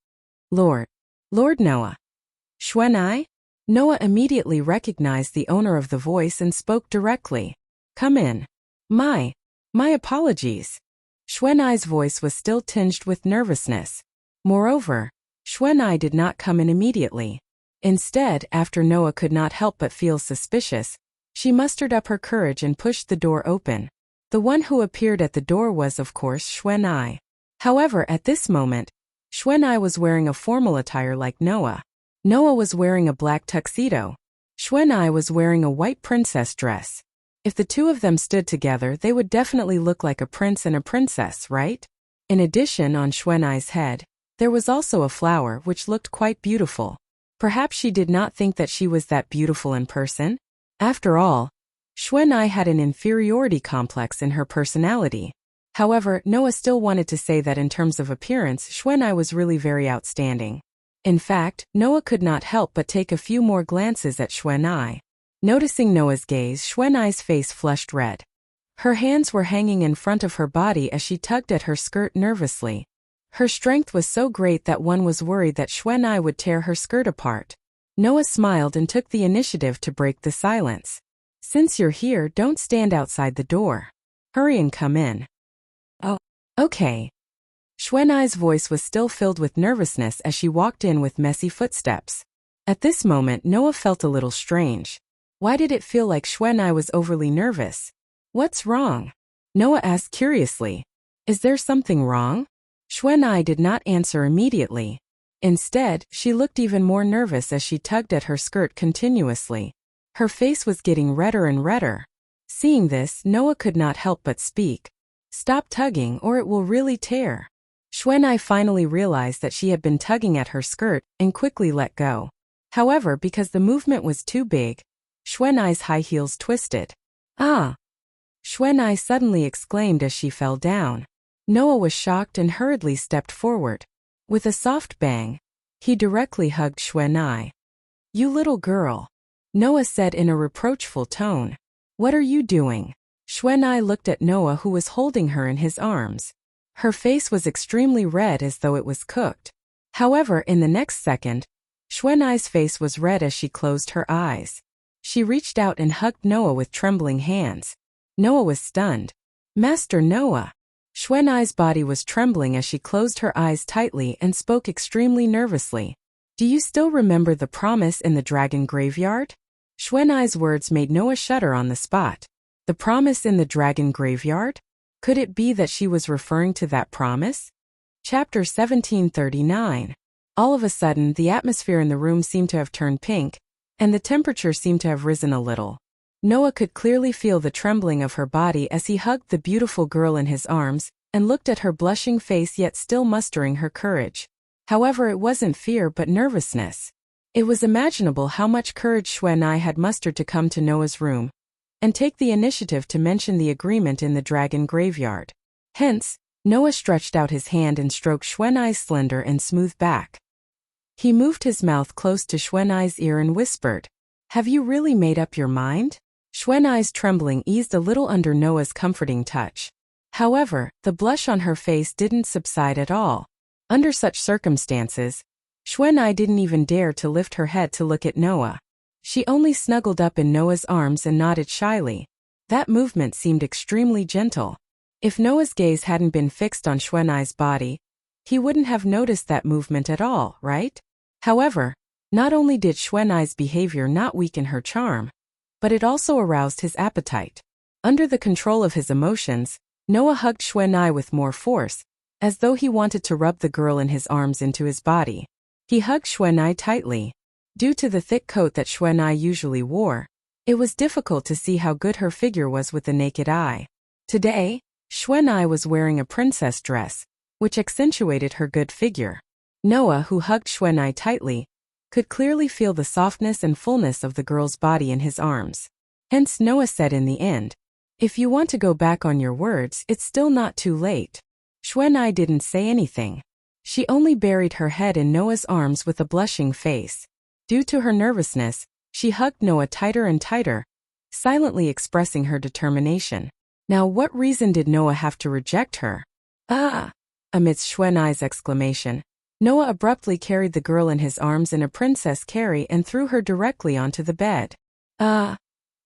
Lord Noah. Xuanai? Noah immediately recognized the owner of the voice and spoke directly. Come in. My apologies. Xuanai's voice was still tinged with nervousness. Moreover, Xuanai did not come in immediately. Instead, after Noah could not help but feel suspicious, she mustered up her courage and pushed the door open. The one who appeared at the door was, of course, Xuanai. However, at this moment, Xuanai was wearing a formal attire like Noah. Noah was wearing a black tuxedo. Xuanai was wearing a white princess dress. If the two of them stood together, they would definitely look like a prince and a princess, right? In addition, on Xuanai's head, there was also a flower which looked quite beautiful. Perhaps she did not think that she was that beautiful in person? After all, Xuanai had an inferiority complex in her personality. However, Noah still wanted to say that in terms of appearance, Xuanai was really very outstanding. In fact, Noah could not help but take a few more glances at Xuanai. Noticing Noah's gaze, Xuanai's face flushed red. Her hands were hanging in front of her body as she tugged at her skirt nervously. Her strength was so great that one was worried that Xuanai would tear her skirt apart. Noah smiled and took the initiative to break the silence. Since you're here, don't stand outside the door. Hurry and come in. Oh, okay. Xuanai's voice was still filled with nervousness as she walked in with messy footsteps. At this moment, Noah felt a little strange. Why did it feel like Xuanai was overly nervous? What's wrong? Noah asked curiously. Is there something wrong? Xuanai did not answer immediately. Instead, she looked even more nervous as she tugged at her skirt continuously. Her face was getting redder and redder. Seeing this, Noah could not help but speak. Stop tugging or it will really tear. Xuanai finally realized that she had been tugging at her skirt and quickly let go. However, because the movement was too big, Xuanai's high heels twisted. Ah! Xuanai suddenly exclaimed as she fell down. Noah was shocked and hurriedly stepped forward. With a soft bang, he directly hugged Xuanai. You little girl. Noah said in a reproachful tone. What are you doing? Xuanai looked at Noah, who was holding her in his arms. Her face was extremely red as though it was cooked. However, in the next second, Xuanai's face was red as she closed her eyes. She reached out and hugged Noah with trembling hands. Noah was stunned. Master Noah. Xuanai's body was trembling as she closed her eyes tightly and spoke extremely nervously. Do you still remember the promise in the dragon graveyard? Xuanai's words made Noah shudder on the spot. The promise in the dragon graveyard? Could it be that she was referring to that promise? Chapter 1739. All of a sudden, the atmosphere in the room seemed to have turned pink, and the temperature seemed to have risen a little. Noah could clearly feel the trembling of her body as he hugged the beautiful girl in his arms and looked at her blushing face, yet still mustering her courage. However, it wasn't fear but nervousness. It was imaginable how much courage Xuanai had mustered to come to Noah's room and take the initiative to mention the agreement in the dragon graveyard. Hence, Noah stretched out his hand and stroked Xuanai's slender and smooth back. He moved his mouth close to Xuanai's ear and whispered, "Have you really made up your mind?" Xuanai's trembling eased a little under Noah's comforting touch. However, the blush on her face didn't subside at all. Under such circumstances, Xuanai didn't even dare to lift her head to look at Noah. She only snuggled up in Noah's arms and nodded shyly. That movement seemed extremely gentle. If Noah's gaze hadn't been fixed on Xuanai's body, he wouldn't have noticed that movement at all, right? However, not only did Xuanai's behavior not weaken her charm, but it also aroused his appetite. Under the control of his emotions, Noah hugged Xuanai with more force, as though he wanted to rub the girl in his arms into his body. He hugged Xuanai tightly. Due to the thick coat that Xuanai usually wore, it was difficult to see how good her figure was with the naked eye. Today, Xuanai was wearing a princess dress, which accentuated her good figure. Noah, who hugged Xuanai tightly, could clearly feel the softness and fullness of the girl's body in his arms. Hence Noah said in the end, "If you want to go back on your words, it's still not too late." Xuanai didn't say anything. She only buried her head in Noah's arms with a blushing face. Due to her nervousness, she hugged Noah tighter and tighter, silently expressing her determination. Now, what reason did Noah have to reject her? "Ah!" Amidst Xuanai's exclamation, Noah abruptly carried the girl in his arms in a princess carry and threw her directly onto the bed. "Ah!"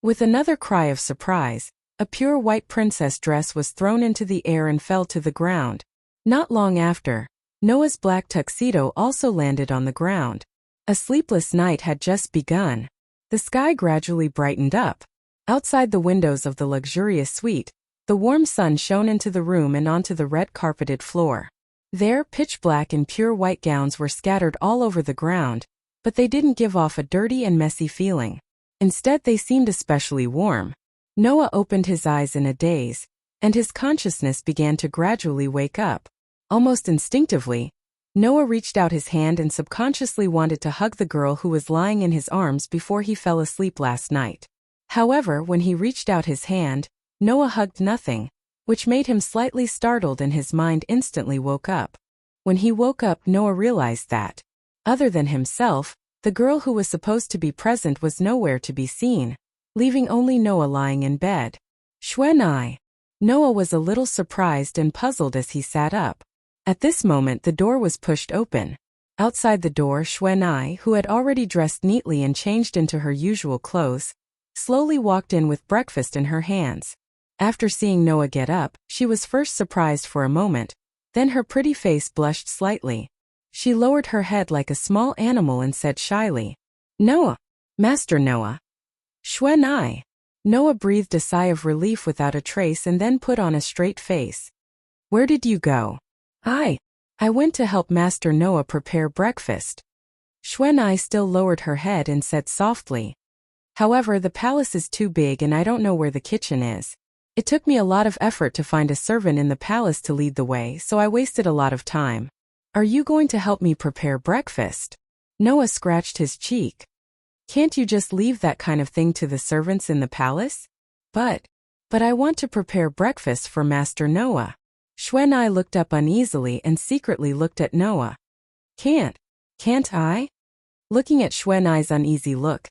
With another cry of surprise, a pure white princess dress was thrown into the air and fell to the ground. Not long after, Noah's black tuxedo also landed on the ground. A sleepless night had just begun. The sky gradually brightened up. Outside the windows of the luxurious suite, the warm sun shone into the room and onto the red-carpeted floor. There, pitch black and pure white gowns were scattered all over the ground, but they didn't give off a dirty and messy feeling. Instead, they seemed especially warm. Noah opened his eyes in a daze, and his consciousness began to gradually wake up. Almost instinctively, Noah reached out his hand and subconsciously wanted to hug the girl who was lying in his arms before he fell asleep last night. However, when he reached out his hand, Noah hugged nothing, which made him slightly startled and his mind instantly woke up. When he woke up, Noah realized that, other than himself, the girl who was supposed to be present was nowhere to be seen, leaving only Noah lying in bed. "Xuanai!" Noah was a little surprised and puzzled as he sat up. At this moment, the door was pushed open. Outside the door, Xuanai, who had already dressed neatly and changed into her usual clothes, slowly walked in with breakfast in her hands. After seeing Noah get up, she was first surprised for a moment, then her pretty face blushed slightly. She lowered her head like a small animal and said shyly, "Noah, Master Noah." "Xuanai." Noah breathed a sigh of relief without a trace and then put on a straight face. "Where did you go?" I went to help Master Noah prepare breakfast." Xuanai still lowered her head and said softly, "However, the palace is too big and I don't know where the kitchen is. It took me a lot of effort to find a servant in the palace to lead the way, so I wasted a lot of time. Are you going to help me prepare breakfast?" Noah scratched his cheek. "Can't you just leave that kind of thing to the servants in the palace?" But I want to prepare breakfast for Master Noah." Xuanai looked up uneasily and secretly looked at Noah. Can't I?" Looking at Xuanai's uneasy look,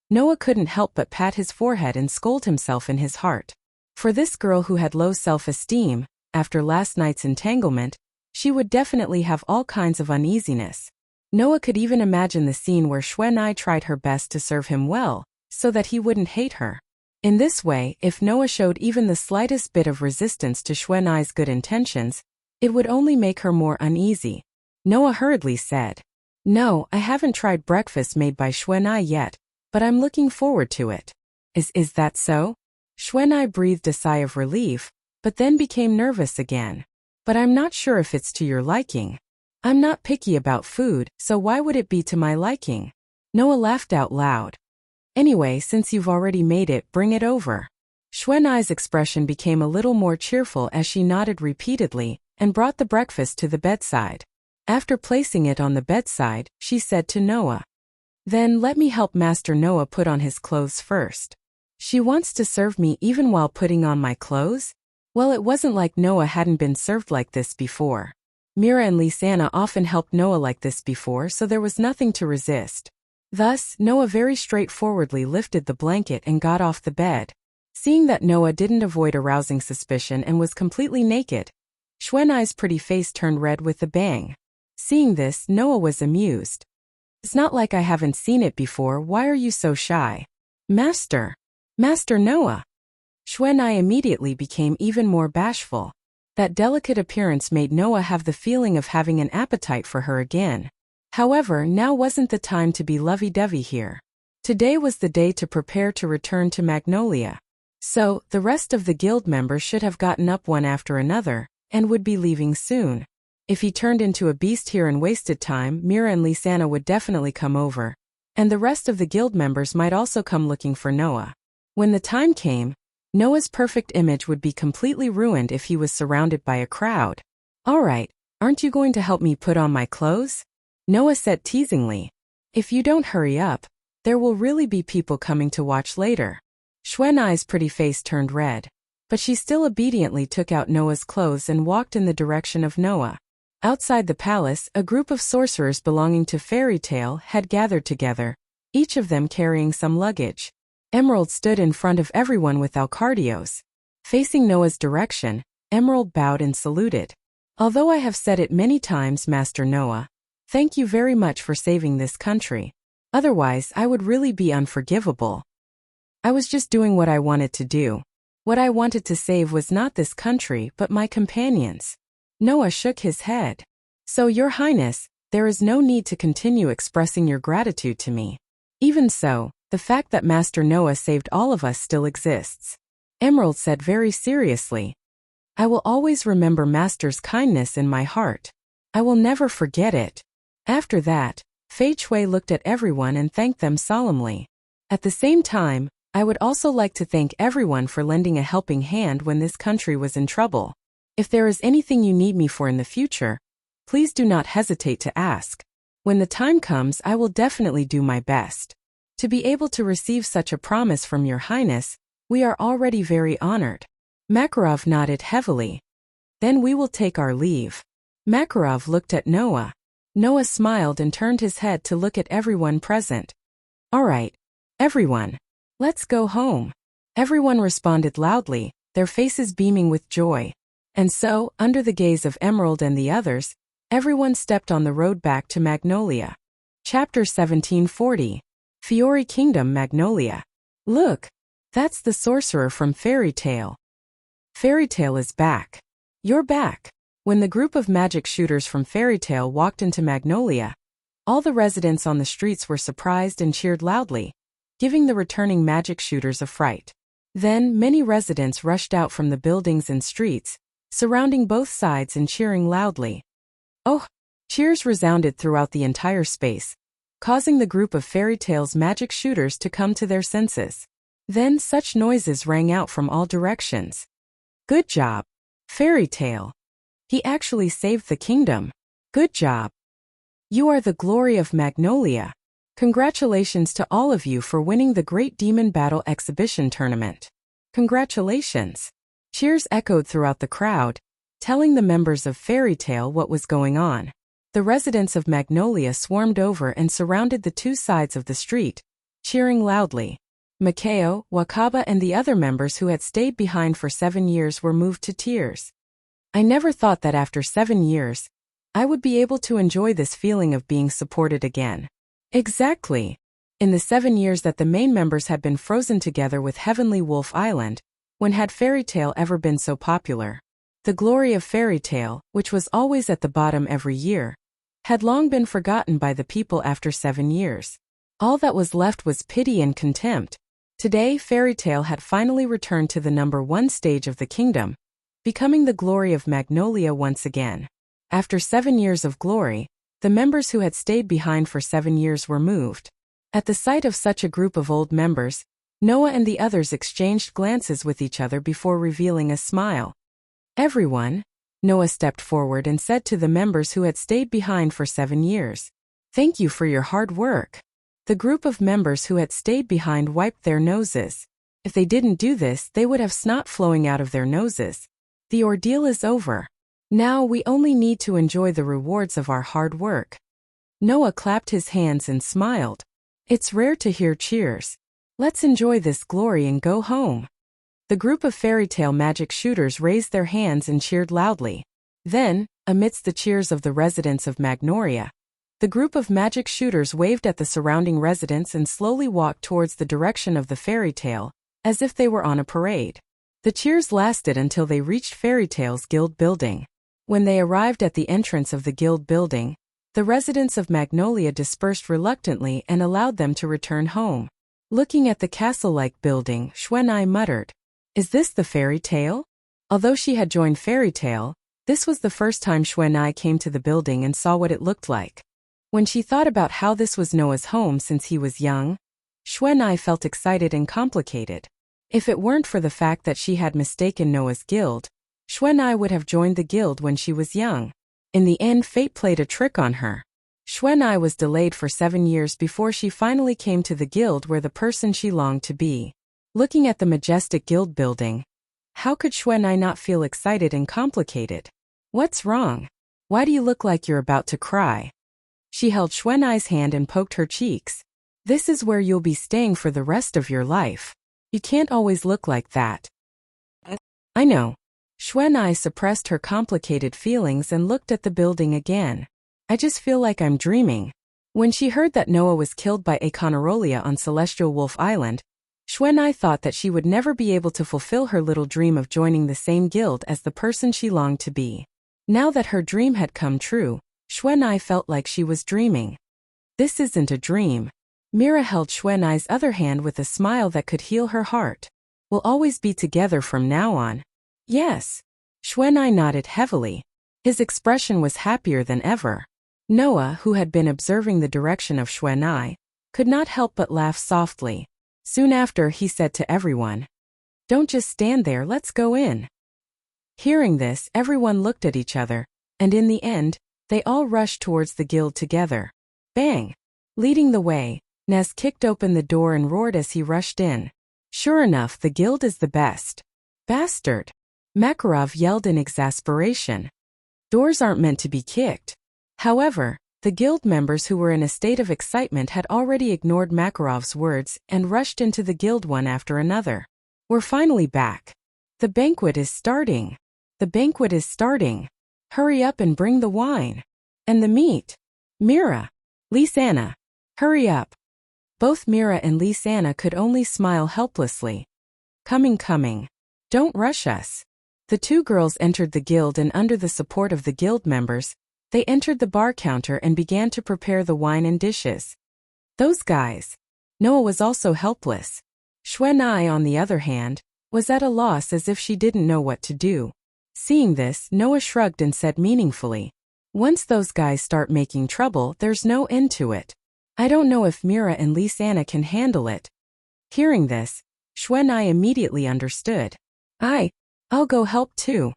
Noah couldn't help but pat his forehead and scold himself in his heart. For this girl who had low self-esteem, after last night's entanglement, she would definitely have all kinds of uneasiness. Noah could even imagine the scene where Xuanai tried her best to serve him well, so that he wouldn't hate her. In this way, if Noah showed even the slightest bit of resistance to Xuanai's good intentions, it would only make her more uneasy. Noah hurriedly said, "No, I haven't tried breakfast made by Xuanai yet, but I'm looking forward to it." Is that so?" Xuanai breathed a sigh of relief, but then became nervous again. "But I'm not sure if it's to your liking. I'm not picky about food, so why would it be to my liking?" Noah laughed out loud. "Anyway, since you've already made it, bring it over." Xuanai's expression became a little more cheerful as she nodded repeatedly and brought the breakfast to the bedside. After placing it on the bedside, she said to Noah, "Then let me help Master Noah put on his clothes first." She wants to serve me even while putting on my clothes? Well, it wasn't like Noah hadn't been served like this before. Mira and Lisanna often helped Noah like this before, so there was nothing to resist. Thus, Noah very straightforwardly lifted the blanket and got off the bed. Seeing that Noah didn't avoid arousing suspicion and was completely naked, Xuanai's pretty face turned red with a bang. Seeing this, Noah was amused. "It's not like I haven't seen it before, why are you so shy?" Master Noah." Xuanai immediately became even more bashful. That delicate appearance made Noah have the feeling of having an appetite for her again. However, now wasn't the time to be lovey-dovey here. Today was the day to prepare to return to Magnolia. So, the rest of the guild members should have gotten up one after another, and would be leaving soon. If he turned into a beast here and wasted time, Mira and Lisanna would definitely come over, and the rest of the guild members might also come looking for Noah. When the time came, Noah's perfect image would be completely ruined if he was surrounded by a crowd. "Alright, aren't you going to help me put on my clothes?" Noah said teasingly. "If you don't hurry up, there will really be people coming to watch later." Xuanai's pretty face turned red, but she still obediently took out Noah's clothes and walked in the direction of Noah. Outside the palace, a group of sorcerers belonging to Fairy Tale had gathered together, each of them carrying some luggage. Emerald stood in front of everyone with Alcardios. Facing Noah's direction, Emerald bowed and saluted. "Although I have said it many times, Master Noah, thank you very much for saving this country. Otherwise, I would really be unforgivable. I was just doing what I wanted to do. What I wanted to save was not this country but my companions." Noah shook his head. "So, Your Highness, there is no need to continue expressing your gratitude to me. Even so, the fact that Master Noah saved all of us still exists." Emerald said very seriously. "I will always remember Master's kindness in my heart. I will never forget it." After that, Fei Chui looked at everyone and thanked them solemnly. "At the same time, I would also like to thank everyone for lending a helping hand when this country was in trouble. If there is anything you need me for in the future, please do not hesitate to ask. When the time comes, I will definitely do my best." To be able to receive such a promise from Your Highness, we are already very honored. Makarov nodded heavily. "Then we will take our leave." Makarov looked at Noah. Noah smiled and turned his head to look at everyone present. "Alright, everyone. Let's go home." Everyone responded loudly, their faces beaming with joy. And so, under the gaze of Emerald and the others, everyone stepped on the road back to Magnolia. Chapter 1740. Fiori Kingdom, Magnolia. "Look, that's the sorcerer from Fairy Tale. Fairy Tale is back. You're back." When the group of magic shooters from Fairy Tale walked into Magnolia, all the residents on the streets were surprised and cheered loudly, giving the returning magic shooters a fright. Then, many residents rushed out from the buildings and streets, surrounding both sides and cheering loudly. "Oh!" Cheers resounded throughout the entire space, causing the group of Fairy Tale's magic shooters to come to their senses. Then such noises rang out from all directions. "Good job, Fairy Tale. He actually saved the kingdom. Good job. You are the glory of Magnolia. Congratulations to all of you for winning the Great Demon Battle Exhibition Tournament. Congratulations." Cheers echoed throughout the crowd, telling the members of Fairy Tale what was going on. The residents of Magnolia swarmed over and surrounded the two sides of the street, cheering loudly. Makao, Wakaba and the other members who had stayed behind for 7 years were moved to tears. "I never thought that after 7 years, I would be able to enjoy this feeling of being supported again." Exactly. In the 7 years that the main members had been frozen together with Heavenly Wolf Island, when had Fairy Tale ever been so popular? The glory of Fairy Tale, which was always at the bottom every year, had long been forgotten by the people after 7 years. All that was left was pity and contempt. Today, Fairy Tale had finally returned to the #1 stage of the kingdom, becoming the glory of Magnolia once again. After 7 years of glory, the members who had stayed behind for 7 years were moved. At the sight of such a group of old members, Noah and the others exchanged glances with each other before revealing a smile. "Everyone, Noah stepped forward and said to the members who had stayed behind for 7 years, "Thank you for your hard work." The group of members who had stayed behind wiped their noses. If they didn't do this, they would have snot flowing out of their noses. The ordeal is over. Now we only need to enjoy the rewards of our hard work. Noah clapped his hands and smiled. It's rare to hear cheers. Let's enjoy this glory and go home. The group of fairy tale magic shooters raised their hands and cheered loudly. Then, amidst the cheers of the residents of Magnolia, the group of magic shooters waved at the surrounding residents and slowly walked towards the direction of the fairy tale, as if they were on a parade. The cheers lasted until they reached Fairy Tale's guild building. When they arrived at the entrance of the guild building, the residents of Magnolia dispersed reluctantly and allowed them to return home. Looking at the castle-like building, Xuanai muttered, "Is this the fairy tale?" Although she had joined Fairy Tale, this was the first time Xuanai came to the building and saw what it looked like. When she thought about how this was Noah's home since he was young, Xuanai felt excited and complicated. If it weren't for the fact that she had mistaken Noah's guild, Xuanai would have joined the guild when she was young. In the end, fate played a trick on her. Xuanai was delayed for 7 years before she finally came to the guild where the person she longed to be. Looking at the majestic guild building, how could Xuanai not feel excited and complicated? What's wrong? Why do you look like you're about to cry? She held Xuanai's hand and poked her cheeks. This is where you'll be staying for the rest of your life. You can't always look like that. I know. Xuanai suppressed her complicated feelings and looked at the building again. I just feel like I'm dreaming. When she heard that Noah was killed by Aconarolia on Celestial Wolf Island, Xuanai thought that she would never be able to fulfill her little dream of joining the same guild as the person she longed to be. Now that her dream had come true, Xuanai felt like she was dreaming. This isn't a dream. Mira held Xuanai's other hand with a smile that could heal her heart. We'll always be together from now on. Yes. Xuanai nodded heavily. His expression was happier than ever. Noah, who had been observing the direction of Xuanai, could not help but laugh softly. Soon after, he said to everyone, "Don't just stand there, let's go in." Hearing this, everyone looked at each other, and in the end, they all rushed towards the guild together. Bang! Leading the way, Nez kicked open the door and roared as he rushed in. Sure enough, the guild is the best. Bastard! Makarov yelled in exasperation. Doors aren't meant to be kicked. However, the guild members who were in a state of excitement had already ignored Makarov's words and rushed into the guild one after another. We're finally back. The banquet is starting. The banquet is starting. Hurry up and bring the wine. And the meat. Mira. Lisanna. Hurry up. Both Mira and Lisanna could only smile helplessly. Coming. Don't rush us. The two girls entered the guild, and under the support of the guild members, they entered the bar counter and began to prepare the wine and dishes. Those guys. Noah was also helpless. Xuanai, on the other hand, was at a loss as if she didn't know what to do. Seeing this, Noah shrugged and said meaningfully, "Once those guys start making trouble, there's no end to it. I don't know if Mira and Lisanna can handle it." Hearing this, Xuanai immediately understood. I'll go help too."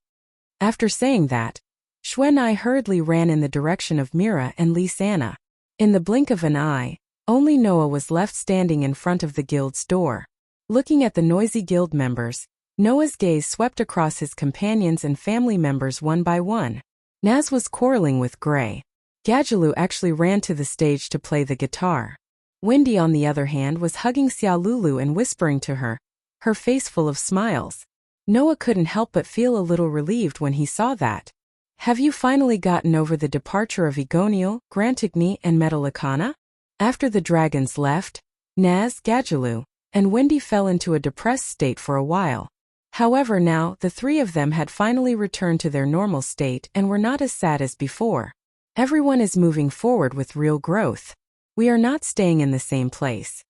After saying that, Xuanai hurriedly ran in the direction of Mira and Lisanna. In the blink of an eye, only Noah was left standing in front of the guild's door. Looking at the noisy guild members, Noah's gaze swept across his companions and family members one by one. Naz was quarreling with Gray. Gadjaloo actually ran to the stage to play the guitar. Wendy, on the other hand, was hugging Xiaolulu and whispering to her, her face full of smiles. Noah couldn't help but feel a little relieved when he saw that. "Have you finally gotten over the departure of Egoniel, Grantigny, and Metallicana?" After the dragons left, Naz, Gadjaloo, and Wendy fell into a depressed state for a while. However, now, the three of them had finally returned to their normal state and were not as sad as before. Everyone is moving forward with real growth. We are not staying in the same place.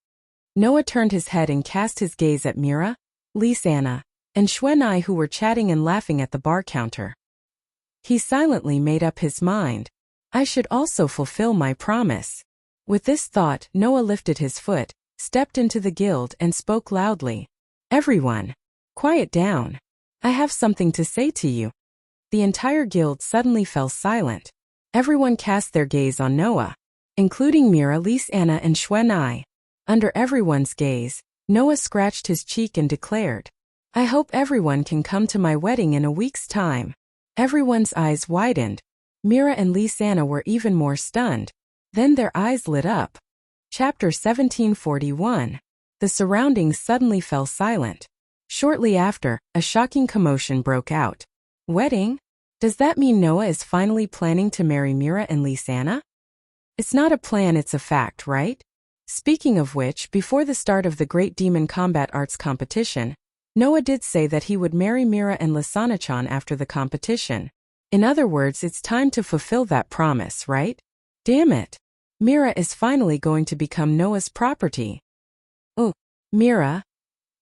Noah turned his head and cast his gaze at Mira, Lisanna, and Xuanai, who were chatting and laughing at the bar counter. He silently made up his mind. I should also fulfill my promise. With this thought, Noah lifted his foot, stepped into the guild, and spoke loudly. Everyone, quiet down. I have something to say to you. The entire guild suddenly fell silent. Everyone cast their gaze on Noah, including Mira, Lise, Anna, and Xuanai. Under everyone's gaze, Noah scratched his cheek and declared, "I hope everyone can come to my wedding in a week's time." Everyone's eyes widened. Mira and Lise Anna were even more stunned. Then their eyes lit up. Chapter 1741. The surroundings suddenly fell silent. Shortly after, a shocking commotion broke out. Wedding? Does that mean Noah is finally planning to marry Mira and Lise Anna? It's not a plan, it's a fact, right? Speaking of which, before the start of the Great Demon Combat Arts competition, Noah did say that he would marry Mira and Lasana-chan after the competition. In other words, it's time to fulfill that promise, right? Damn it. Mira is finally going to become Noah's property. Oh, Mira.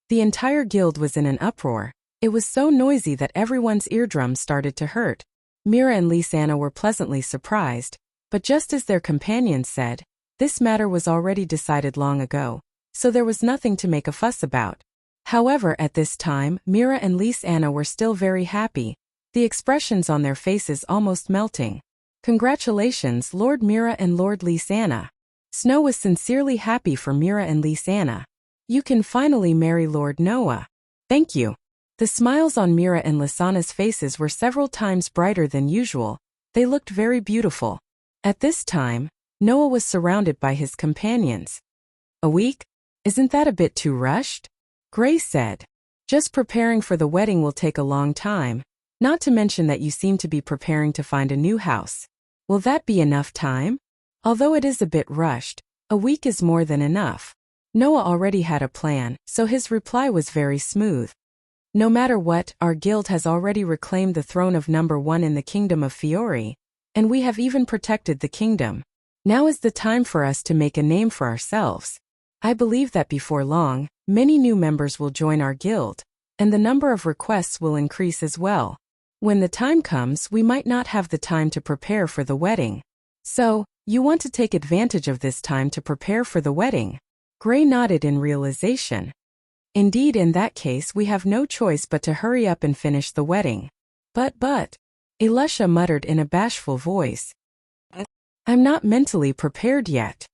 The entire guild was in an uproar. It was so noisy that everyone's eardrums started to hurt. Mira and Lise Anna were pleasantly surprised, but just as their companions said, this matter was already decided long ago, so there was nothing to make a fuss about. However, at this time, Mira and Lise Anna were still very happy, the expressions on their faces almost melting. Congratulations, Lord Mira and Lord Lise Anna. Snow was sincerely happy for Mira and Lise Anna. You can finally marry Lord Noah. Thank you. The smiles on Mira and Lasana's faces were several times brighter than usual. They looked very beautiful. At this time, Noah was surrounded by his companions. A week? Isn't that a bit too rushed? Gray said. Just preparing for the wedding will take a long time, not to mention that you seem to be preparing to find a new house. Will that be enough time? Although it is a bit rushed, a week is more than enough. Noah already had a plan, so his reply was very smooth. No matter what, our guild has already reclaimed the throne of number 1 in the kingdom of Fiori, and we have even protected the kingdom. Now is the time for us to make a name for ourselves. I believe that before long, many new members will join our guild, and the number of requests will increase as well. When the time comes, we might not have the time to prepare for the wedding. So, you want to take advantage of this time to prepare for the wedding? Gray nodded in realization. Indeed, in that case we have no choice but to hurry up and finish the wedding. But, Elisha muttered in a bashful voice. I'm not mentally prepared yet.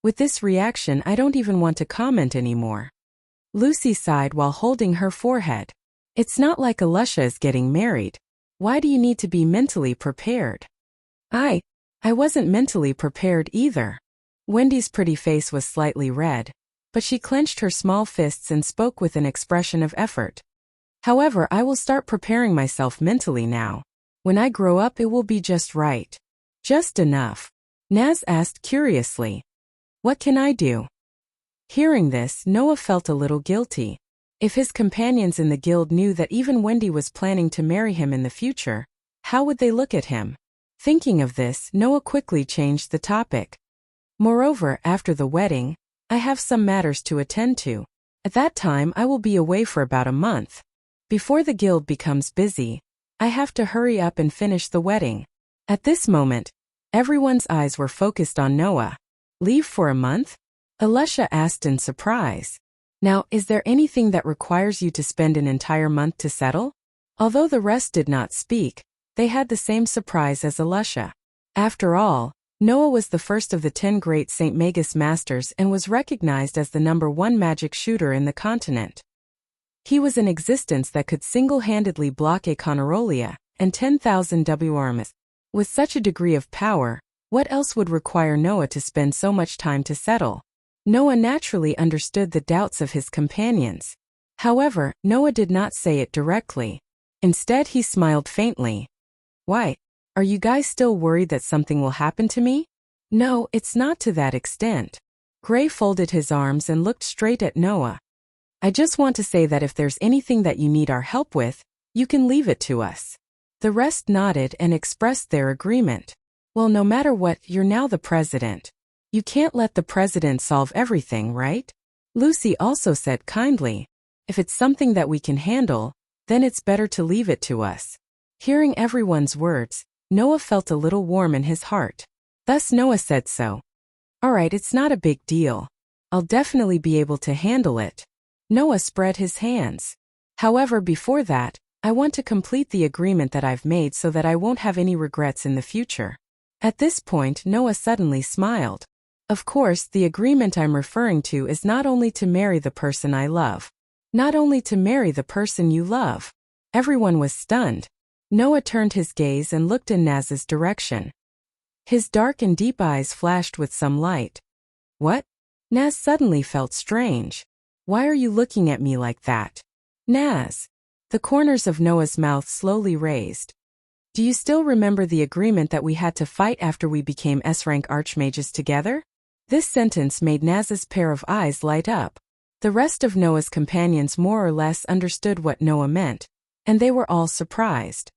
With this reaction, I don't even want to comment anymore. Lucy sighed while holding her forehead. It's not like Elisha is getting married. Why do you need to be mentally prepared? I wasn't mentally prepared either. Wendy's pretty face was slightly red, but she clenched her small fists and spoke with an expression of effort. However, I will start preparing myself mentally now. When I grow up, it will be just right. Just enough. Naz asked curiously. What can I do? Hearing this, Noah felt a little guilty. If his companions in the guild knew that even Wendy was planning to marry him in the future, how would they look at him? Thinking of this, Noah quickly changed the topic. Moreover, after the wedding, I have some matters to attend to. At that time, I will be away for about a month. Before the guild becomes busy, I have to hurry up and finish the wedding. At this moment, everyone's eyes were focused on Noah. Leave for a month? Elisha asked in surprise. Now, is there anything that requires you to spend an entire month to settle? Although the rest did not speak, they had the same surprise as Elisha. After all, Noah was the first of the 10 great St. Magus masters and was recognized as the #1 magic shooter in the continent. He was an existence that could single-handedly block a Conarolia and 10,000 W armies. With such a degree of power, what else would require Noah to spend so much time to settle? Noah naturally understood the doubts of his companions. However, Noah did not say it directly. Instead, he smiled faintly. Why? Are you guys still worried that something will happen to me? No, it's not to that extent. Gray folded his arms and looked straight at Noah. I just want to say that if there's anything that you need our help with, you can leave it to us. The rest nodded and expressed their agreement. Well, no matter what, you're now the president. You can't let the president solve everything, right? Lucy also said kindly. If it's something that we can handle, then it's better to leave it to us. Hearing everyone's words, Noah felt a little warm in his heart. Thus Noah said so. Alright, it's not a big deal. I'll definitely be able to handle it. Noah spread his hands. However, before that, I want to complete the agreement that I've made so that I won't have any regrets in the future. At this point, Noah suddenly smiled. Of course, the agreement I'm referring to is not only to marry the person I love. Not only to marry the person you love. Everyone was stunned. Noah turned his gaze and looked in Naz's direction. His dark and deep eyes flashed with some light. What? Naz suddenly felt strange. Why are you looking at me like that? Naz. The corners of Noah's mouth slowly raised. Do you still remember the agreement that we had to fight after we became S-rank archmages together? This sentence made Naz's pair of eyes light up. The rest of Noah's companions more or less understood what Noah meant, and they were all surprised.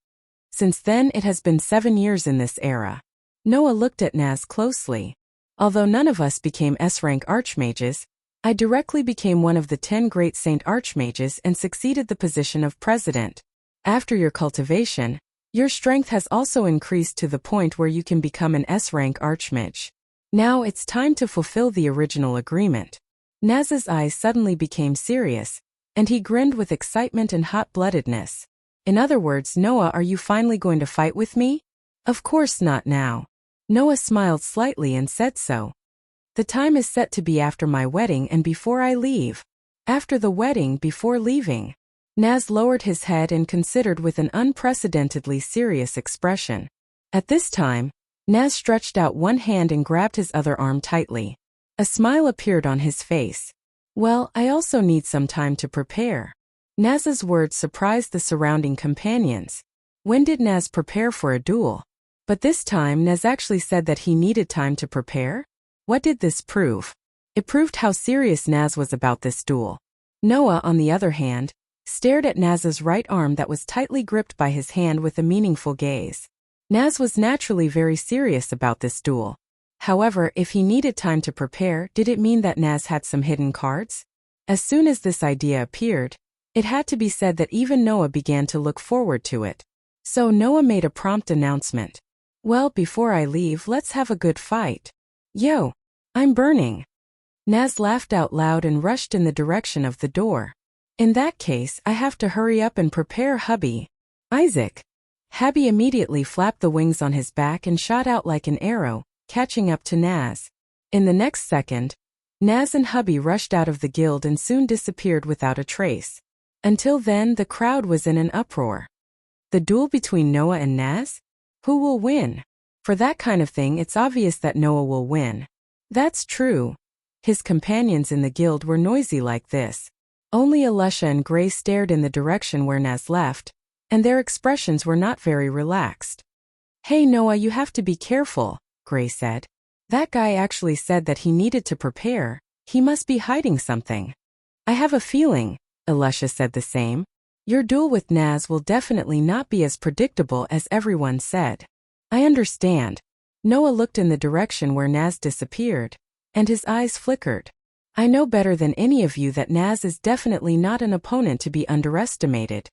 Since then it has been 7 years in this era. Noah looked at Naz closely. Although none of us became S-rank archmages, I directly became one of the 10 great saint archmages and succeeded the position of president. After your cultivation, your strength has also increased to the point where you can become an S-rank archmage. Now it's time to fulfill the original agreement. Naz's eyes suddenly became serious, and he grinned with excitement and hot-bloodedness. In other words, Noah, are you finally going to fight with me? Of course not now. Noah smiled slightly and said so. The time is set to be after my wedding and before I leave. After the wedding, before leaving. Naz lowered his head and considered with an unprecedentedly serious expression. At this time, Naz stretched out one hand and grabbed his other arm tightly. A smile appeared on his face. Well, I also need some time to prepare. Naz's words surprised the surrounding companions. When did Naz prepare for a duel? But this time Naz actually said that he needed time to prepare? What did this prove? It proved how serious Naz was about this duel. Noah, on the other hand, stared at Naz's right arm that was tightly gripped by his hand with a meaningful gaze. Naz was naturally very serious about this duel. However, if he needed time to prepare, did it mean that Naz had some hidden cards? As soon as this idea appeared, it had to be said that even Noah began to look forward to it. So Noah made a prompt announcement. Well, before I leave, let's have a good fight. Yo, I'm burning. Naz laughed out loud and rushed in the direction of the door. In that case, I have to hurry up and prepare hubby. Isaac. Hubby immediately flapped the wings on his back and shot out like an arrow, catching up to Naz. In the next second, Naz and hubby rushed out of the guild and soon disappeared without a trace. Until then, the crowd was in an uproar. The duel between Noah and Naz? Who will win? For that kind of thing, it's obvious that Noah will win. That's true. His companions in the guild were noisy like this. Only Alusha and Gray stared in the direction where Naz left, and their expressions were not very relaxed. Hey Noah, you have to be careful, Gray said. That guy actually said that he needed to prepare. He must be hiding something. I have a feeling, Alusha said the same. Your duel with Naz will definitely not be as predictable as everyone said. I understand. Noah looked in the direction where Naz disappeared, and his eyes flickered. I know better than any of you that Naz is definitely not an opponent to be underestimated.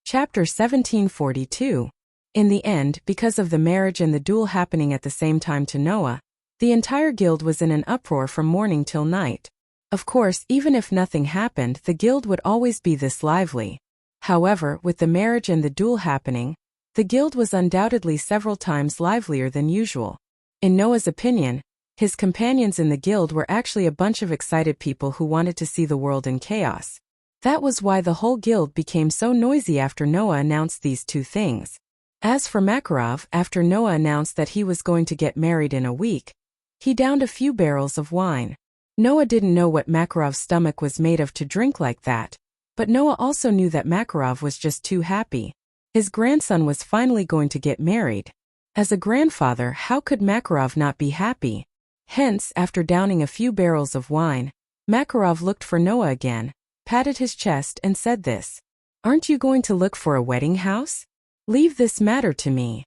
Chapter 1742. In the end, because of the marriage and the duel happening at the same time to Noah, the entire guild was in an uproar from morning till night. Of course, even if nothing happened, the guild would always be this lively. However, with the marriage and the duel happening, the guild was undoubtedly several times livelier than usual. In Noah's opinion, his companions in the guild were actually a bunch of excited people who wanted to see the world in chaos. That was why the whole guild became so noisy after Noah announced these two things. As for Makarov, after Noah announced that he was going to get married in a week, he downed a few barrels of wine. Noah didn't know what Makarov's stomach was made of to drink like that, but Noah also knew that Makarov was just too happy. His grandson was finally going to get married. As a grandfather, how could Makarov not be happy? Hence, after downing a few barrels of wine, Makarov looked for Noah again, patted his chest and said this. Aren't you going to look for a wedding house? Leave this matter to me.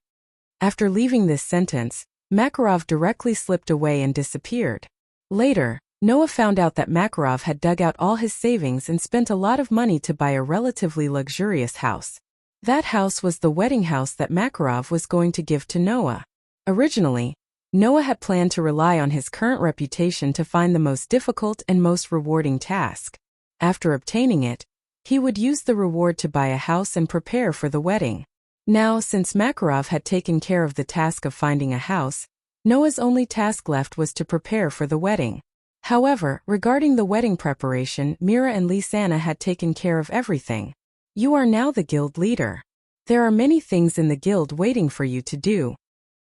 After leaving this sentence, Makarov directly slipped away and disappeared. Later, Noah found out that Makarov had dug out all his savings and spent a lot of money to buy a relatively luxurious house. That house was the wedding house that Makarov was going to give to Noah. Originally, Noah had planned to rely on his current reputation to find the most difficult and most rewarding task. After obtaining it, He would use the reward to buy a house and prepare for the wedding. Now, since Makarov had taken care of the task of finding a house, Noah's only task left was to prepare for the wedding. However, regarding the wedding preparation, Mira and Lisanna had taken care of everything. You are now the guild leader. There are many things in the guild waiting for you to do,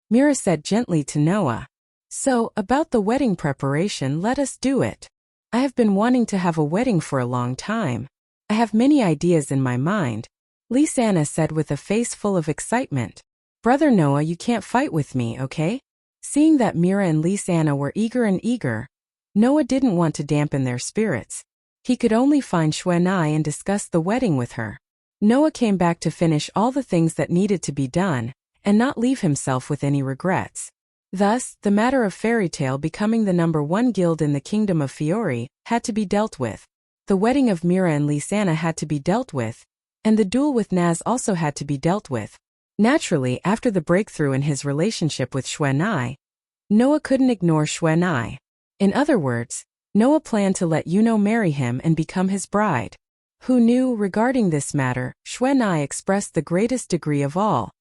Mira said gently to Noah. So, about the wedding preparation, let us do it. I have been wanting to have a wedding for a long time. I have many ideas in my mind, Lisanna said with a face full of excitement. Brother Noah, you can't fight with me, okay? Seeing that Mira and Lisanna were eager, Noah didn't want to dampen their spirits. He could only find Xuanai and discuss the wedding with her. Noah came back to finish all the things that needed to be done, and not leave himself with any regrets. Thus, the matter of Fairy Tale becoming the #1 guild in the Kingdom of Fiori had to be dealt with. The wedding of Mira and Lisanna had to be dealt with, and the duel with Naz also had to be dealt with. Naturally, after the breakthrough in his relationship with Xuanai, Noah couldn't ignore Xuanai. In other words, Noah planned to let Yuno marry him and become his bride. Who knew? Regarding this matter, Xuanai expressed the greatest degree of all.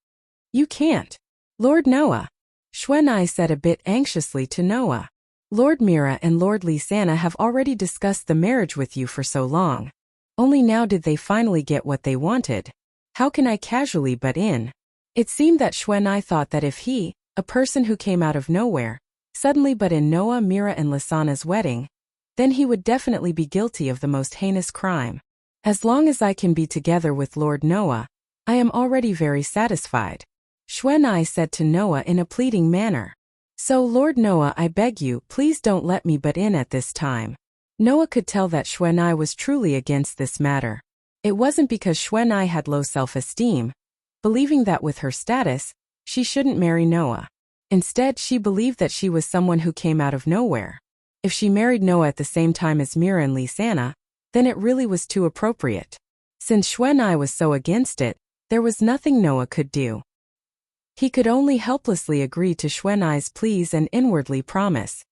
You can't. Lord Noah, Xuanai said a bit anxiously to Noah. Lord Mira and Lord Lisanna have already discussed the marriage with you for so long. Only now did they finally get what they wanted. How can I casually butt in? It seemed that Xuanai thought that if he, a person who came out of nowhere, suddenly butt in Noah, Mira and Lisanna's wedding, then he would definitely be guilty of the most heinous crime. As long as I can be together with Lord Noah, I am already very satisfied, Xuanai said to Noah in a pleading manner. So Lord Noah, I beg you, please don't let me butt in at this time. Noah could tell that Xuanai was truly against this matter. It wasn't because Xuanai had low self-esteem, believing that with her status, she shouldn't marry Noah. Instead, she believed that she was someone who came out of nowhere. If she married Noah at the same time as Mira and Lisanna, then it really was too appropriate. Since Xuanai was so against it, there was nothing Noah could do. He could only helplessly agree to Xuanai's pleas and inwardly promise.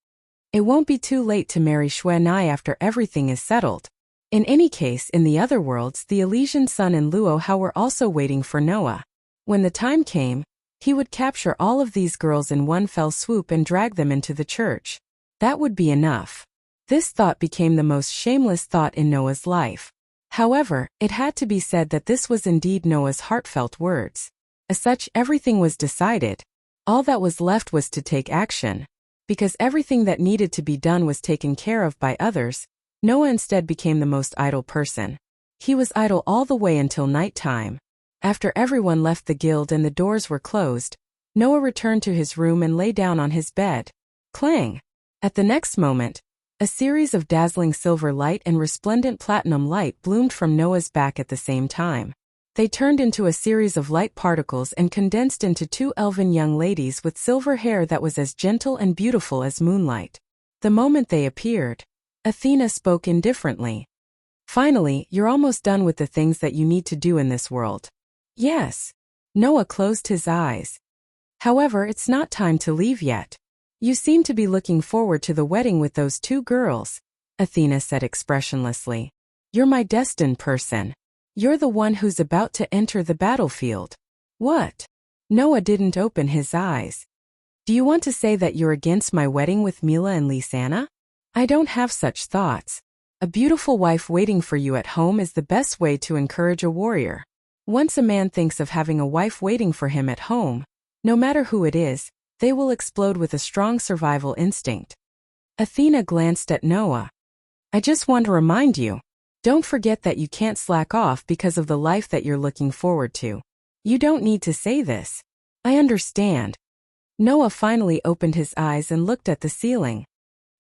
It won't be too late to marry Xuanai after everything is settled. In any case, in the other worlds, the Elysian Sun and Luo Hao were also waiting for Noah. When the time came, he would capture all of these girls in one fell swoop and drag them into the church. That would be enough. This thought became the most shameless thought in Noah's life. However, it had to be said that this was indeed Noah's heartfelt words. As such, everything was decided. All that was left was to take action. Because everything that needed to be done was taken care of by others, Noah instead became the most idle person. He was idle all the way until night time. After everyone left the guild and the doors were closed, Noah returned to his room and lay down on his bed. Clang! At the next moment, a series of dazzling silver light and resplendent platinum light bloomed from Noah's back at the same time. They turned into a series of light particles and condensed into 2 elven young ladies with silver hair that was as gentle and beautiful as moonlight. The moment they appeared, Athena spoke indifferently. Finally, you're almost done with the things that you need to do in this world. Yes. Noah closed his eyes. However, it's not time to leave yet. You seem to be looking forward to the wedding with those 2 girls, Athena said expressionlessly. You're my destined person. You're the one who's about to enter the battlefield. What? Noah didn't open his eyes. Do you want to say that you're against my wedding with Mila and Lisanna? I don't have such thoughts. A beautiful wife waiting for you at home is the best way to encourage a warrior. Once a man thinks of having a wife waiting for him at home, no matter who it is, they will explode with a strong survival instinct. Athena glanced at Noah. I just want to remind you, don't forget that you can't slack off because of the life that you're looking forward to. You don't need to say this. I understand. Noah finally opened his eyes and looked at the ceiling.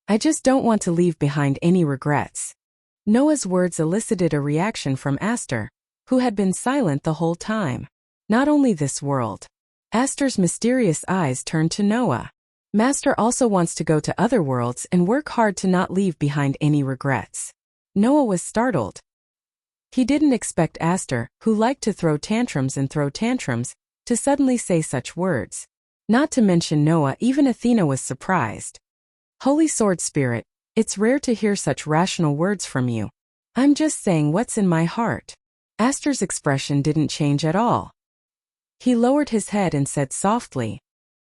I just don't want to leave behind any regrets. Noah's words elicited a reaction from Aster, who had been silent the whole time. Not only this world. Aster's mysterious eyes turned to Noah. Master also wants to go to other worlds and work hard to not leave behind any regrets. Noah was startled. He didn't expect Aster, who liked to throw tantrums, to suddenly say such words. Not to mention Noah, even Athena was surprised. Holy Sword Spirit, it's rare to hear such rational words from you. I'm just saying what's in my heart. Aster's expression didn't change at all. He lowered his head and said softly,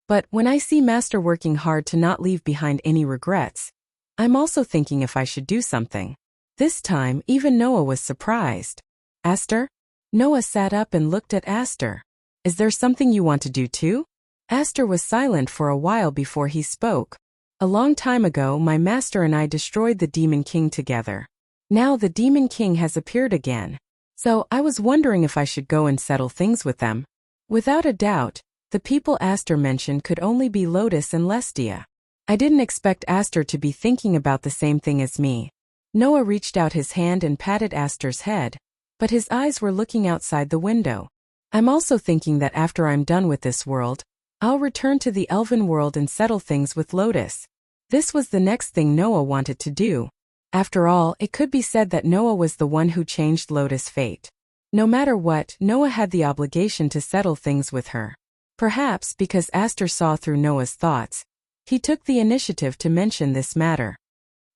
"But when I see Master working hard to not leave behind any regrets, I'm also thinking if I should do something." This time, even Noah was surprised. "Aster?" Noah sat up and looked at Aster. "Is there something you want to do too?" Aster was silent for a while before he spoke. "A long time ago, my master and I destroyed the Demon King together. Now the Demon King has appeared again. So I was wondering if I should go and settle things with them." Without a doubt, the people Aster mentioned could only be Lotus and Lestia. I didn't expect Aster to be thinking about the same thing as me. Noah reached out his hand and patted Aster's head, but his eyes were looking outside the window. "I'm also thinking that after I'm done with this world, I'll return to the elven world and settle things with Lotus." This was the next thing Noah wanted to do. After all, it could be said that Noah was the one who changed Lotus' fate. No matter what, Noah had the obligation to settle things with her. Perhaps because Aster saw through Noah's thoughts, he took the initiative to mention this matter.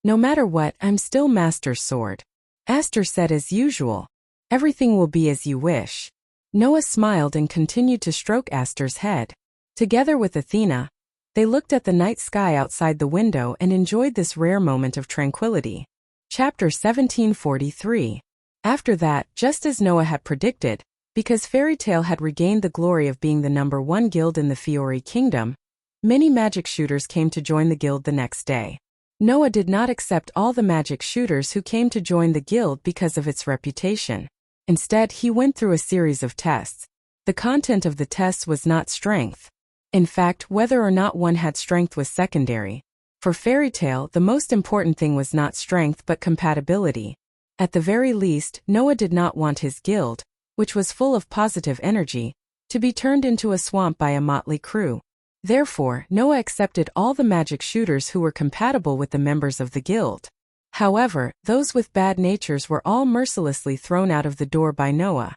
"No matter what, I'm still Master's sword," Aster said as usual. "Everything will be as you wish." Noah smiled and continued to stroke Aster's head. Together with Athena, they looked at the night sky outside the window and enjoyed this rare moment of tranquility. Chapter 1743. After that, just as Noah had predicted, because Fairy Tail had regained the glory of being the #1 guild in the Fiori Kingdom, many magic shooters came to join the guild the next day. Noah did not accept all the magic shooters who came to join the guild because of its reputation. Instead, he went through a series of tests. The content of the tests was not strength. In fact, whether or not one had strength was secondary. For Fairy Tail, the most important thing was not strength but compatibility. At the very least, Noah did not want his guild, which was full of positive energy, to be turned into a swamp by a motley crew. Therefore, Noah accepted all the magic shooters who were compatible with the members of the guild. However, those with bad natures were all mercilessly thrown out of the door by Noah.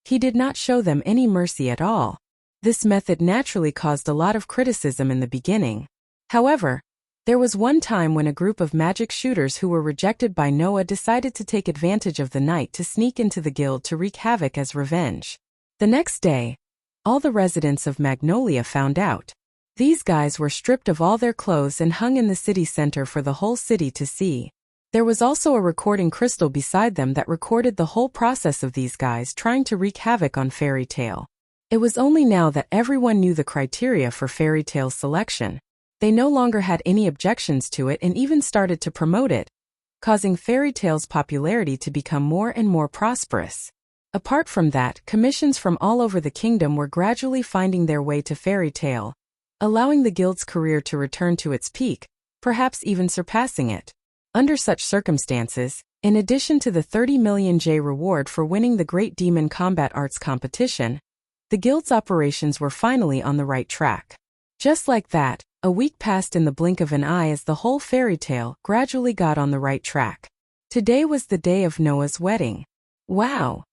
He did not show them any mercy at all. This method naturally caused a lot of criticism in the beginning. However, there was one time when a group of magic shooters who were rejected by Noah decided to take advantage of the night to sneak into the guild to wreak havoc as revenge. The next day, all the residents of Magnolia found out. These guys were stripped of all their clothes and hung in the city center for the whole city to see. There was also a recording crystal beside them that recorded the whole process of these guys trying to wreak havoc on Fairy Tail. It was only now that everyone knew the criteria for Fairy Tail's selection. They no longer had any objections to it and even started to promote it, causing Fairy Tail's popularity to become more and more prosperous. Apart from that, commissions from all over the kingdom were gradually finding their way to Fairy Tail, allowing the guild's career to return to its peak, perhaps even surpassing it. Under such circumstances, in addition to the 30 million J reward for winning the Great Demon Combat Arts competition, the guild's operations were finally on the right track. Just like that, a week passed in the blink of an eye as the whole Fairy Tail gradually got on the right track. Today was the day of Noah's wedding. Wow!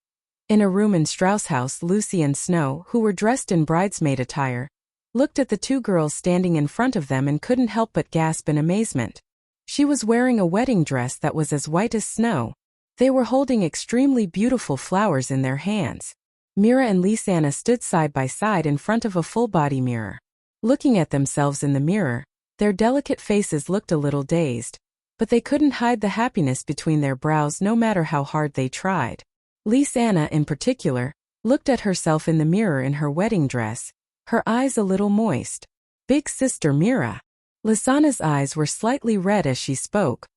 In a room in Strauss House, Lucy and Snow, who were dressed in bridesmaid attire, looked at the two girls standing in front of them and couldn't help but gasp in amazement. She was wearing a wedding dress that was as white as snow. They were holding extremely beautiful flowers in their hands. Mira and Lisanna stood side by side in front of a full-body mirror. Looking at themselves in the mirror, their delicate faces looked a little dazed, but they couldn't hide the happiness between their brows no matter how hard they tried. Lisanna, in particular, looked at herself in the mirror in her wedding dress, her eyes a little moist. "Big sister Mira." Lisanna's eyes were slightly red as she spoke.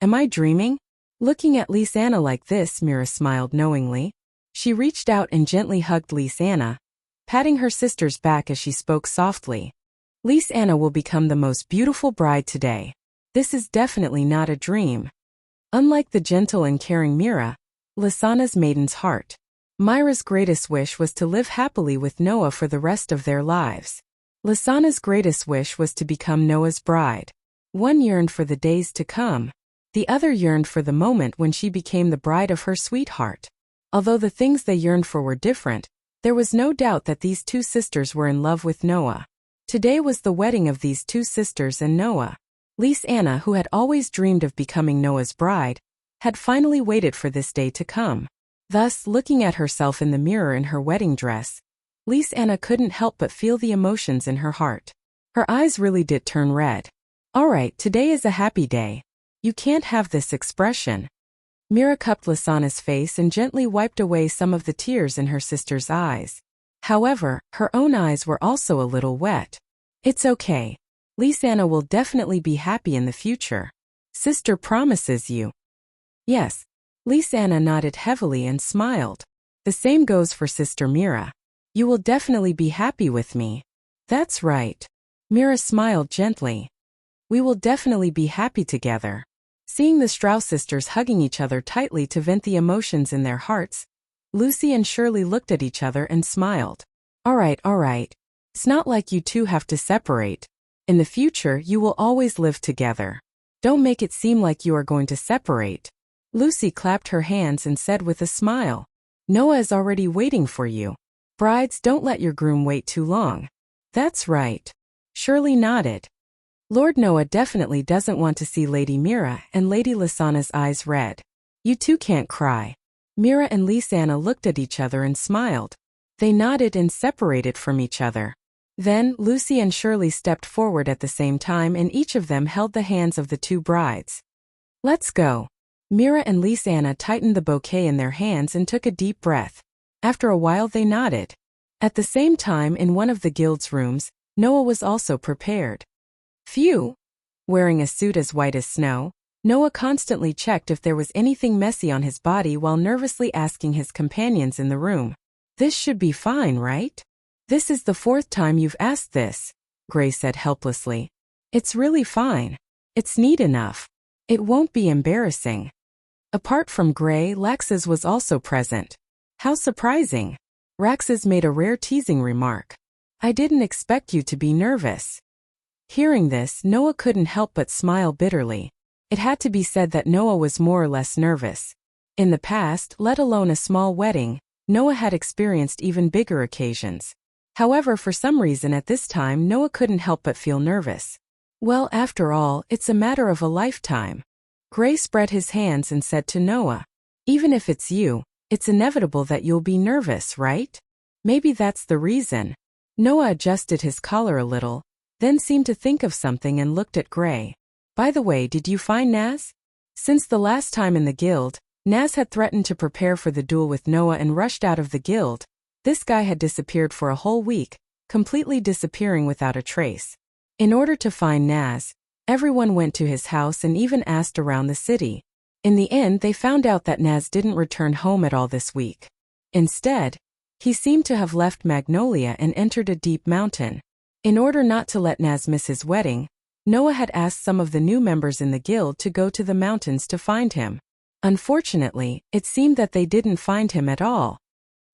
"Am I dreaming?" Looking at Lisanna like this, Mira smiled knowingly. She reached out and gently hugged Lisanna, patting her sister's back as she spoke softly. "Lisanna will become the most beautiful bride today. This is definitely not a dream." Unlike the gentle and caring Mira, Lisanna's maiden's heart. Myra's greatest wish was to live happily with Noah for the rest of their lives. Lisanna's greatest wish was to become Noah's bride. One yearned for the days to come. The other yearned for the moment when she became the bride of her sweetheart. Although the things they yearned for were different, there was no doubt that these two sisters were in love with Noah. Today was the wedding of these two sisters and Noah. Lisanna, who had always dreamed of becoming Noah's bride, had finally waited for this day to come. Thus, looking at herself in the mirror in her wedding dress, Lysanna couldn't help but feel the emotions in her heart. Her eyes really did turn red. Alright, today is a happy day. You can't have this expression. Mira cupped Lysanna's face and gently wiped away some of the tears in her sister's eyes. However, her own eyes were also a little wet. It's okay. Lysanna will definitely be happy in the future. Sister promises you. Yes. Lysanna nodded heavily and smiled. The same goes for Sister Mira. You will definitely be happy with me. That's right. Mira smiled gently. We will definitely be happy together. Seeing the Strauss sisters hugging each other tightly to vent the emotions in their hearts, Lucy and Shirley looked at each other and smiled. All right. It's not like you two have to separate. In the future, you will always live together. Don't make it seem like you are going to separate. Lucy clapped her hands and said with a smile, Noah is already waiting for you. Brides, don't let your groom wait too long. That's right. Shirley nodded. Lord Noah definitely doesn't want to see Lady Mira, and Lady Lysanna's eyes red. You two can't cry. Mira and Lysanna looked at each other and smiled. They nodded and separated from each other. Then, Lucy and Shirley stepped forward at the same time and each of them held the hands of the two brides. Let's go. Mira and Lysanna tightened the bouquet in their hands and took a deep breath. After a while they nodded. At the same time in one of the guild's rooms, Noah was also prepared. Phew! Wearing a suit as white as snow, Noah constantly checked if there was anything messy on his body while nervously asking his companions in the room. This should be fine, right? This is the 4th time you've asked this, Gray said helplessly. It's really fine. It's neat enough. It won't be embarrassing. Apart from Gray, Laxus was also present. How surprising. Raxus made a rare teasing remark. I didn't expect you to be nervous. Hearing this, Noah couldn't help but smile bitterly. It had to be said that Noah was more or less nervous. In the past, let alone a small wedding, Noah had experienced even bigger occasions. However, for some reason at this time Noah couldn't help but feel nervous. Well, after all, it's a matter of a lifetime. Gray spread his hands and said to Noah, even if it's you, it's inevitable that you'll be nervous, right? Maybe that's the reason. Noah adjusted his collar a little, then seemed to think of something and looked at Gray. By the way, did you find Naz? Since the last time in the guild, Naz had threatened to prepare for the duel with Noah and rushed out of the guild. This guy had disappeared for a whole week, completely disappearing without a trace. In order to find Naz, everyone went to his house and even asked around the city. In the end, they found out that Naz didn't return home at all this week. Instead, he seemed to have left Magnolia and entered a deep mountain. In order not to let Naz miss his wedding, Noah had asked some of the new members in the guild to go to the mountains to find him. Unfortunately, it seemed that they didn't find him at all.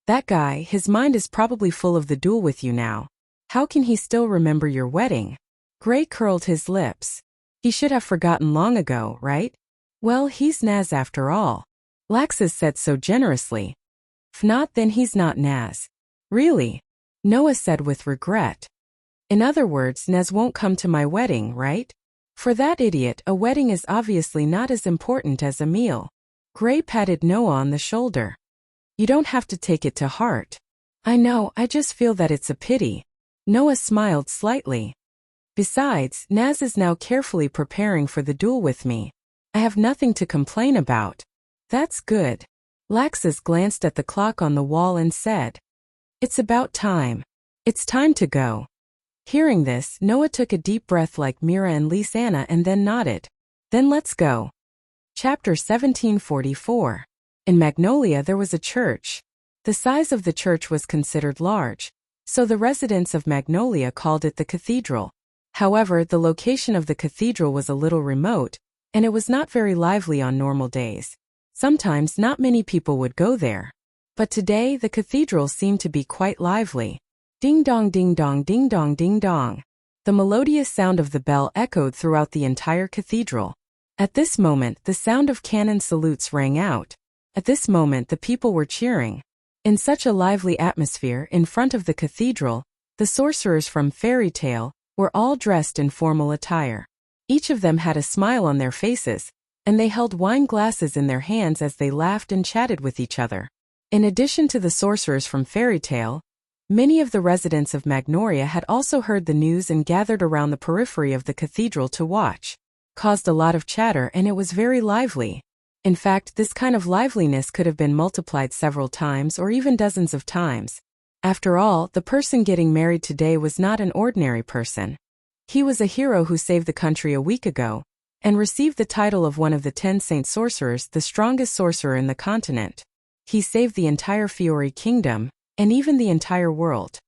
That guy, his mind is probably full of the duel with you now. How can he still remember your wedding? Gray curled his lips. He should have forgotten long ago, right? Well, he's Naz after all. Laxus said so generously. If not, then he's not Naz. Really? Noah said with regret. In other words, Naz won't come to my wedding, right? For that idiot, a wedding is obviously not as important as a meal. Gray patted Noah on the shoulder. You don't have to take it to heart. I know, I just feel that it's a pity. Noah smiled slightly. Besides, Naz is now carefully preparing for the duel with me. I have nothing to complain about. That's good. Laxus glanced at the clock on the wall and said, It's about time. It's time to go. Hearing this, Noah took a deep breath like Mira and Lysanna and then nodded. Then let's go. Chapter 1744. In Magnolia there was a church. The size of the church was considered large, so the residents of Magnolia called it the cathedral. However, the location of the cathedral was a little remote, and it was not very lively on normal days. Sometimes not many people would go there. But today the cathedral seemed to be quite lively. Ding dong ding dong ding dong ding dong. The melodious sound of the bell echoed throughout the entire cathedral. At this moment the sound of cannon salutes rang out. At this moment the people were cheering. In such a lively atmosphere in front of the cathedral, the sorcerers from Fairy Tale were all dressed in formal attire. Each of them had a smile on their faces, and they held wine glasses in their hands as they laughed and chatted with each other. In addition to the sorcerers from Fairy Tale, many of the residents of Magnolia had also heard the news and gathered around the periphery of the cathedral to watch. Caused a lot of chatter, and it was very lively. In fact, this kind of liveliness could have been multiplied several times or even dozens of times. After all, the person getting married today was not an ordinary person. He was a hero who saved the country a week ago, and received the title of one of the 10 Saint Sorcerers, the strongest sorcerer in the continent. He saved the entire Fiori Kingdom, and even the entire world.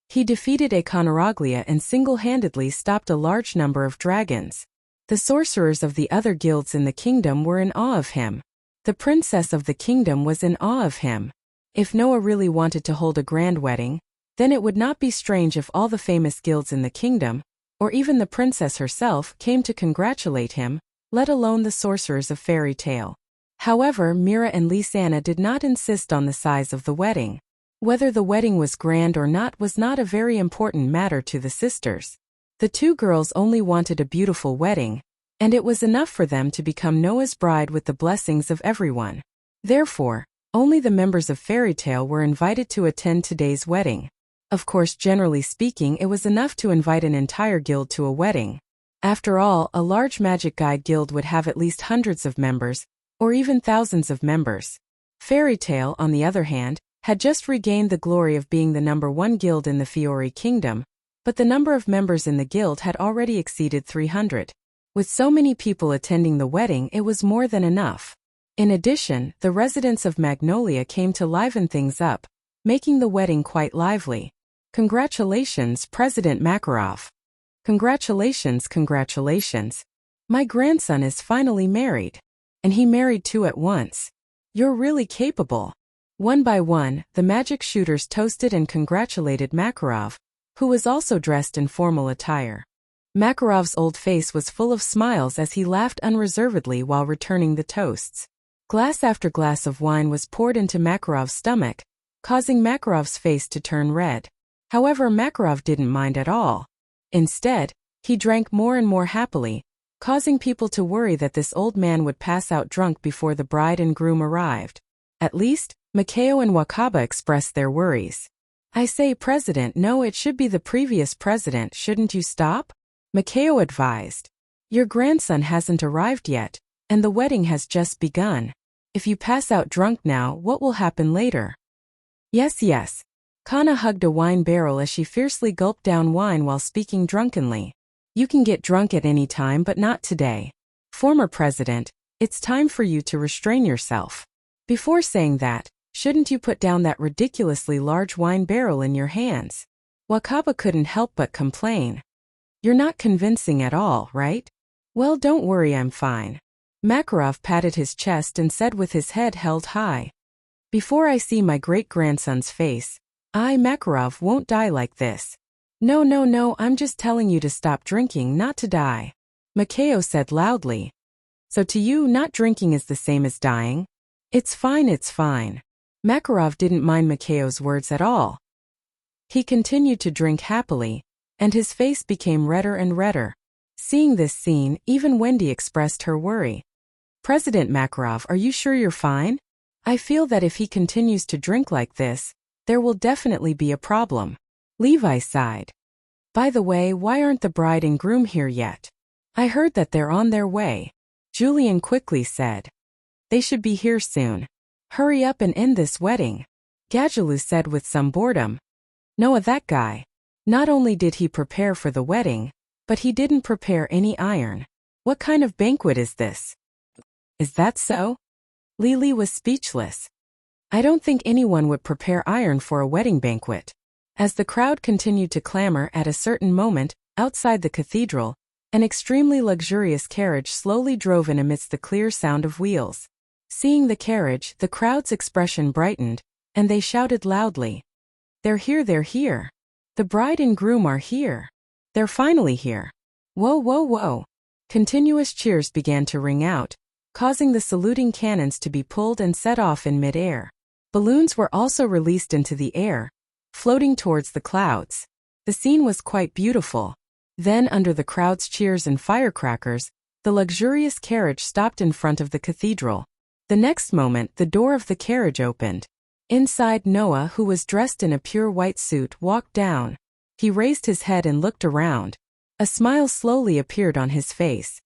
He defeated a Conoraglia and single-handedly stopped a large number of dragons. The sorcerers of the other guilds in the kingdom were in awe of him. The princess of the kingdom was in awe of him. If Noah really wanted to hold a grand wedding, then it would not be strange if all the famous guilds in the kingdom, or even the princess herself, came to congratulate him, let alone the sorcerers of Fairy Tale. However, Mira and Lisanna did not insist on the size of the wedding. Whether the wedding was grand or not was not a very important matter to the sisters. The two girls only wanted a beautiful wedding, and it was enough for them to become Noah's bride with the blessings of everyone. Therefore, only the members of Fairy Tale were invited to attend today's wedding. Of course, generally speaking, it was enough to invite an entire guild to a wedding. After all, a large magic guide guild would have at least hundreds of members, or even thousands of members. Fairy Tale, on the other hand, had just regained the glory of being the #1 guild in the Fiori Kingdom, but the number of members in the guild had already exceeded 300. With so many people attending the wedding, it was more than enough. In addition, the residents of Magnolia came to liven things up, making the wedding quite lively. Congratulations, President Makarov. Congratulations, congratulations. My grandson is finally married. And he married 2 at once. You're really capable. One by one, the magic shooters toasted and congratulated Makarov, who was also dressed in formal attire. Makarov's old face was full of smiles as he laughed unreservedly while returning the toasts. Glass after glass of wine was poured into Makarov's stomach, causing Makarov's face to turn red. However, Makarov didn't mind at all. Instead, he drank more and more happily, causing people to worry that this old man would pass out drunk before the bride and groom arrived. At least, Makao and Wakaba expressed their worries. I say, President, no, it should be the previous president, shouldn't you stop? Makao advised. Your grandson hasn't arrived yet, and the wedding has just begun. If you pass out drunk now, what will happen later? Yes. Kana hugged a wine barrel as she fiercely gulped down wine while speaking drunkenly. You can get drunk at any time, but not today. Former president, it's time for you to restrain yourself. Before saying that, shouldn't you put down that ridiculously large wine barrel in your hands? Wakaba couldn't help but complain. You're not convincing at all, right? Well, don't worry, I'm fine. Makarov patted his chest and said with his head held high. Before I see my great-grandson's face, I, Makarov, won't die like this. No, I'm just telling you to stop drinking, not to die. Makao said loudly. So to you, not drinking is the same as dying? It's fine. Makarov didn't mind Makao's words at all. He continued to drink happily, and his face became redder and redder. Seeing this scene, even Wendy expressed her worry. President Makarov, are you sure you're fine? I feel that if he continues to drink like this, there will definitely be a problem. Levi sighed. By the way, why aren't the bride and groom here yet? I heard that they're on their way. Julian quickly said. They should be here soon. Hurry up and end this wedding. Gadjalou said with some boredom. Noah, that guy. Not only did he prepare for the wedding, but he didn't prepare any iron. What kind of banquet is this? Is that so? Lily was speechless. I don't think anyone would prepare iron for a wedding banquet. As the crowd continued to clamor, at a certain moment, outside the cathedral, an extremely luxurious carriage slowly drove in amidst the clear sound of wheels. Seeing the carriage, the crowd's expression brightened, and they shouted loudly. They're here. The bride and groom are here. They're finally here. Whoa. Continuous cheers began to ring out, causing the saluting cannons to be pulled and set off in mid-air. Balloons were also released into the air, floating towards the clouds. The scene was quite beautiful. Then, under the crowd's cheers and firecrackers, The luxurious carriage stopped in front of the cathedral. The next moment, the door of the carriage opened. Inside, Noah, who was dressed in a pure white suit, walked down. He raised his head and looked around. A smile slowly appeared on his face.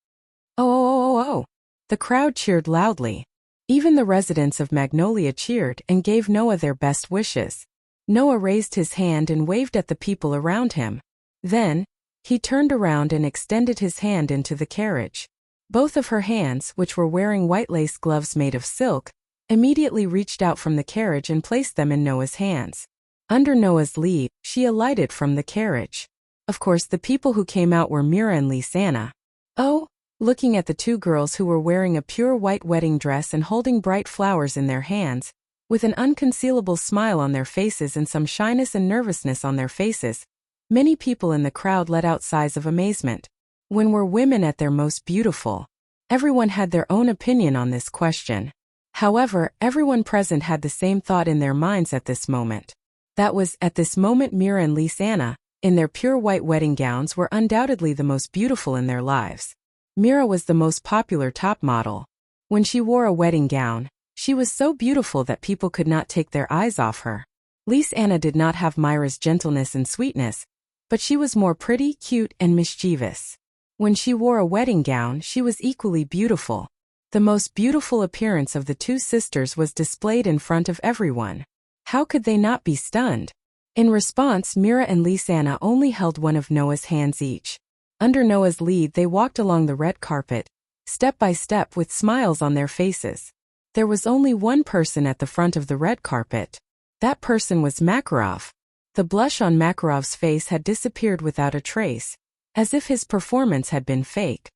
"Oh, oh, oh, oh, oh." The crowd cheered loudly. Even the residents of Magnolia cheered and gave Noah their best wishes. Noah raised his hand and waved at the people around him. Then, he turned around and extended his hand into the carriage. Both of her hands, which were wearing white lace gloves made of silk, immediately reached out from the carriage and placed them in Noah's hands. Under Noah's lead, she alighted from the carriage. Of course, the people who came out were Mira and Lysana. Oh, looking at the two girls who were wearing a pure white wedding dress and holding bright flowers in their hands, with an unconcealable smile on their faces and some shyness and nervousness on their faces, many people in the crowd let out sighs of amazement. When were women at their most beautiful? Everyone had their own opinion on this question. However, everyone present had the same thought in their minds at this moment. That was, at this moment Mira and Lysana, in their pure white wedding gowns, were undoubtedly the most beautiful in their lives. Mira was the most popular top model. When she wore a wedding gown, she was so beautiful that people could not take their eyes off her. Lysana did not have Mira's gentleness and sweetness, but she was more pretty, cute, and mischievous. When she wore a wedding gown, she was equally beautiful. The most beautiful appearance of the two sisters was displayed in front of everyone. How could they not be stunned? In response, Mira and Lysana only held one of Noah's hands each. Under Noah's lead, they walked along the red carpet, step by step, with smiles on their faces. There was only one person at the front of the red carpet. That person was Makarov. The blush on Makarov's face had disappeared without a trace, as if his performance had been fake.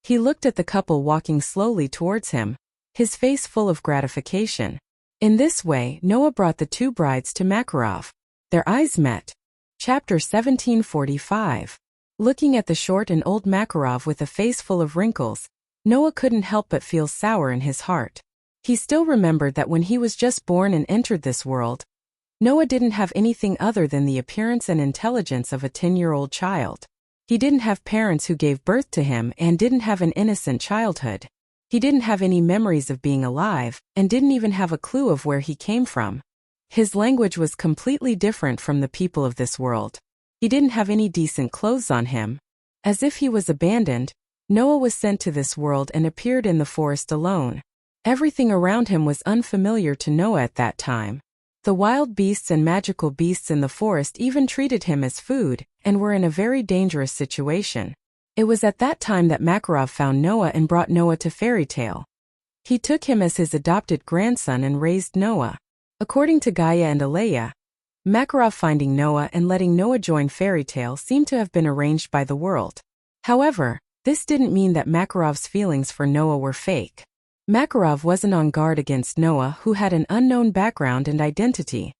He looked at the couple walking slowly towards him, his face full of gratification. In this way, Noah brought the two brides to Makarov. Their eyes met. Chapter 1745. Looking at the short and old Makarov with a face full of wrinkles, Noah couldn't help but feel sour in his heart. He still remembered that when he was just born and entered this world, Noah didn't have anything other than the appearance and intelligence of a 10-year-old child. He didn't have parents who gave birth to him and didn't have an innocent childhood. He didn't have any memories of being alive and didn't even have a clue of where he came from. His language was completely different from the people of this world. He didn't have any decent clothes on him. As if he was abandoned, Noah was sent to this world and appeared in the forest alone. Everything around him was unfamiliar to Noah at that time. The wild beasts and magical beasts in the forest even treated him as food and were in a very dangerous situation. It was at that time that Makarov found Noah and brought Noah to Fairy Tale. He took him as his adopted grandson and raised Noah. According to Gaia and Alea, Makarov finding Noah and letting Noah join Fairy Tale seemed to have been arranged by the world. However, this didn't mean that Makarov's feelings for Noah were fake. Makarov wasn't on guard against Noah, who had an unknown background and identity.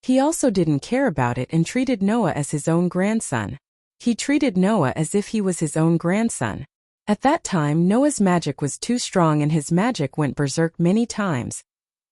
He also didn't care about it and treated Noah as his own grandson. He treated Noah as if he was his own grandson. At that time, Noah's magic was too strong and his magic went berserk many times,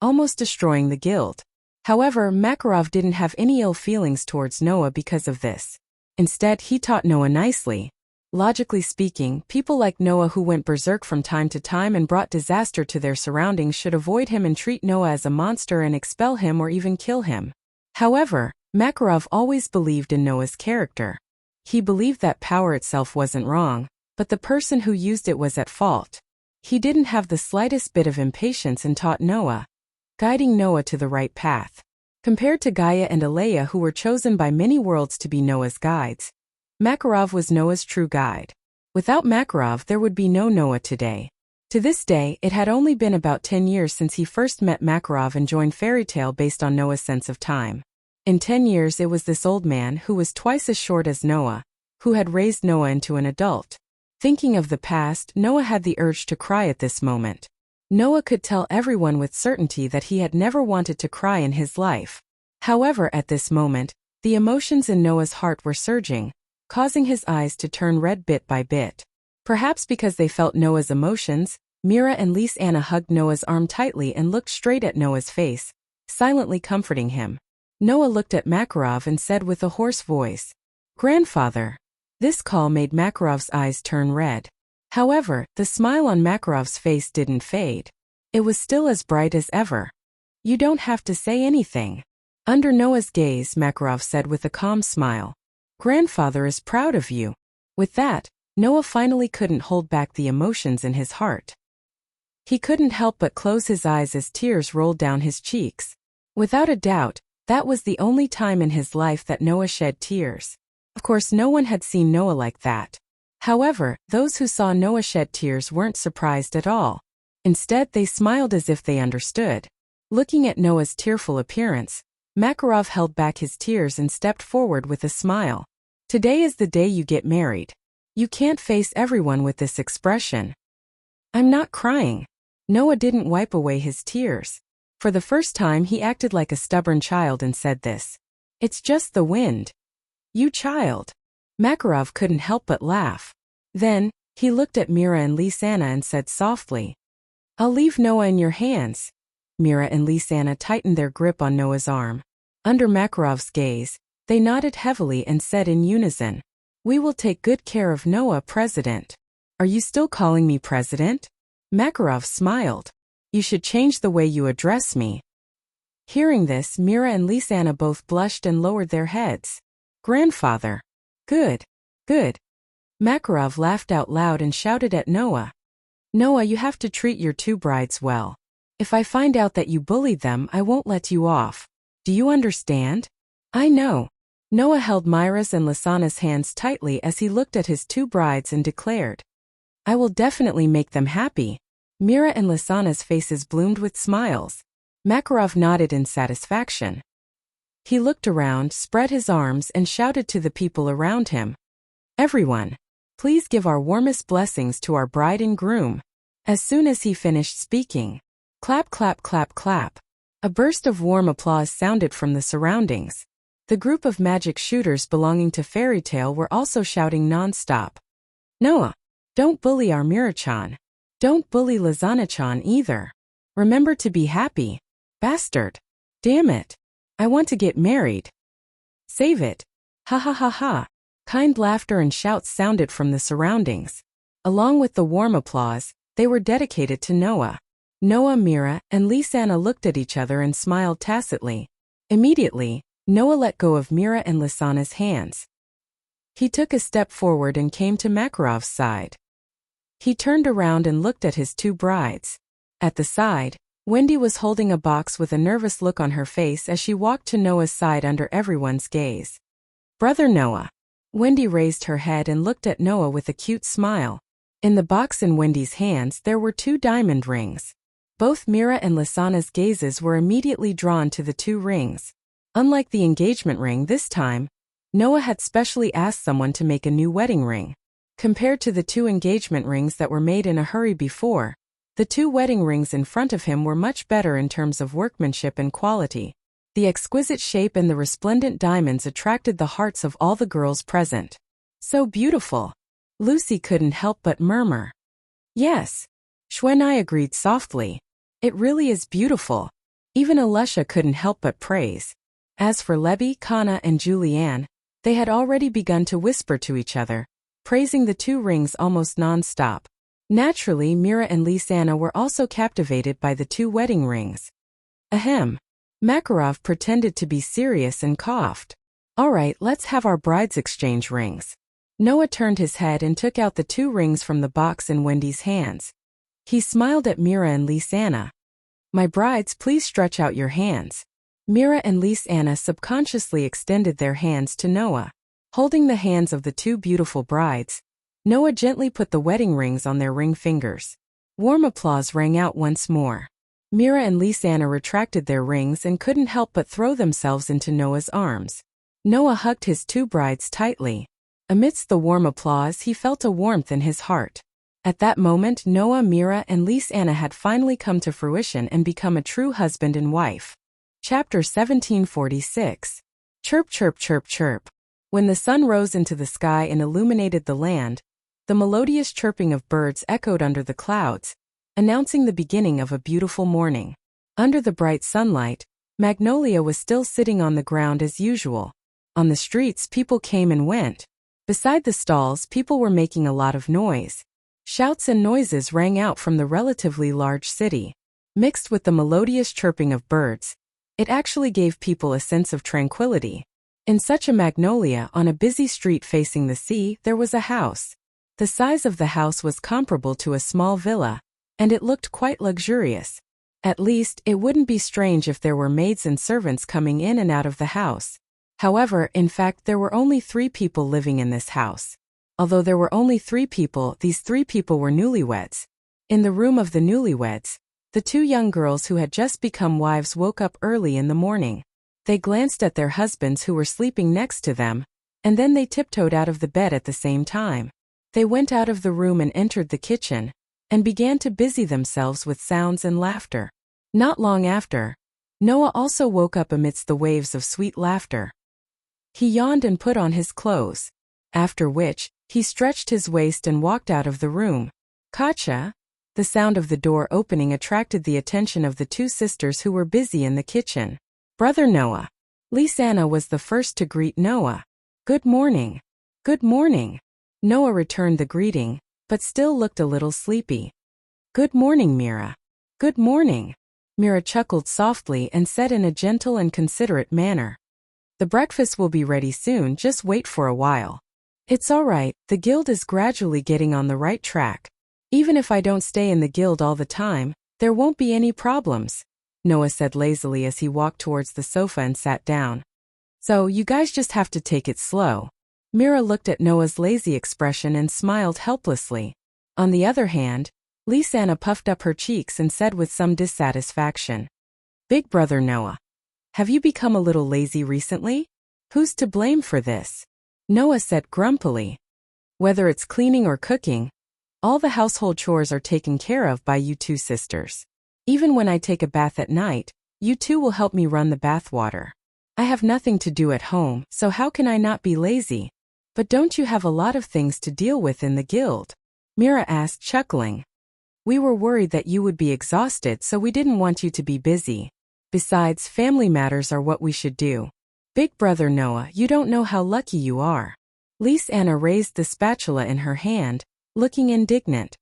almost destroying the guild. However, Makarov didn't have any ill feelings towards Noah because of this. Instead, he taught Noah nicely. Logically speaking, people like Noah who went berserk from time to time and brought disaster to their surroundings should avoid him and treat Noah as a monster and expel him or even kill him. However, Makarov always believed in Noah's character. He believed that power itself wasn't wrong, but the person who used it was at fault. He didn't have the slightest bit of impatience and taught Noah, guiding Noah to the right path. Compared to Gaia and Alea, who were chosen by many worlds to be Noah's guides, Makarov was Noah's true guide. Without Makarov, there would be no Noah today. To this day, it had only been about 10 years since he first met Makarov and joined Fairy Tale based on Noah's sense of time. In 10 years, it was this old man, who was twice as short as Noah, who had raised Noah into an adult. Thinking of the past, Noah had the urge to cry at this moment. Noah could tell everyone with certainty that he had never wanted to cry in his life. However, at this moment, the emotions in Noah's heart were surging, causing his eyes to turn red bit by bit. Perhaps because they felt Noah's emotions, Mira and Lysana hugged Noah's arm tightly and looked straight at Noah's face, silently comforting him. Noah looked at Makarov and said with a hoarse voice, "Grandfather." This call made Makarov's eyes turn red. However, the smile on Makarov's face didn't fade. It was still as bright as ever. You don't have to say anything. Under Noah's gaze, Makarov said with a calm smile. Grandfather is proud of you. With that, Noah finally couldn't hold back the emotions in his heart. He couldn't help but close his eyes as tears rolled down his cheeks. Without a doubt, that was the only time in his life that Noah shed tears. Of course, no one had seen Noah like that. However, those who saw Noah shed tears weren't surprised at all. Instead, they smiled as if they understood. Looking at Noah's tearful appearance, Makarov held back his tears and stepped forward with a smile. Today is the day you get married. You can't face everyone with this expression. I'm not crying. Noah didn't wipe away his tears. For the first time, he acted like a stubborn child and said this. It's just the wind. You child. Makarov couldn't help but laugh. Then, he looked at Mira and Lisanna and said softly, I'll leave Noah in your hands. Mira and Lisanna tightened their grip on Noah's arm. Under Makarov's gaze, they nodded heavily and said in unison, We will take good care of Noah, President. Are you still calling me President? Makarov smiled. You should change the way you address me. Hearing this, Mira and Lisanna both blushed and lowered their heads. Grandfather. Good. Good. Makarov laughed out loud and shouted at Noah. Noah, you have to treat your two brides well. If I find out that you bullied them, I won't let you off. Do you understand? I know. Noah held Mira's and Lisanna's hands tightly as he looked at his two brides and declared, I will definitely make them happy. Mira and Lisanna's faces bloomed with smiles. Makarov nodded in satisfaction. He looked around, spread his arms, and shouted to the people around him. Everyone, please give our warmest blessings to our bride and groom. As soon as he finished speaking, clap, clap, clap, clap. A burst of warm applause sounded from the surroundings. The group of magic shooters belonging to Fairy Tale were also shouting non-stop. Noah, don't bully our Mira-chan. Don't bully Lisanna-chan either. Remember to be happy. Bastard. Damn it. I want to get married. Save it. Ha ha ha ha. Kind laughter and shouts sounded from the surroundings. Along with the warm applause, they were dedicated to Noah. Noah, Mira, and Lisanna looked at each other and smiled tacitly. Immediately, Noah let go of Mira and Lisanna's hands. He took a step forward and came to Makarov's side. He turned around and looked at his two brides. At the side, Wendy was holding a box with a nervous look on her face as she walked to Noah's side under everyone's gaze. Brother Noah. Wendy raised her head and looked at Noah with a cute smile. In the box in Wendy's hands there were 2 diamond rings. Both Mira and Lisanna's gazes were immediately drawn to the 2 rings. Unlike the engagement ring this time, Noah had specially asked someone to make a new wedding ring. Compared to the 2 engagement rings that were made in a hurry before, the 2 wedding rings in front of him were much better in terms of workmanship and quality. The exquisite shape and the resplendent diamonds attracted the hearts of all the girls present. So beautiful. Lucy couldn't help but murmur. Yes. Xuanai agreed softly. It really is beautiful. Even Alusha couldn't help but praise. As for Lebby, Kana, and Julianne, they had already begun to whisper to each other, praising the 2 rings almost non-stop. Naturally, Mira and Lisanna were also captivated by the 2 wedding rings. Ahem. Makarov pretended to be serious and coughed. All right, let's have our brides exchange rings. Noah turned his head and took out the 2 rings from the box in Wendy's hands. He smiled at Mira and Lisanna. My brides, please stretch out your hands. Mira and Lisanna subconsciously extended their hands to Noah. Holding the hands of the 2 beautiful brides, Noah gently put the wedding rings on their ring fingers. Warm applause rang out once more. Mira and Lisanna retracted their rings and couldn't help but throw themselves into Noah's arms. Noah hugged his 2 brides tightly. Amidst the warm applause, he felt a warmth in his heart. At that moment, Noah, Mira, and Lisanna had finally come to fruition and become a true husband and wife. Chapter 1746. Chirp, chirp, chirp, chirp. When the sun rose into the sky and illuminated the land, the melodious chirping of birds echoed under the clouds, announcing the beginning of a beautiful morning. Under the bright sunlight, Magnolia was still sitting on the ground as usual. On the streets, people came and went. Beside the stalls, people were making a lot of noise. Shouts and noises rang out from the relatively large city. Mixed with the melodious chirping of birds, it actually gave people a sense of tranquility. In such a magnolia on a busy street facing the sea, there was a house. The size of the house was comparable to a small villa, and it looked quite luxurious. At least, it wouldn't be strange if there were maids and servants coming in and out of the house. However, in fact, there were only 3 people living in this house. Although there were only 3 people, these 3 people were newlyweds. In the room of the newlyweds, the 2 young girls who had just become wives woke up early in the morning. They glanced at their husbands who were sleeping next to them, and then they tiptoed out of the bed at the same time. They went out of the room and entered the kitchen, and began to busy themselves with sounds and laughter. Not long after, Noah also woke up amidst the waves of sweet laughter. He yawned and put on his clothes, after which, he stretched his waist and walked out of the room. Katja! The sound of the door opening attracted the attention of the 2 sisters who were busy in the kitchen. Brother Noah. Lisanna was the first to greet Noah. Good morning. Good morning. Noah returned the greeting, but still looked a little sleepy. Good morning, Mira. Good morning. Mira chuckled softly and said in a gentle and considerate manner. The breakfast will be ready soon, just wait for a while. It's all right, the guild is gradually getting on the right track. Even if I don't stay in the guild all the time, there won't be any problems, Noah said lazily as he walked towards the sofa and sat down. So, you guys just have to take it slow. Mira looked at Noah's lazy expression and smiled helplessly. On the other hand, Lisanna puffed up her cheeks and said with some dissatisfaction. Big brother Noah. Have you become a little lazy recently? Who's to blame for this? Noah said grumpily. Whether it's cleaning or cooking, all the household chores are taken care of by you 2 sisters. Even when I take a bath at night, you 2 will help me run the bath water. I have nothing to do at home, so how can I not be lazy? But don't you have a lot of things to deal with in the guild? Mira asked, chuckling. We were worried that you would be exhausted, so we didn't want you to be busy. Besides, family matters are what we should do. Big brother Noah, you don't know how lucky you are. Lisanna raised the spatula in her hand, looking indignant.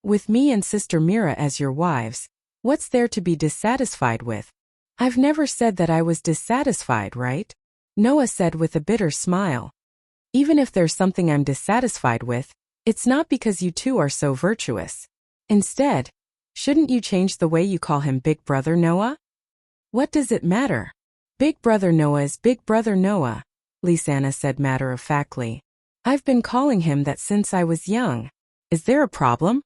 With me and Sister Mira as your wives, what's there to be dissatisfied with? I've never said that I was dissatisfied, right? Noah said with a bitter smile. Even if there's something I'm dissatisfied with, it's not because you 2 are so virtuous. Instead, shouldn't you change the way you call him Big Brother Noah? What does it matter? Big Brother Noah is Big Brother Noah, Lisanna said matter-of-factly. I've been calling him that since I was young. Is there a problem?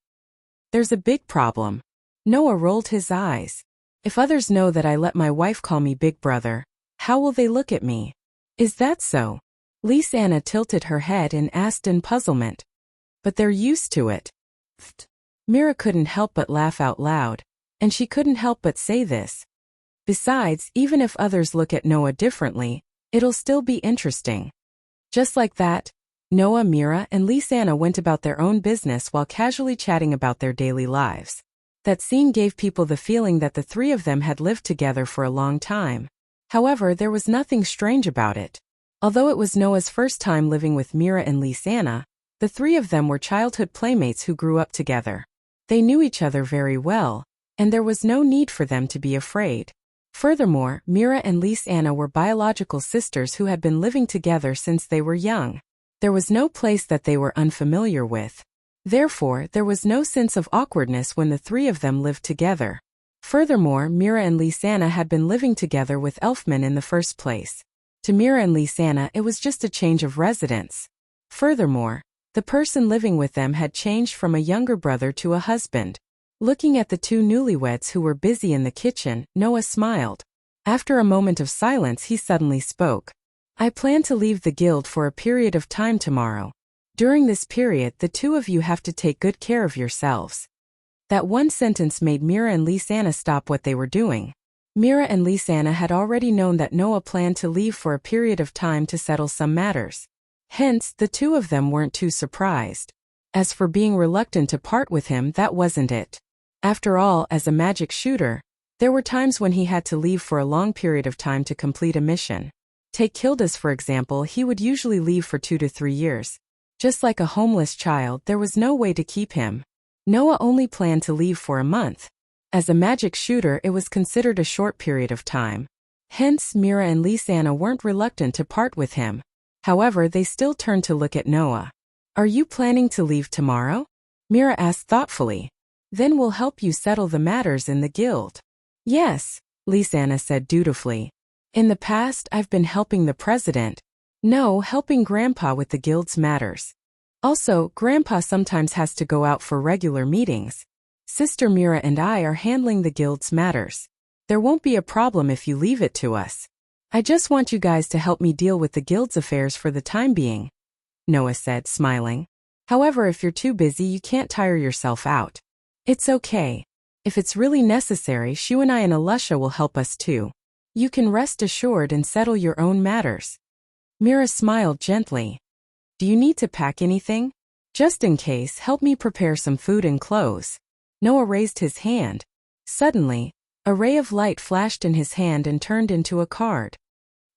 There's a big problem. Noah rolled his eyes. If others know that I let my wife call me Big Brother, how will they look at me? Is that so? Lisanna tilted her head and asked in puzzlement. But they're used to it. Mira couldn't help but laugh out loud, and she couldn't help but say this. Besides, even if others look at Noah differently, it'll still be interesting. Just like that, Noah, Mira, and Lisanna went about their own business while casually chatting about their daily lives. That scene gave people the feeling that the 3 of them had lived together for a long time. However, there was nothing strange about it. Although it was Noah's first time living with Mira and Lisanna, the 3 of them were childhood playmates who grew up together. They knew each other very well, and there was no need for them to be afraid. Furthermore, Mira and Lisanna were biological sisters who had been living together since they were young. There was no place that they were unfamiliar with. Therefore, there was no sense of awkwardness when the 3 of them lived together. Furthermore, Mira and Lisanna had been living together with Elfman in the first place. To Mira and Lisanna, it was just a change of residence. Furthermore, the person living with them had changed from a younger brother to a husband. Looking at the 2 newlyweds who were busy in the kitchen, Noah smiled. After a moment of silence, he suddenly spoke. I plan to leave the guild for a period of time tomorrow. During this period, the 2 of you have to take good care of yourselves. That one sentence made Mira and Lisanna stop what they were doing. Mira and Lisanna had already known that Noah planned to leave for a period of time to settle some matters. Hence, the 2 of them weren't too surprised. As for being reluctant to part with him, that wasn't it. After all, as a magic shooter, there were times when he had to leave for a long period of time to complete a mission. Take Kildas for example, he would usually leave for 2 to 3 years. Just like a homeless child, there was no way to keep him. Noah only planned to leave for a month. As a magic shooter, it was considered a short period of time. Hence, Mira and Lisanna weren't reluctant to part with him. However, they still turned to look at Noah. Are you planning to leave tomorrow? Mira asked thoughtfully. Then we'll help you settle the matters in the guild. Yes, Lisanna said dutifully. In the past, I've been helping the president. No, helping Grandpa with the guild's matters. Also, Grandpa sometimes has to go out for regular meetings. Sister Mira and I are handling the guild's matters. There won't be a problem if you leave it to us. I just want you guys to help me deal with the guild's affairs for the time being, Noah said, smiling. However, if you're too busy, you can't tire yourself out. It's okay. If it's really necessary, Shu and I and Alusha will help us too. You can rest assured and settle your own matters. Mira smiled gently. Do you need to pack anything? Just in case, help me prepare some food and clothes. Noah raised his hand. Suddenly, a ray of light flashed in his hand and turned into a card.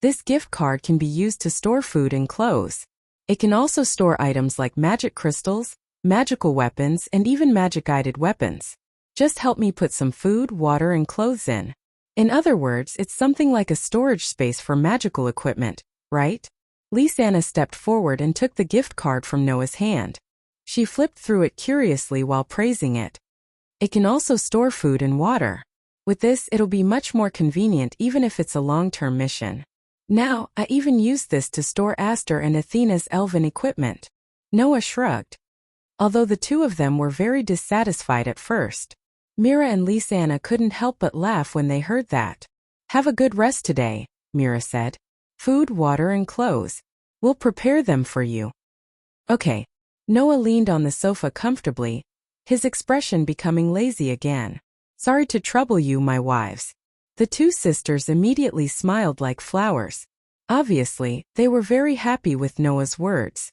This gift card can be used to store food and clothes. It can also store items like magic crystals, magical weapons, and even magic-guided weapons. Just help me put some food, water, and clothes in. In other words, it's something like a storage space for magical equipment, right? Lisanna stepped forward and took the gift card from Noah's hand. She flipped through it curiously while praising it. It can also store food and water. With this, it'll be much more convenient even if it's a long-term mission. Now, I even used this to store Aster and Athena's elven equipment. Noah shrugged. Although the two of them were very dissatisfied at first, Mira and Lisanna couldn't help but laugh when they heard that. Have a good rest today, Mira said. Food, water, and clothes. We'll prepare them for you. Okay. Noah leaned on the sofa comfortably, his expression becoming lazy again. Sorry to trouble you, my wives. The two sisters immediately smiled like flowers. Obviously, they were very happy with Noah's words.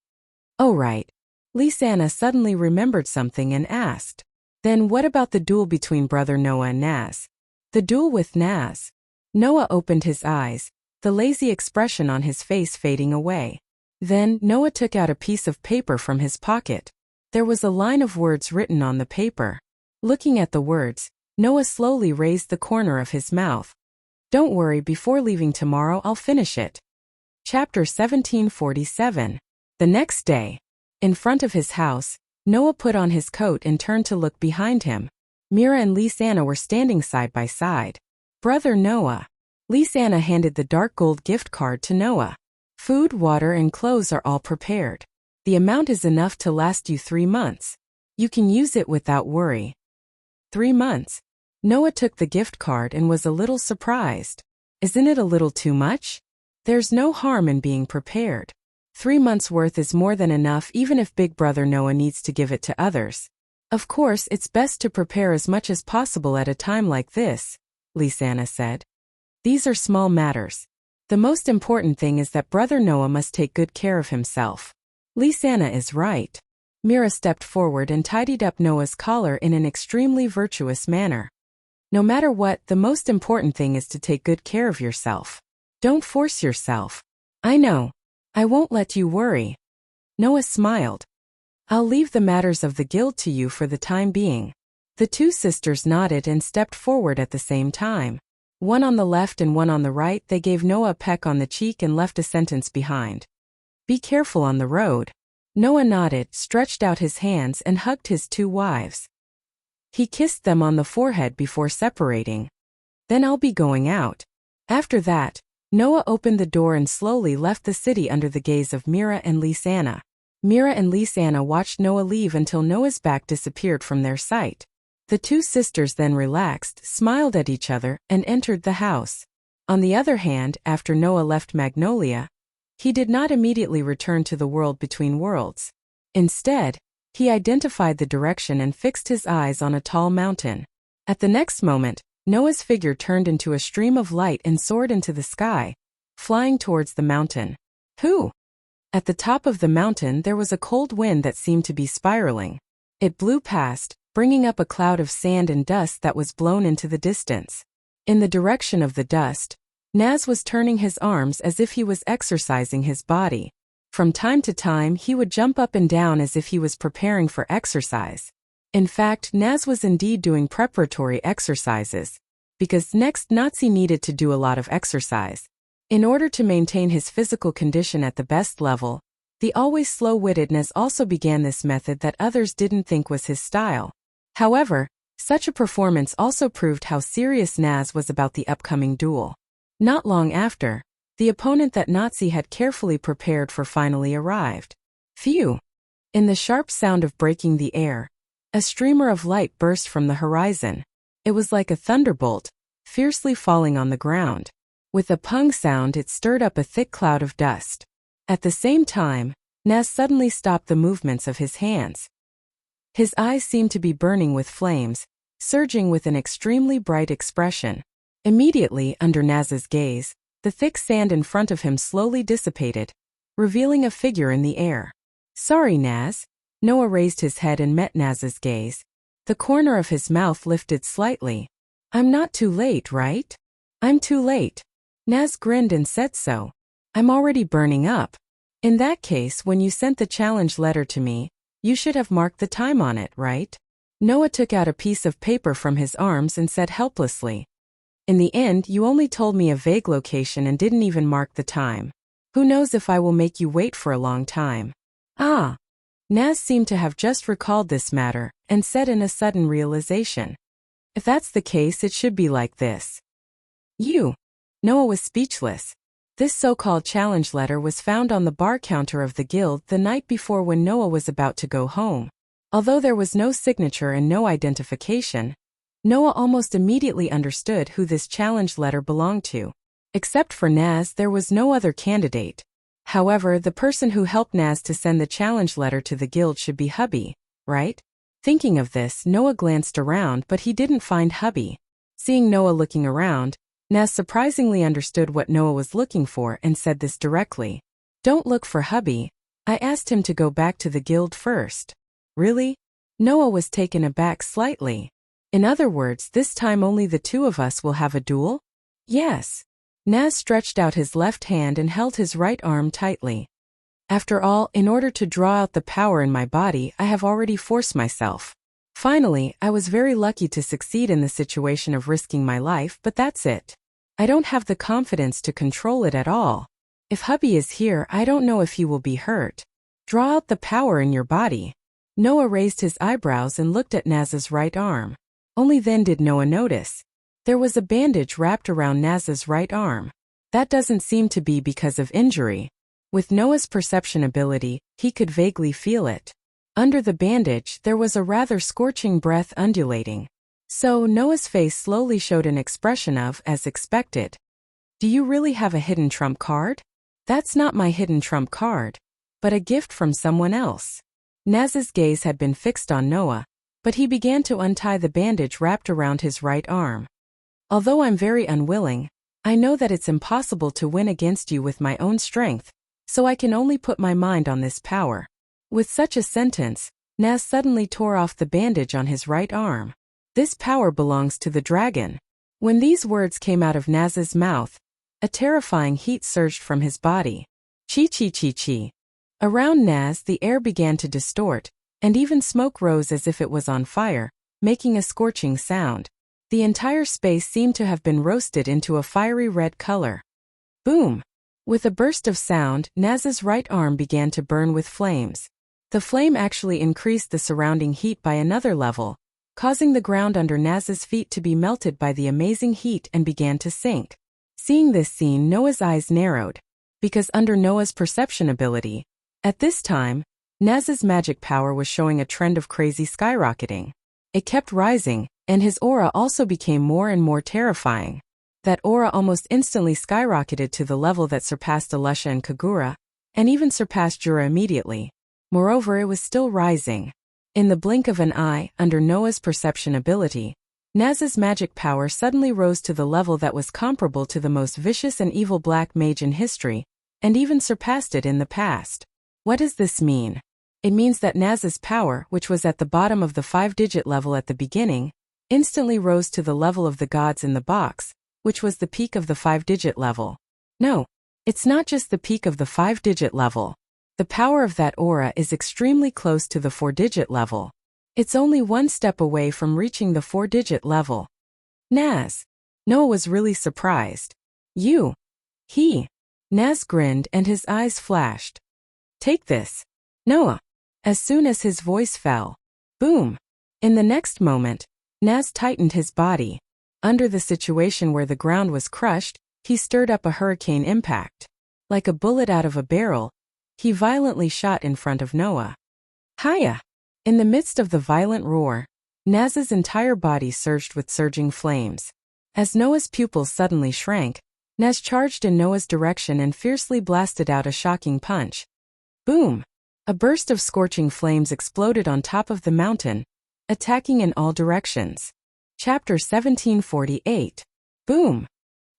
Oh right. Lisanna suddenly remembered something and asked. Then what about the duel between brother Noah and Naz? The duel with Naz. Noah opened his eyes, the lazy expression on his face fading away. Then, Noah took out a piece of paper from his pocket. There was a line of words written on the paper. Looking at the words, Noah slowly raised the corner of his mouth. Don't worry, before leaving tomorrow I'll finish it. Chapter 1747. The next day. In front of his house, Noah put on his coat and turned to look behind him. Mira and Lisanna were standing side by side. Brother Noah. Lisanna handed the dark gold gift card to Noah. Food, water, and clothes are all prepared. The amount is enough to last you 3 months. You can use it without worry. 3 months. Noah took the gift card and was a little surprised. Isn't it a little too much? There's no harm in being prepared. 3 months' worth is more than enough even if Big Brother Noah needs to give it to others. Of course, it's best to prepare as much as possible at a time like this, Lisanna said. These are small matters. The most important thing is that Brother Noah must take good care of himself. Lisanna is right. Mira stepped forward and tidied up Noah's collar in an extremely virtuous manner. No matter what, the most important thing is to take good care of yourself. Don't force yourself. I know. I won't let you worry. Noah smiled. I'll leave the matters of the guild to you for the time being. The two sisters nodded and stepped forward at the same time. One on the left and one on the right, they gave Noah a peck on the cheek and left a sentence behind. Be careful on the road. Noah nodded, stretched out his hands and hugged his two wives. He kissed them on the forehead before separating. Then I'll be going out. After that, Noah opened the door and slowly left the city under the gaze of Mira and Lisanna. Mira and Lisanna watched Noah leave until Noah's back disappeared from their sight. The two sisters then relaxed, smiled at each other, and entered the house. On the other hand, after Noah left Magnolia, he did not immediately return to the world between worlds. Instead, he identified the direction and fixed his eyes on a tall mountain. At the next moment, Noah's figure turned into a stream of light and soared into the sky, flying towards the mountain. Who? At the top of the mountain there was a cold wind that seemed to be spiraling. It blew past, bringing up a cloud of sand and dust that was blown into the distance. In the direction of the dust, Naz was turning his arms as if he was exercising his body. From time to time he would jump up and down as if he was preparing for exercise. In fact, Naz was indeed doing preparatory exercises, because next Nazi needed to do a lot of exercise. In order to maintain his physical condition at the best level, the always slow-witted Naz also began this method that others didn't think was his style. However, such a performance also proved how serious Naz was about the upcoming duel. Not long after, the opponent that Nazi had carefully prepared for finally arrived. Phew! In the sharp sound of breaking the air, a streamer of light burst from the horizon. It was like a thunderbolt, fiercely falling on the ground. With a pung sound, it stirred up a thick cloud of dust. At the same time, Naz suddenly stopped the movements of his hands. His eyes seemed to be burning with flames, surging with an extremely bright expression. Immediately under Naz's gaze, the thick sand in front of him slowly dissipated, revealing a figure in the air. "Sorry, Naz." Noah raised his head and met Naz's gaze. The corner of his mouth lifted slightly. "I'm not too late, right?" "I'm too late." Naz grinned and said so. "I'm already burning up." "In that case, when you sent the challenge letter to me, you should have marked the time on it, right?" Noah took out a piece of paper from his arms and said helplessly. "In the end, you only told me a vague location and didn't even mark the time. Who knows if I will make you wait for a long time." "Ah." Naz seemed to have just recalled this matter, and said in a sudden realization. "If that's the case, it should be like this." "You." Noah was speechless. This so-called challenge letter was found on the bar counter of the guild the night before when Noah was about to go home. Although there was no signature and no identification, Noah almost immediately understood who this challenge letter belonged to. Except for Naz, there was no other candidate. However, the person who helped Naz to send the challenge letter to the guild should be Hubby, right? Thinking of this, Noah glanced around, but he didn't find Hubby. Seeing Noah looking around, Naz surprisingly understood what Noah was looking for and said this directly. "Don't look for Hubby. I asked him to go back to the guild first." "Really?" Noah was taken aback slightly. "In other words, this time only the two of us will have a duel?" "Yes." Naz stretched out his left hand and held his right arm tightly. "After all, in order to draw out the power in my body, I have already forced myself. Finally, I was very lucky to succeed in the situation of risking my life, but that's it. I don't have the confidence to control it at all. If Hubby is here, I don't know if he will be hurt. Draw out the power in your body." Noah raised his eyebrows and looked at Naz's right arm. Only then did Noah notice. There was a bandage wrapped around Naz's right arm. That doesn't seem to be because of injury. With Noah's perception ability, he could vaguely feel it. Under the bandage, there was a rather scorching breath undulating. So Noah's face slowly showed an expression of, as expected. "Do you really have a hidden trump card?" "That's not my hidden trump card, but a gift from someone else." Naz's gaze had been fixed on Noah, but he began to untie the bandage wrapped around his right arm. "Although I'm very unwilling, I know that it's impossible to win against you with my own strength, so I can only put my mind on this power." With such a sentence, Naz suddenly tore off the bandage on his right arm. "This power belongs to the dragon." When these words came out of Naz's mouth, a terrifying heat surged from his body. Chi. Around Naz, the air began to distort, and even smoke rose as if it was on fire, making a scorching sound. The entire space seemed to have been roasted into a fiery red color. Boom! With a burst of sound, Naz's right arm began to burn with flames. The flame actually increased the surrounding heat by another level, causing the ground under Naz's feet to be melted by the amazing heat and began to sink. Seeing this scene, Noah's eyes narrowed, because under Noah's perception ability, at this time, Naz's magic power was showing a trend of crazy skyrocketing. It kept rising, and his aura also became more and more terrifying. That aura almost instantly skyrocketed to the level that surpassed Alusha and Kagura, and even surpassed Jura immediately. Moreover, it was still rising. In the blink of an eye, under Noah's perception ability, Naz's magic power suddenly rose to the level that was comparable to the most vicious and evil black mage in history, and even surpassed it in the past. What does this mean? It means that Naz's power, which was at the bottom of the 5-digit level at the beginning, instantly rose to the level of the gods in the box, which was the peak of the 5-digit level. No, it's not just the peak of the 5-digit level. The power of that aura is extremely close to the 4-digit level. It's only one step away from reaching the 4-digit level. Naz. Noah was really surprised. You. He. Naz grinned and his eyes flashed. Take this. Noah. As soon as his voice fell. Boom. In the next moment, Naz tightened his body. Under the situation where the ground was crushed, he stirred up a hurricane impact. Like a bullet out of a barrel, he violently shot in front of Noah. Hiya! In the midst of the violent roar, Naz's entire body surged with surging flames. As Noah's pupils suddenly shrank, Naz charged in Noah's direction and fiercely blasted out a shocking punch. Boom! A burst of scorching flames exploded on top of the mountain, attacking in all directions. Chapter 1748. Boom!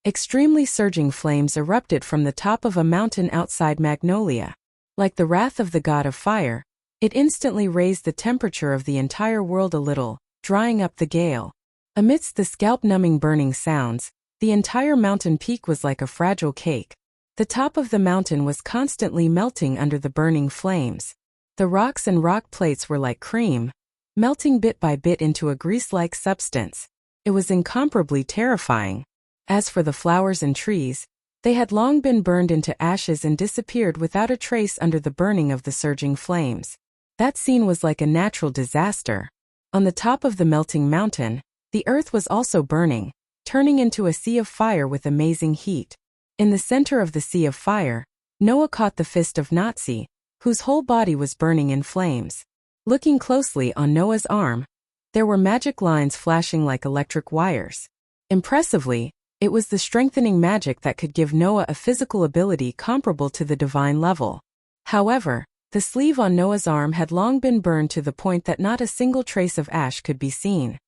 Extremely surging flames erupted from the top of a mountain outside Magnolia. Like the wrath of the god of fire, it instantly raised the temperature of the entire world a little, drying up the gale. Amidst the scalp-numbing burning sounds, the entire mountain peak was like a fragile cake. The top of the mountain was constantly melting under the burning flames. The rocks and rock plates were like cream, melting bit by bit into a grease-like substance. It was incomparably terrifying. As for the flowers and trees, they had long been burned into ashes and disappeared without a trace under the burning of the surging flames. That scene was like a natural disaster. On the top of the melting mountain, the earth was also burning, turning into a sea of fire with amazing heat. In the center of the sea of fire, Noah caught the fist of Nazi, whose whole body was burning in flames. Looking closely on Noah's arm, there were magic lines flashing like electric wires. Impressively, it was the strengthening magic that could give Noah a physical ability comparable to the divine level. However, the sleeve on Noah's arm had long been burned to the point that not a single trace of ash could be seen.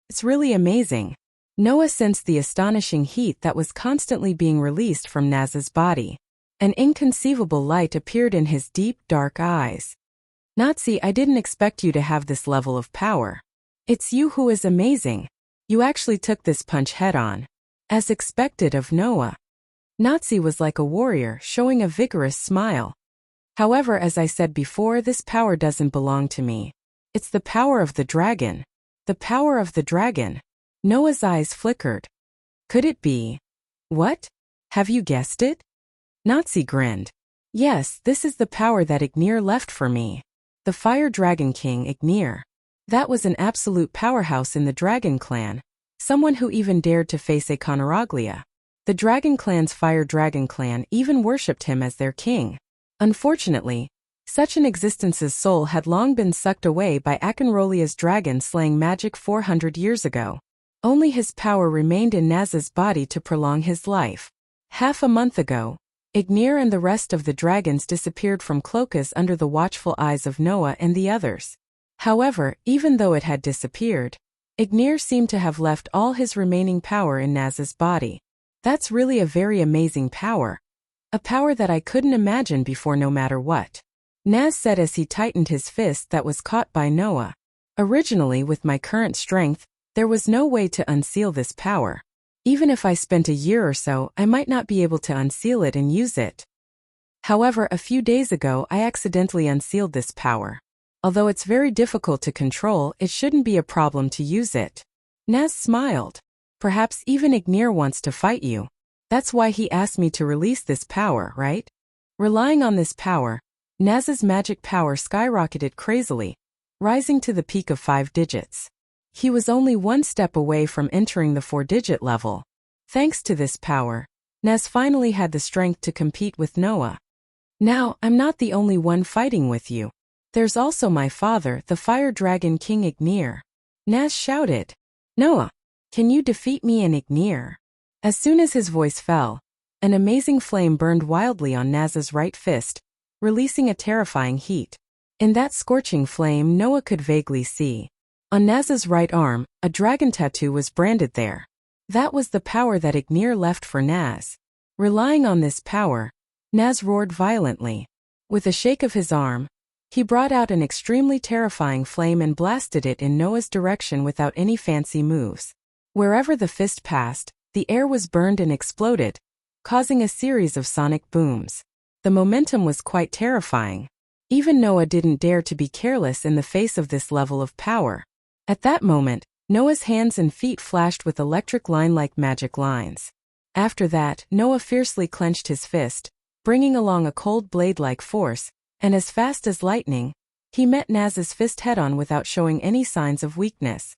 It's really amazing. Noah sensed the astonishing heat that was constantly being released from Naz's body. An inconceivable light appeared in his deep, dark eyes. Nazi, I didn't expect you to have this level of power. It's you who is amazing. You actually took this punch head-on. As expected of Noah. Nazi was like a warrior, showing a vigorous smile. However, as I said before, this power doesn't belong to me. It's the power of the dragon. The power of the dragon. Noah's eyes flickered. Could it be? What? Have you guessed it? Nazi grinned. Yes, this is the power that Ignir left for me. The Fire Dragon King Ignir. That was an absolute powerhouse in the Dragon Clan. Someone who even dared to face a Conoraglia. The Dragon Clan's Fire Dragon Clan even worshipped him as their king. Unfortunately, such an existence's soul had long been sucked away by Akenrolia's dragon slaying magic 400 years ago. Only his power remained in Naz's body to prolong his life. Half a month ago, Ignir and the rest of the dragons disappeared from Cloacus under the watchful eyes of Noah and the others. However, even though it had disappeared, Ignir seemed to have left all his remaining power in Naz's body. That's really a very amazing power. A power that I couldn't imagine before no matter what. Naz said as he tightened his fist that was caught by Noah. Originally, with my current strength, there was no way to unseal this power. Even if I spent a year or so, I might not be able to unseal it and use it. However, a few days ago I accidentally unsealed this power. Although it's very difficult to control, it shouldn't be a problem to use it. Naz smiled. Perhaps even Ignir wants to fight you. That's why he asked me to release this power, right? Relying on this power, Naz's magic power skyrocketed crazily, rising to the peak of 5 digits. He was only one step away from entering the 4-digit level. Thanks to this power, Naz finally had the strength to compete with Noah. Now, I'm not the only one fighting with you. There's also my father, the Fire Dragon King Ignir. Naz shouted. Noah, can you defeat me and Ignir? As soon as his voice fell, an amazing flame burned wildly on Naz's right fist, releasing a terrifying heat. In that scorching flame Noah could vaguely see. On Naz's right arm, a dragon tattoo was branded there. That was the power that Ignir left for Naz. Relying on this power, Naz roared violently. With a shake of his arm, he brought out an extremely terrifying flame and blasted it in Noah's direction without any fancy moves. Wherever the fist passed, the air was burned and exploded, causing a series of sonic booms. The momentum was quite terrifying. Even Noah didn't dare to be careless in the face of this level of power. At that moment, Noah's hands and feet flashed with electric line-like magic lines. After that, Noah fiercely clenched his fist, bringing along a cold blade-like force, and as fast as lightning, he met Naz's fist head-on without showing any signs of weakness.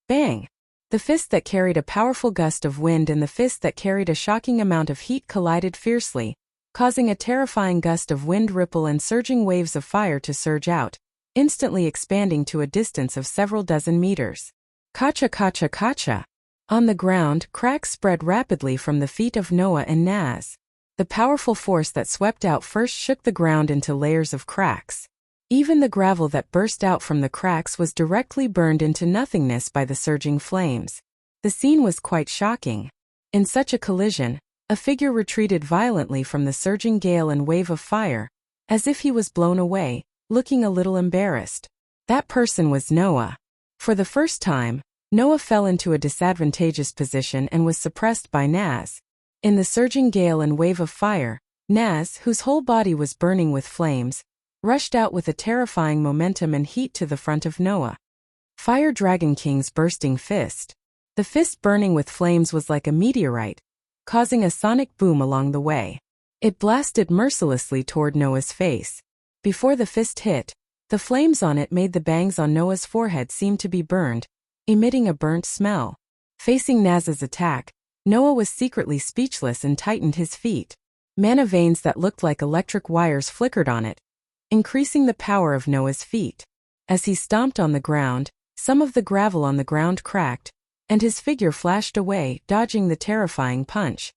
Bang! The fist that carried a powerful gust of wind and the fist that carried a shocking amount of heat collided fiercely, causing a terrifying gust of wind ripple and surging waves of fire to surge out, instantly expanding to a distance of several dozen meters. Kacha kacha kacha! On the ground, cracks spread rapidly from the feet of Noah and Naz. The powerful force that swept out first shook the ground into layers of cracks. Even the gravel that burst out from the cracks was directly burned into nothingness by the surging flames. The scene was quite shocking. In such a collision, a figure retreated violently from the surging gale and wave of fire, as if he was blown away, looking a little embarrassed. That person was Noah. For the first time, Noah fell into a disadvantageous position and was suppressed by Naz. In the surging gale and wave of fire, Naz, whose whole body was burning with flames, rushed out with a terrifying momentum and heat to the front of Noah. Fire Dragon King's bursting fist. The fist burning with flames was like a meteorite, causing a sonic boom along the way. It blasted mercilessly toward Noah's face. Before the fist hit, the flames on it made the bangs on Noah's forehead seem to be burned, emitting a burnt smell. Facing Naz's attack, Noah was secretly speechless and tightened his feet. Mana veins that looked like electric wires flickered on it, increasing the power of Noah's feet. As he stomped on the ground, some of the gravel on the ground cracked, and his figure flashed away, dodging the terrifying punch.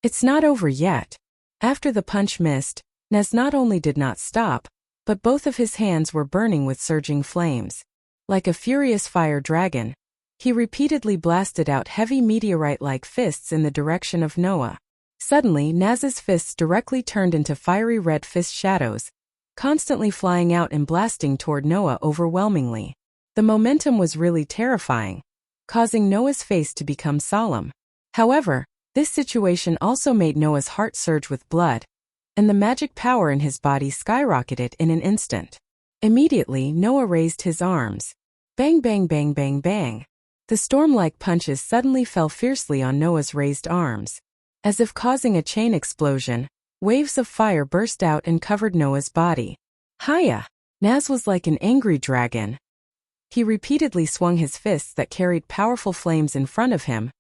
It's not over yet. After the punch missed, Naz not only did not stop, but both of his hands were burning with surging flames. Like a furious fire dragon, he repeatedly blasted out heavy meteorite-like fists in the direction of Noah. Suddenly, Naz's fists directly turned into fiery red fist shadows, constantly flying out and blasting toward Noah overwhelmingly. The momentum was really terrifying, causing Noah's face to become solemn. However, this situation also made Noah's heart surge with blood, and the magic power in his body skyrocketed in an instant. Immediately, Noah raised his arms. Bang bang bang bang bang. The storm-like punches suddenly fell fiercely on Noah's raised arms. As if causing a chain explosion, waves of fire burst out and covered Noah's body. Hiya! Naz was like an angry dragon. He repeatedly swung his fists that carried powerful flames in front of him,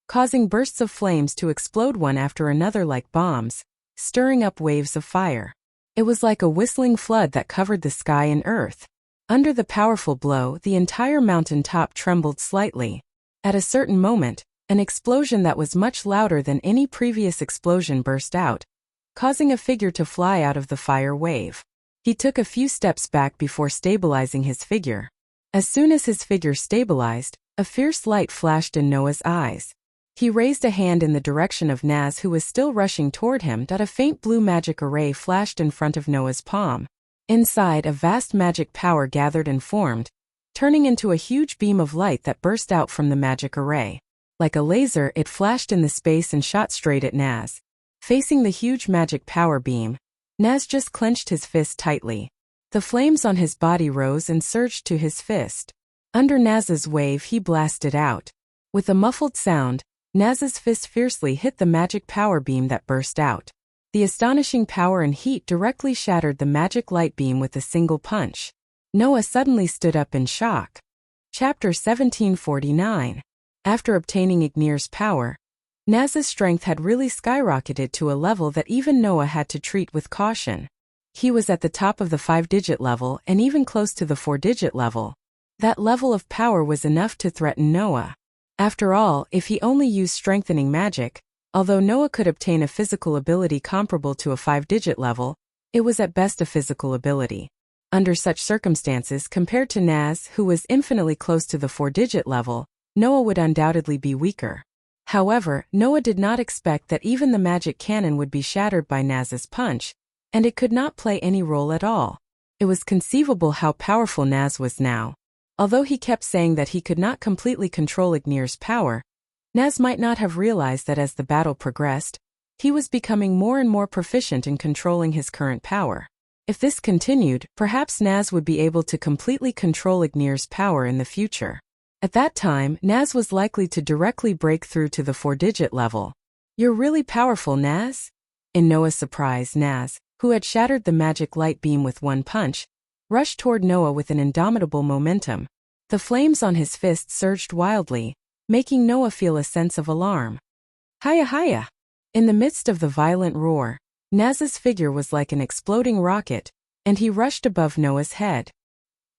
causing bursts of flames to explode one after another like bombs, stirring up waves of fire. It was like a whistling flood that covered the sky and earth. Under the powerful blow, the entire mountain top trembled slightly. At a certain moment, an explosion that was much louder than any previous explosion burst out, causing a figure to fly out of the fire wave. He took a few steps back before stabilizing his figure. As soon as his figure stabilized, a fierce light flashed in Noah's eyes. He raised a hand in the direction of Naz, who was still rushing toward him. A faint blue magic array flashed in front of Noah's palm. Inside, a vast magic power gathered and formed, turning into a huge beam of light that burst out from the magic array. Like a laser, it flashed in the space and shot straight at Naz. Facing the huge magic power beam, Naz just clenched his fist tightly. The flames on his body rose and surged to his fist. Under Naz's wave, he blasted out. With a muffled sound, Naz's fist fiercely hit the magic power beam that burst out. The astonishing power and heat directly shattered the magic light beam with a single punch. Noah suddenly stood up in shock. Chapter 1749. After obtaining Ignir's power, Naz's strength had really skyrocketed to a level that even Noah had to treat with caution. He was at the top of the 5-digit level and even close to the 4-digit level. That level of power was enough to threaten Noah. After all, if he only used strengthening magic, although Noah could obtain a physical ability comparable to a 5-digit level, it was at best a physical ability. Under such circumstances, compared to Naz, who was infinitely close to the 4-digit level, Noah would undoubtedly be weaker. However, Noah did not expect that even the magic cannon would be shattered by Naz's punch, and it could not play any role at all. It was conceivable how powerful Naz was now. Although he kept saying that he could not completely control Ignir's power, Naz might not have realized that as the battle progressed, He was becoming more and more proficient in controlling his current power. If this continued, perhaps Naz would be able to completely control Ignir's power in the future. At that time, Naz was likely to directly break through to the 4-digit level. "You're really powerful, Naz?" In Noah's surprise, Naz, who had shattered the magic light beam with one punch, rushed toward Noah with an indomitable momentum. The flames on his fist surged wildly, making Noah feel a sense of alarm. "Hiya hiya!" In the midst of the violent roar, Naz's figure was like an exploding rocket, and he rushed above Noah's head.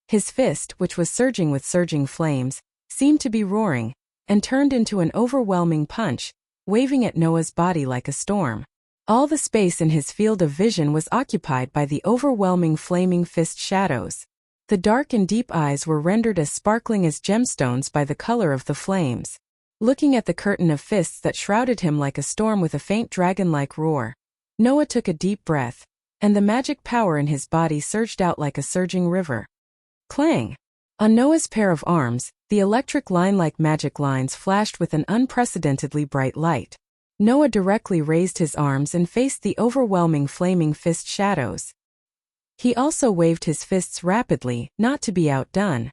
His fist, which was surging with surging flames, seemed to be roaring, and turned into an overwhelming punch, waving at Noah's body like a storm. All the space in his field of vision was occupied by the overwhelming flaming fist shadows. The dark and deep eyes were rendered as sparkling as gemstones by the color of the flames. Looking at the curtain of fists that shrouded him like a storm with a faint dragon-like roar, Noah took a deep breath, and the magic power in his body surged out like a surging river. Clang! On Noah's pair of arms, the electric line-like magic lines flashed with an unprecedentedly bright light. Noah directly raised his arms and faced the overwhelming flaming fist shadows. He also waved his fists rapidly, not to be outdone.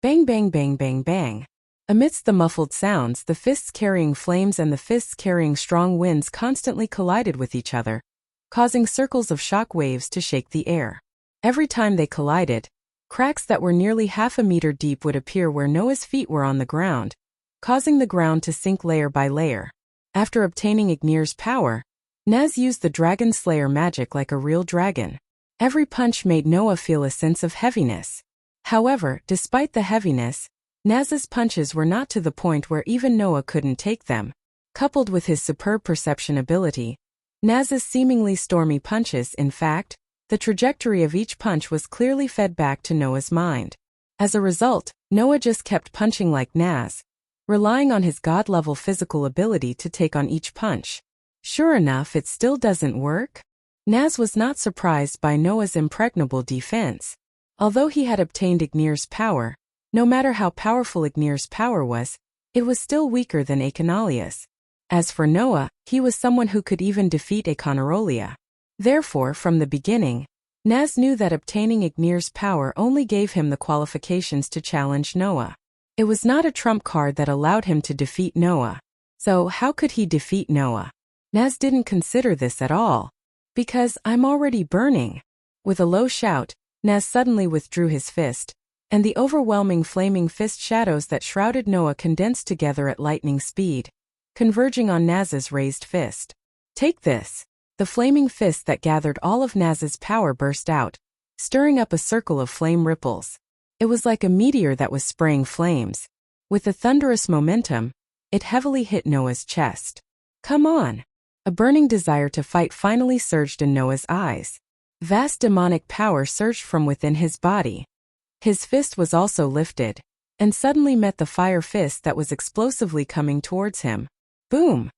Bang bang bang bang bang. Amidst the muffled sounds, the fists carrying flames and the fists carrying strong winds constantly collided with each other, causing circles of shock waves to shake the air. Every time they collided, cracks that were nearly half a meter deep would appear where Noah's feet were on the ground, causing the ground to sink layer by layer. After obtaining Ignir's power, Naz used the Dragon Slayer magic like a real dragon. Every punch made Noah feel a sense of heaviness. However, despite the heaviness, Naz's punches were not to the point where even Noah couldn't take them. Coupled with his superb perception ability, Naz's seemingly stormy punches, in fact, the trajectory of each punch was clearly fed back to Noah's mind. As a result, Noah just kept punching like Naz, relying on his god-level physical ability to take on each punch. Sure enough, it still doesn't work? Naz was not surprised by Noah's impregnable defense. Although he had obtained Ignir's power, no matter how powerful Ignir's power was, it was still weaker than Akanalia's. As for Noah, he was someone who could even defeat Akanarolia. Therefore, from the beginning, Naz knew that obtaining Ignir's power only gave him the qualifications to challenge Noah. It was not a trump card that allowed him to defeat Noah. So how could he defeat Noah? Naz didn't consider this at all. "Because I'm already burning." With a low shout, Naz suddenly withdrew his fist, and the overwhelming flaming fist shadows that shrouded Noah condensed together at lightning speed, converging on Naz's raised fist. "Take this." The flaming fist that gathered all of Naz's power burst out, stirring up a circle of flame ripples. It was like a meteor that was spraying flames. With a thunderous momentum, it heavily hit Noah's chest. "Come on." A burning desire to fight finally surged in Noah's eyes. Vast demonic power surged from within his body. His fist was also lifted, and suddenly met the fire fist that was explosively coming towards him. Boom!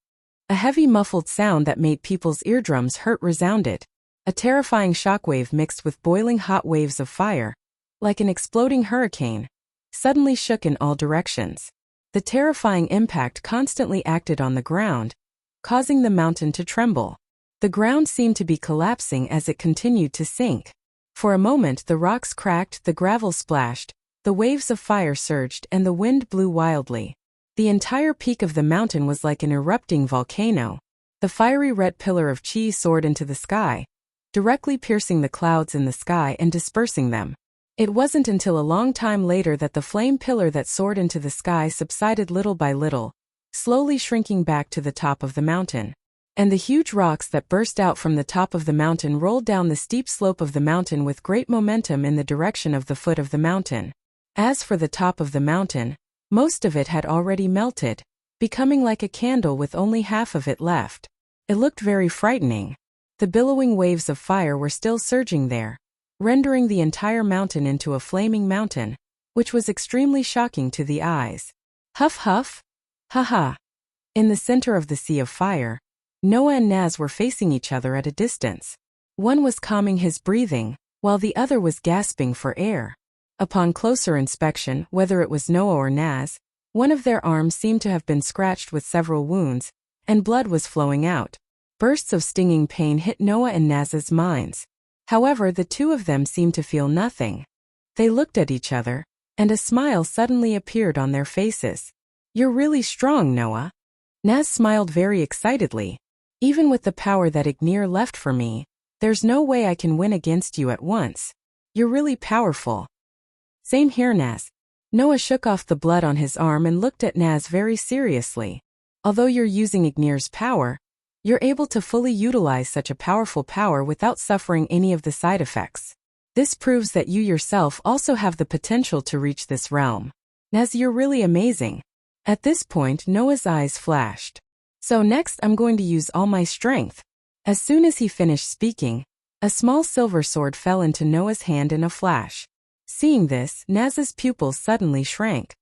A heavy muffled sound that made people's eardrums hurt resounded. A terrifying shockwave mixed with boiling hot waves of fire, like an exploding hurricane, suddenly shook in all directions. The terrifying impact constantly acted on the ground, causing the mountain to tremble. The ground seemed to be collapsing as it continued to sink. For a moment the rocks cracked, the gravel splashed, the waves of fire surged, and the wind blew wildly. The entire peak of the mountain was like an erupting volcano. The fiery red pillar of chi soared into the sky, directly piercing the clouds in the sky and dispersing them. It wasn't until a long time later that the flame pillar that soared into the sky subsided little by little, slowly shrinking back to the top of the mountain. And the huge rocks that burst out from the top of the mountain rolled down the steep slope of the mountain with great momentum in the direction of the foot of the mountain. As for the top of the mountain, most of it had already melted, becoming like a candle with only half of it left. It looked very frightening. The billowing waves of fire were still surging there, rendering the entire mountain into a flaming mountain, which was extremely shocking to the eyes. Huff huff! Ha ha! In the center of the sea of fire, Noah and Naz were facing each other at a distance. One was calming his breathing, while the other was gasping for air. Upon closer inspection, whether it was Noah or Naz, one of their arms seemed to have been scratched with several wounds, and blood was flowing out. Bursts of stinging pain hit Noah and Naz's minds. However, the two of them seemed to feel nothing. They looked at each other, and a smile suddenly appeared on their faces. "You're really strong, Noah." Naz smiled very excitedly. "Even with the power that Ignir left for me, there's no way I can win against you at once. You're really powerful." "Same here, Naz." Noah shook off the blood on his arm and looked at Naz very seriously. "Although you're using Ignir's power, you're able to fully utilize such a powerful power without suffering any of the side effects. This proves that you yourself also have the potential to reach this realm. Naz, you're really amazing." At this point, Noah's eyes flashed. "So next I'm going to use all my strength." As soon as he finished speaking, a small silver sword fell into Noah's hand in a flash. Seeing this, Naz's pupils suddenly shrank.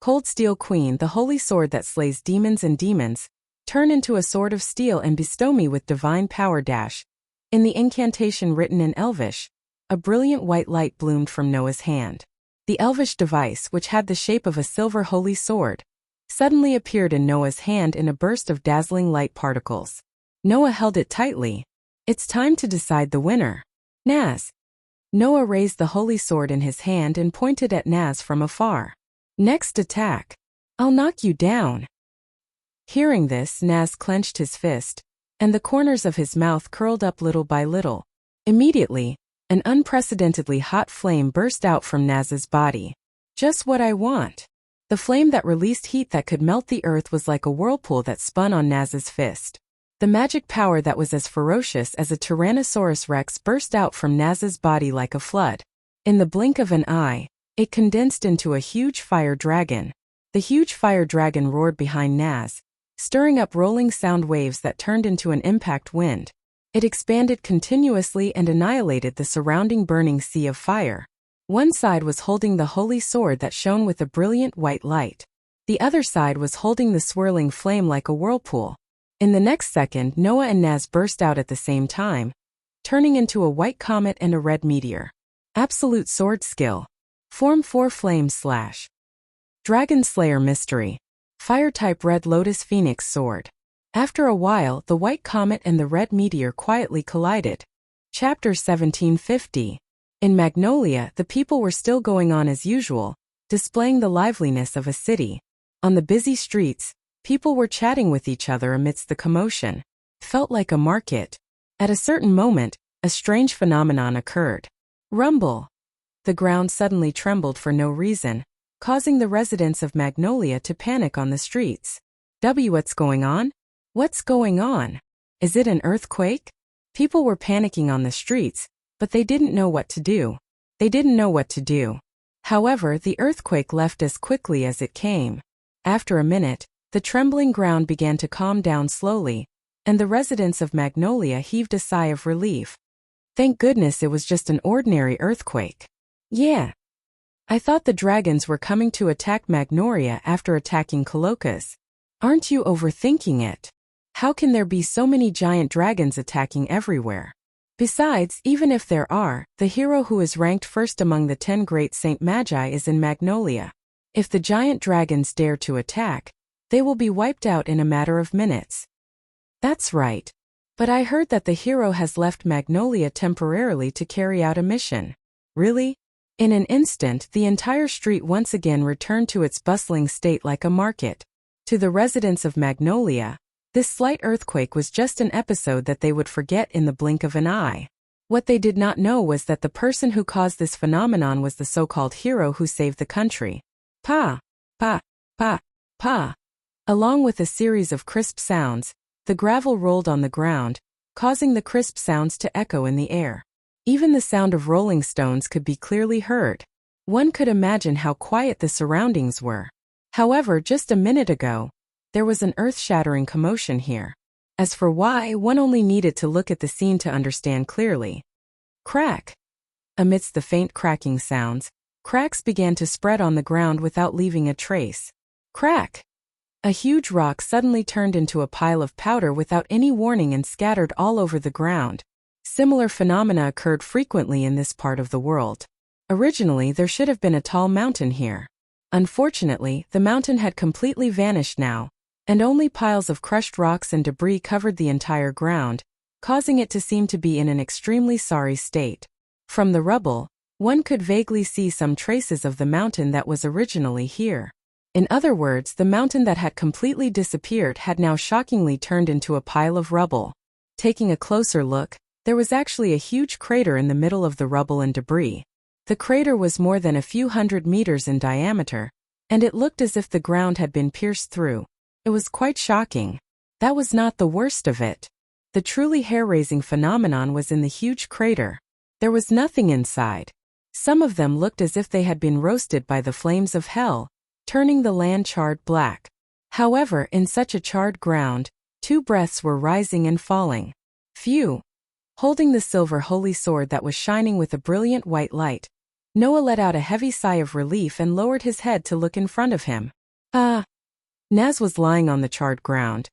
Cold Steel Queen, the holy sword that slays demons and demons, turn into a sword of steel and bestow me with divine power dash. In the incantation written in Elvish, a brilliant white light bloomed from Noah's hand. The Elvish device, which had the shape of a silver holy sword, suddenly appeared in Noah's hand in a burst of dazzling light particles. Noah held it tightly. "It's time to decide the winner. Naz." Noah raised the holy sword in his hand and pointed at Naz from afar. "Next attack. I'll knock you down." Hearing this, Naz clenched his fist, and the corners of his mouth curled up little by little. Immediately, an unprecedentedly hot flame burst out from Naz's body. "Just what I want." The flame that released heat that could melt the earth was like a whirlpool that spun on Naz's fist. The magic power that was as ferocious as a Tyrannosaurus Rex burst out from Naz's body like a flood. In the blink of an eye, it condensed into a huge fire dragon. The huge fire dragon roared behind Naz, stirring up rolling sound waves that turned into an impact wind. It expanded continuously and annihilated the surrounding burning sea of fire. One side was holding the holy sword that shone with a brilliant white light. The other side was holding the swirling flame like a whirlpool. In the next second, Noah and Naz burst out at the same time, turning into a white comet and a red meteor. Absolute sword skill. Form 4 Flame Slash. Dragon Slayer Mystery. Fire-type Red Lotus Phoenix Sword. After a while, the white comet and the red meteor quietly collided. Chapter 1750. In Magnolia, the people were still going on as usual, displaying the liveliness of a city. On the busy streets, people were chatting with each other amidst the commotion. Felt like a market. At a certain moment, a strange phenomenon occurred. Rumble. The ground suddenly trembled for no reason, causing the residents of Magnolia to panic on the streets. What's going on? What's going on? Is it an earthquake? People were panicking on the streets, but they didn't know what to do. However, the earthquake left as quickly as it came. After a minute, the trembling ground began to calm down slowly, and the residents of Magnolia heaved a sigh of relief. Thank goodness it was just an ordinary earthquake. Yeah. I thought the dragons were coming to attack Magnolia after attacking Coloccus. Aren't you overthinking it? How can there be so many giant dragons attacking everywhere? Besides, even if there are, the hero who is ranked first among the 10 great Saint Magi is in Magnolia. If the giant dragons dare to attack, they will be wiped out in a matter of minutes. That's right. But I heard that the hero has left Magnolia temporarily to carry out a mission. Really? In an instant, the entire street once again returned to its bustling state like a market. To the residents of Magnolia, this slight earthquake was just an episode that they would forget in the blink of an eye. What they did not know was that the person who caused this phenomenon was the so-called hero who saved the country. Pa, pa, pa, pa. Along with a series of crisp sounds, the gravel rolled on the ground, causing the crisp sounds to echo in the air. Even the sound of rolling stones could be clearly heard. One could imagine how quiet the surroundings were. However, just a minute ago, there was an earth-shattering commotion here. As for why, one only needed to look at the scene to understand clearly. Crack! Amidst the faint cracking sounds, cracks began to spread on the ground without leaving a trace. Crack! A huge rock suddenly turned into a pile of powder without any warning and scattered all over the ground. Similar phenomena occurred frequently in this part of the world. Originally, there should have been a tall mountain here. Unfortunately, the mountain had completely vanished now, and only piles of crushed rocks and debris covered the entire ground, causing it to seem to be in an extremely sorry state. From the rubble, one could vaguely see some traces of the mountain that was originally here. In other words, the mountain that had completely disappeared had now shockingly turned into a pile of rubble. Taking a closer look, there was actually a huge crater in the middle of the rubble and debris. The crater was more than a few hundred meters in diameter, and it looked as if the ground had been pierced through. It was quite shocking. That was not the worst of it. The truly hair-raising phenomenon was in the huge crater. There was nothing inside. Some of them looked as if they had been roasted by the flames of hell, turning the land charred black. However, in such a charred ground, two breaths were rising and falling. Phew! Holding the silver holy sword that was shining with a brilliant white light, Noah let out a heavy sigh of relief and lowered his head to look in front of him. Naz was lying on the charred ground.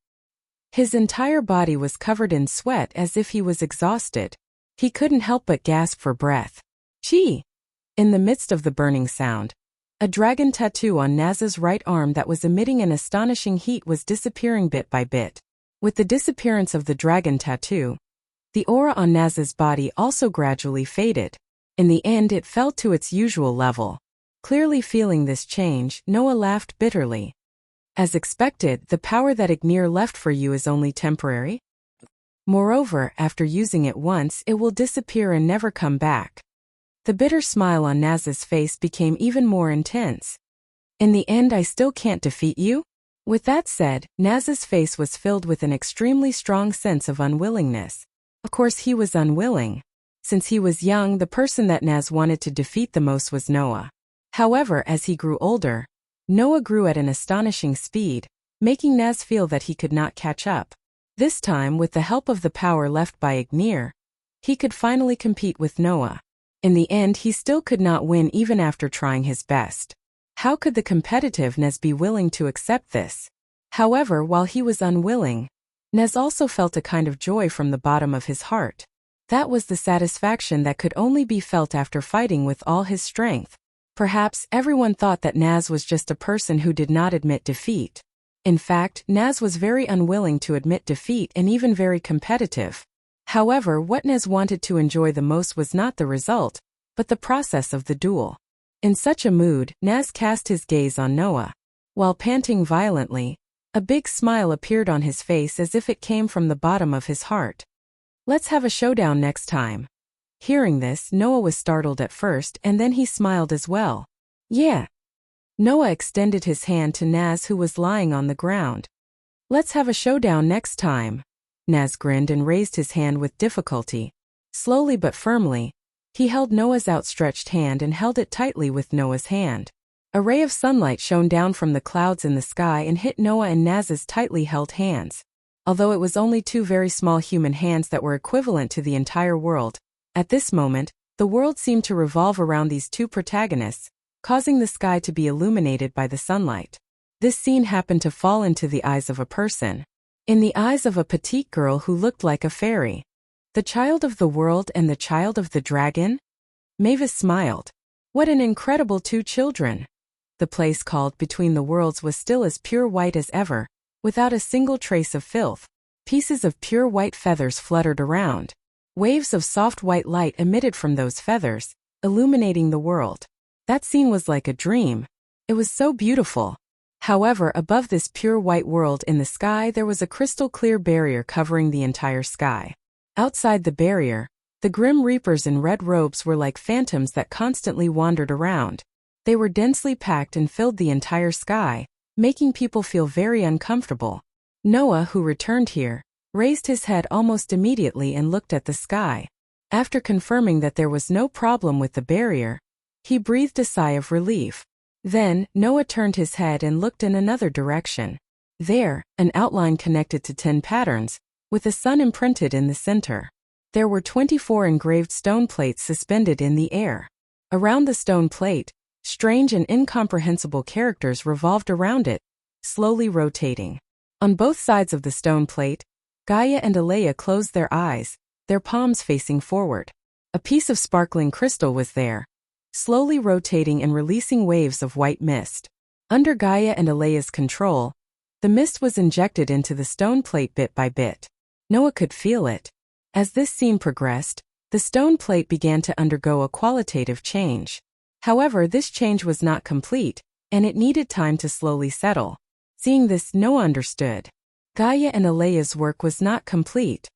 His entire body was covered in sweat as if he was exhausted. He couldn't help but gasp for breath. Gee! In the midst of the burning sound, a dragon tattoo on Naz's right arm that was emitting an astonishing heat was disappearing bit by bit. With the disappearance of the dragon tattoo, the aura on Naz's body also gradually faded. In the end, it fell to its usual level. Clearly feeling this change, Noah laughed bitterly. As expected, the power that Ignir left for you is only temporary. Moreover, after using it once, it will disappear and never come back. The bitter smile on Naz's face became even more intense. In the end, I still can't defeat you? With that said, Naz's face was filled with an extremely strong sense of unwillingness. Of course, he was unwilling. Since he was young, the person that Naz wanted to defeat the most was Noah. However, as he grew older, Noah grew at an astonishing speed, making Naz feel that he could not catch up. This time, with the help of the power left by Ignir, he could finally compete with Noah. In the end, he still could not win even after trying his best. How could the competitive Naz be willing to accept this? However, while he was unwilling, Naz also felt a kind of joy from the bottom of his heart. That was the satisfaction that could only be felt after fighting with all his strength. Perhaps everyone thought that Naz was just a person who did not admit defeat. In fact, Naz was very unwilling to admit defeat and even very competitive. However, what Naz wanted to enjoy the most was not the result, but the process of the duel. In such a mood, Naz cast his gaze on Noah. While panting violently, a big smile appeared on his face as if it came from the bottom of his heart. Let's have a showdown next time. Hearing this, Noah was startled at first and then he smiled as well. Yeah. Noah extended his hand to Naz, who was lying on the ground. Let's have a showdown next time. Naz grinned and raised his hand with difficulty. Slowly but firmly, he held Noah's outstretched hand and held it tightly with Noah's hand. A ray of sunlight shone down from the clouds in the sky and hit Noah and Naz's tightly held hands. Although it was only two very small human hands that were equivalent to the entire world, at this moment, the world seemed to revolve around these two protagonists, causing the sky to be illuminated by the sunlight. This scene happened to fall into the eyes of a person. In the eyes of a petite girl who looked like a fairy. The child of the world and the child of the dragon? Mavis smiled. What an incredible two children! The place called Between the Worlds was still as pure white as ever, without a single trace of filth. Pieces of pure white feathers fluttered around. Waves of soft white light emitted from those feathers, illuminating the world. That scene was like a dream. It was so beautiful. However, above this pure white world in the sky there was a crystal-clear barrier covering the entire sky. Outside the barrier, the grim reapers in red robes were like phantoms that constantly wandered around. They were densely packed and filled the entire sky, making people feel very uncomfortable. Noah, who returned here, raised his head almost immediately and looked at the sky. After confirming that there was no problem with the barrier, he breathed a sigh of relief. Then, Noah turned his head and looked in another direction. There, an outline connected to 10 patterns, with a sun imprinted in the center. There were 24 engraved stone plates suspended in the air. Around the stone plate, strange and incomprehensible characters revolved around it, slowly rotating. On both sides of the stone plate, Gaia and Alea closed their eyes, their palms facing forward. A piece of sparkling crystal was there, slowly rotating and releasing waves of white mist. Under Gaia and Alea's control, The mist was injected into the stone plate bit by bit. Noah could feel it. As this scene progressed, the stone plate began to undergo a qualitative change. However, this change was not complete, and it needed time to slowly settle. Seeing this, Noah understood. Gaia and Alea's work was not complete.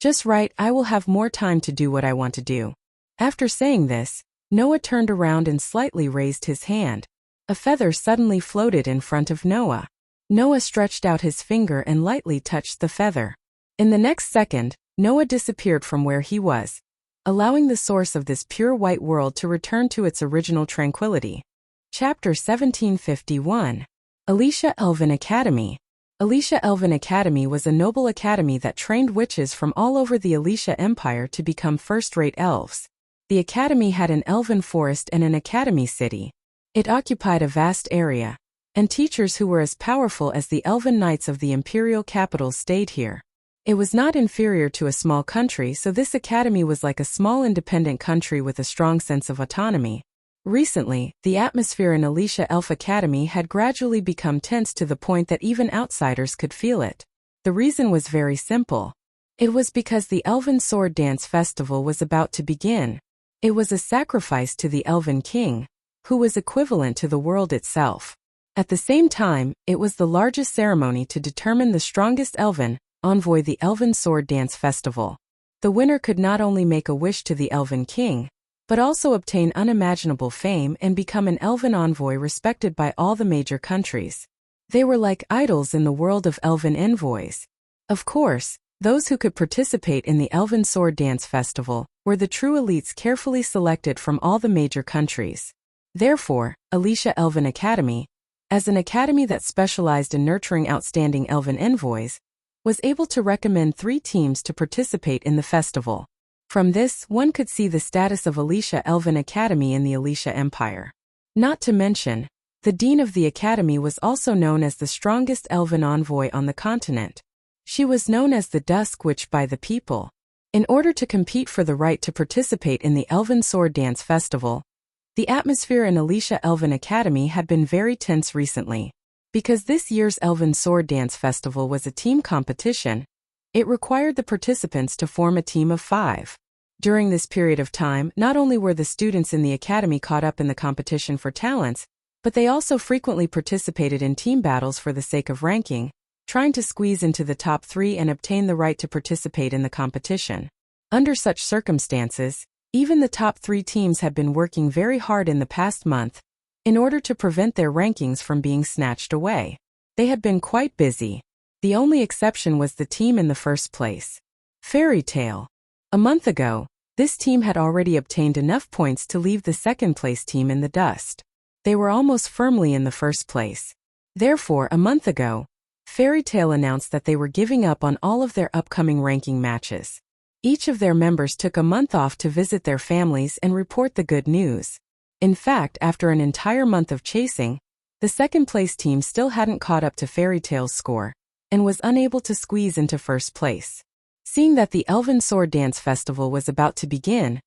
Just right, I will have more time to do what I want to do. After saying this, Noah turned around and slightly raised his hand. A feather suddenly floated in front of Noah. Noah stretched out his finger and lightly touched the feather. In the next second, Noah disappeared from where he was, allowing the source of this pure white world to return to its original tranquility. Chapter 1751. Alicia Elven Academy. Alicia Elven Academy was a noble academy that trained witches from all over the Alicia Empire to become first-rate elves. The academy had an elven forest and an academy city. It occupied a vast area, and teachers who were as powerful as the elven knights of the imperial capital stayed here. It was not inferior to a small country, so this academy was like a small independent country with a strong sense of autonomy. Recently, the atmosphere in Alicia Elf Academy had gradually become tense to the point that even outsiders could feel it. The reason was very simple. It was because the Elven Sword Dance Festival was about to begin. It was a sacrifice to the Elven King, who was equivalent to the world itself. At the same time, it was the largest ceremony to determine the strongest Elven envoy, the Elven Sword Dance Festival. The winner could not only make a wish to the Elven King, but also obtain unimaginable fame and become an Elven envoy respected by all the major countries. They were like idols in the world of Elven envoys. Of course, those who could participate in the Elven Sword Dance Festival were the true elites carefully selected from all the major countries. Therefore, Alicia Elven Academy, as an academy that specialized in nurturing outstanding Elven envoys, was able to recommend 3 teams to participate in the festival. From this, one could see the status of Alicia Elven Academy in the Alicia Empire. Not to mention, the dean of the academy was also known as the strongest Elven envoy on the continent. She was known as the Dusk Witch by the people. In order to compete for the right to participate in the Elven Sword Dance Festival, the atmosphere in Alicia Elven Academy had been very tense recently. Because this year's Elven Sword Dance Festival was a team competition, it required the participants to form a team of 5. During this period of time, not only were the students in the academy caught up in the competition for talents, but they also frequently participated in team battles for the sake of ranking, trying to squeeze into the top 3 and obtain the right to participate in the competition. Under such circumstances, even the top 3 teams had been working very hard in the past month in order to prevent their rankings from being snatched away. They had been quite busy. The only exception was the team in the first place. Fairy Tale. A month ago, this team had already obtained enough points to leave the second-place team in the dust. They were almost firmly in the first place. Therefore, a month ago, Fairy Tale announced that they were giving up on all of their upcoming ranking matches. Each of their members took a month off to visit their families and report the good news. In fact, after an entire month of chasing, the second-place team still hadn't caught up to Fairy Tale's score, and was unable to squeeze into first place. Seeing that the Elven Sword Dance Festival was about to begin,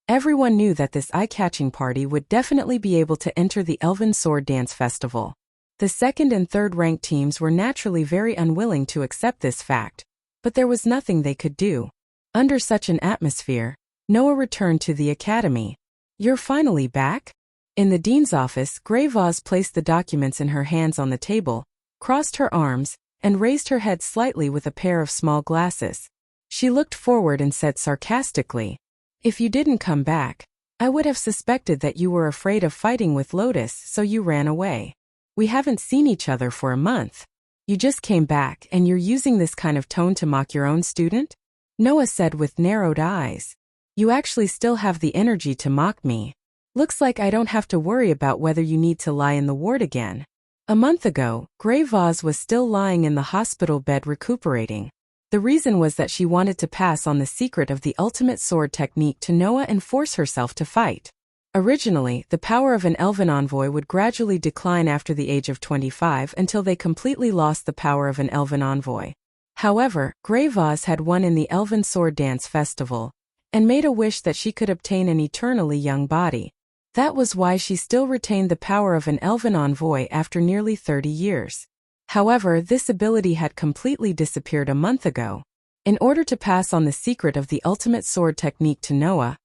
everyone knew that this eye-catching party would definitely be able to enter the Elven Sword Dance Festival. The second and third ranked teams were naturally very unwilling to accept this fact, but there was nothing they could do. Under such an atmosphere, Noah returned to the academy. "You're finally back?" In the dean's office, Grey Vaz placed the documents in her hands on the table, crossed her arms, and raised her head slightly with a pair of small glasses. She looked forward and said sarcastically, "If you didn't come back, I would have suspected that you were afraid of fighting with Lotus, so you ran away. We haven't seen each other for a month. You just came back and you're using this kind of tone to mock your own student?" Noah said with narrowed eyes. "You actually still have the energy to mock me. Looks like I don't have to worry about whether you need to lie in the ward again." A month ago, Grey Vaz was still lying in the hospital bed recuperating. The reason was that she wanted to pass on the secret of the ultimate sword technique to Noah and force herself to fight. Originally, the power of an Elven envoy would gradually decline after the age of 25 until they completely lost the power of an Elven envoy. However, Grey Vaz had won in the Elven Sword Dance Festival, and made a wish that she could obtain an eternally young body. That was why she still retained the power of an Elven envoy after nearly 30 years. However, this ability had completely disappeared a month ago. In order to pass on the secret of the ultimate sword technique to Noah,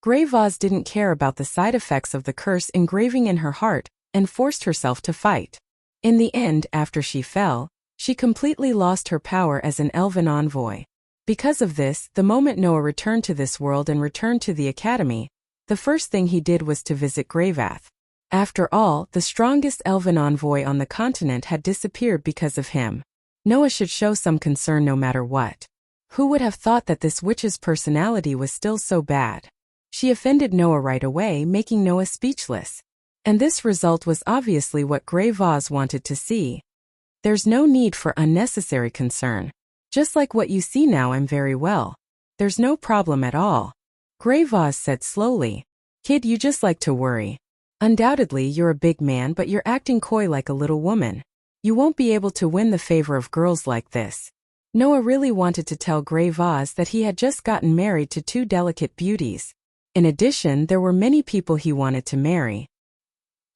Grey Vaz didn't care about the side effects of the curse engraving in her heart and forced herself to fight. In the end, after she fell, she completely lost her power as an elven envoy. Because of this, the moment Noah returned to this world and returned to the academy, the first thing he did was to visit Greyvath. After all, the strongest elven envoy on the continent had disappeared because of him. Noah should show some concern no matter what. Who would have thought that this witch's personality was still so bad? She offended Noah right away, making Noah speechless. And this result was obviously what Grey Vaz wanted to see. There's no need for unnecessary concern. Just like what you see now, I'm very well. There's no problem at all. Grey Vaz said slowly. Kid, you just like to worry. Undoubtedly, you're a big man, but you're acting coy like a little woman. You won't be able to win the favor of girls like this. Noah really wanted to tell Grey Vaz that he had just gotten married to two delicate beauties. In addition, there were many people he wanted to marry.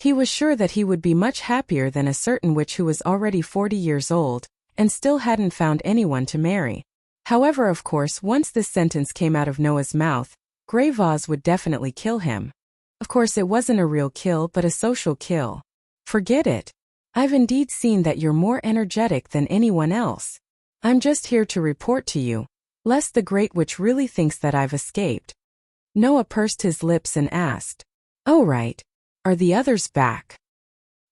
He was sure that he would be much happier than a certain witch who was already 40 years old and still hadn't found anyone to marry. However, of course, once this sentence came out of Noah's mouth, Grey Vaz would definitely kill him. Of course, it wasn't a real kill but a social kill. Forget it. I've indeed seen that you're more energetic than anyone else. I'm just here to report to you, lest the Great Witch really thinks that I've escaped. Noah pursed his lips and asked, "Oh right. Are the others back?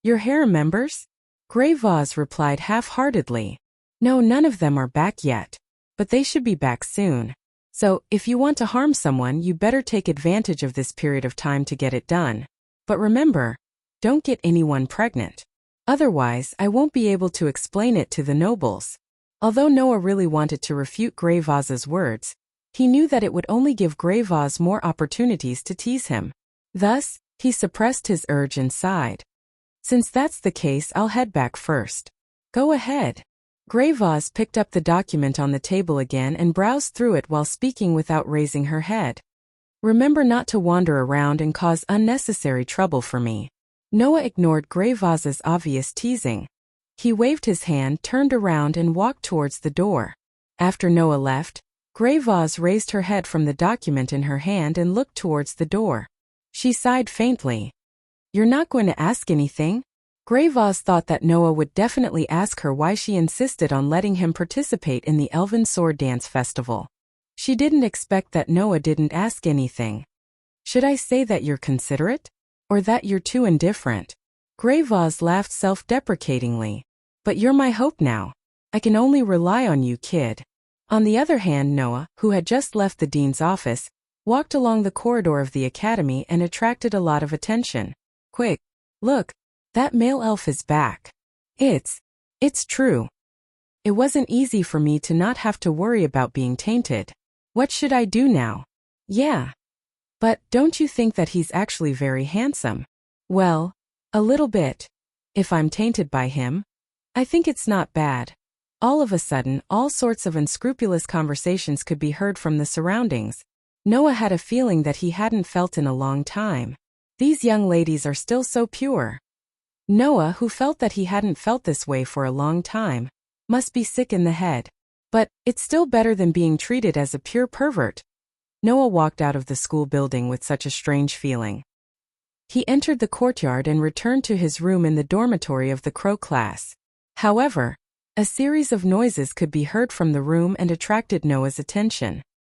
Your harem members?" Grey Vaz replied half-heartedly. No, none of them are back yet. But they should be back soon. So, if you want to harm someone, you better take advantage of this period of time to get it done. But remember, don't get anyone pregnant. Otherwise, I won't be able to explain it to the nobles. Although Noah really wanted to refute Grey Vaz's words, he knew that it would only give Grey Vaz more opportunities to tease him. Thus, he suppressed his urge and sighed. Since that's the case, I'll head back first. Go ahead. Grey Vaz picked up the document on the table again and browsed through it while speaking without raising her head. Remember not to wander around and cause unnecessary trouble for me. Noah ignored Grey Vaz's obvious teasing. He waved his hand, turned around and walked towards the door. After Noah left, Grey Vaz raised her head from the document in her hand and looked towards the door. She sighed faintly. You're not going to ask anything? Grey Vaz thought that Noah would definitely ask her why she insisted on letting him participate in the Elven Sword Dance Festival. She didn't expect that Noah didn't ask anything. Should I say that you're considerate? Or that you're too indifferent? Grey Vaz laughed self-deprecatingly. But you're my hope now. I can only rely on you, kid. On the other hand, Noah, who had just left the dean's office, walked along the corridor of the academy and attracted a lot of attention. Quick, look, that male elf is back. It's true. It wasn't easy for me to not have to worry about being tainted. What should I do now? Yeah. But don't you think that he's actually very handsome? Well, a little bit. If I'm tainted by him, I think it's not bad. All of a sudden, all sorts of unscrupulous conversations could be heard from the surroundings. Noah had a feeling that he hadn't felt in a long time. These young ladies are still so pure. Noah, who felt that he hadn't felt this way for a long time, must be sick in the head. But it's still better than being treated as a pure pervert. Noah walked out of the school building with such a strange feeling. He entered the courtyard and returned to his room in the dormitory of the Crow class. However, a series of noises could be heard from the room and attracted Noah's attention.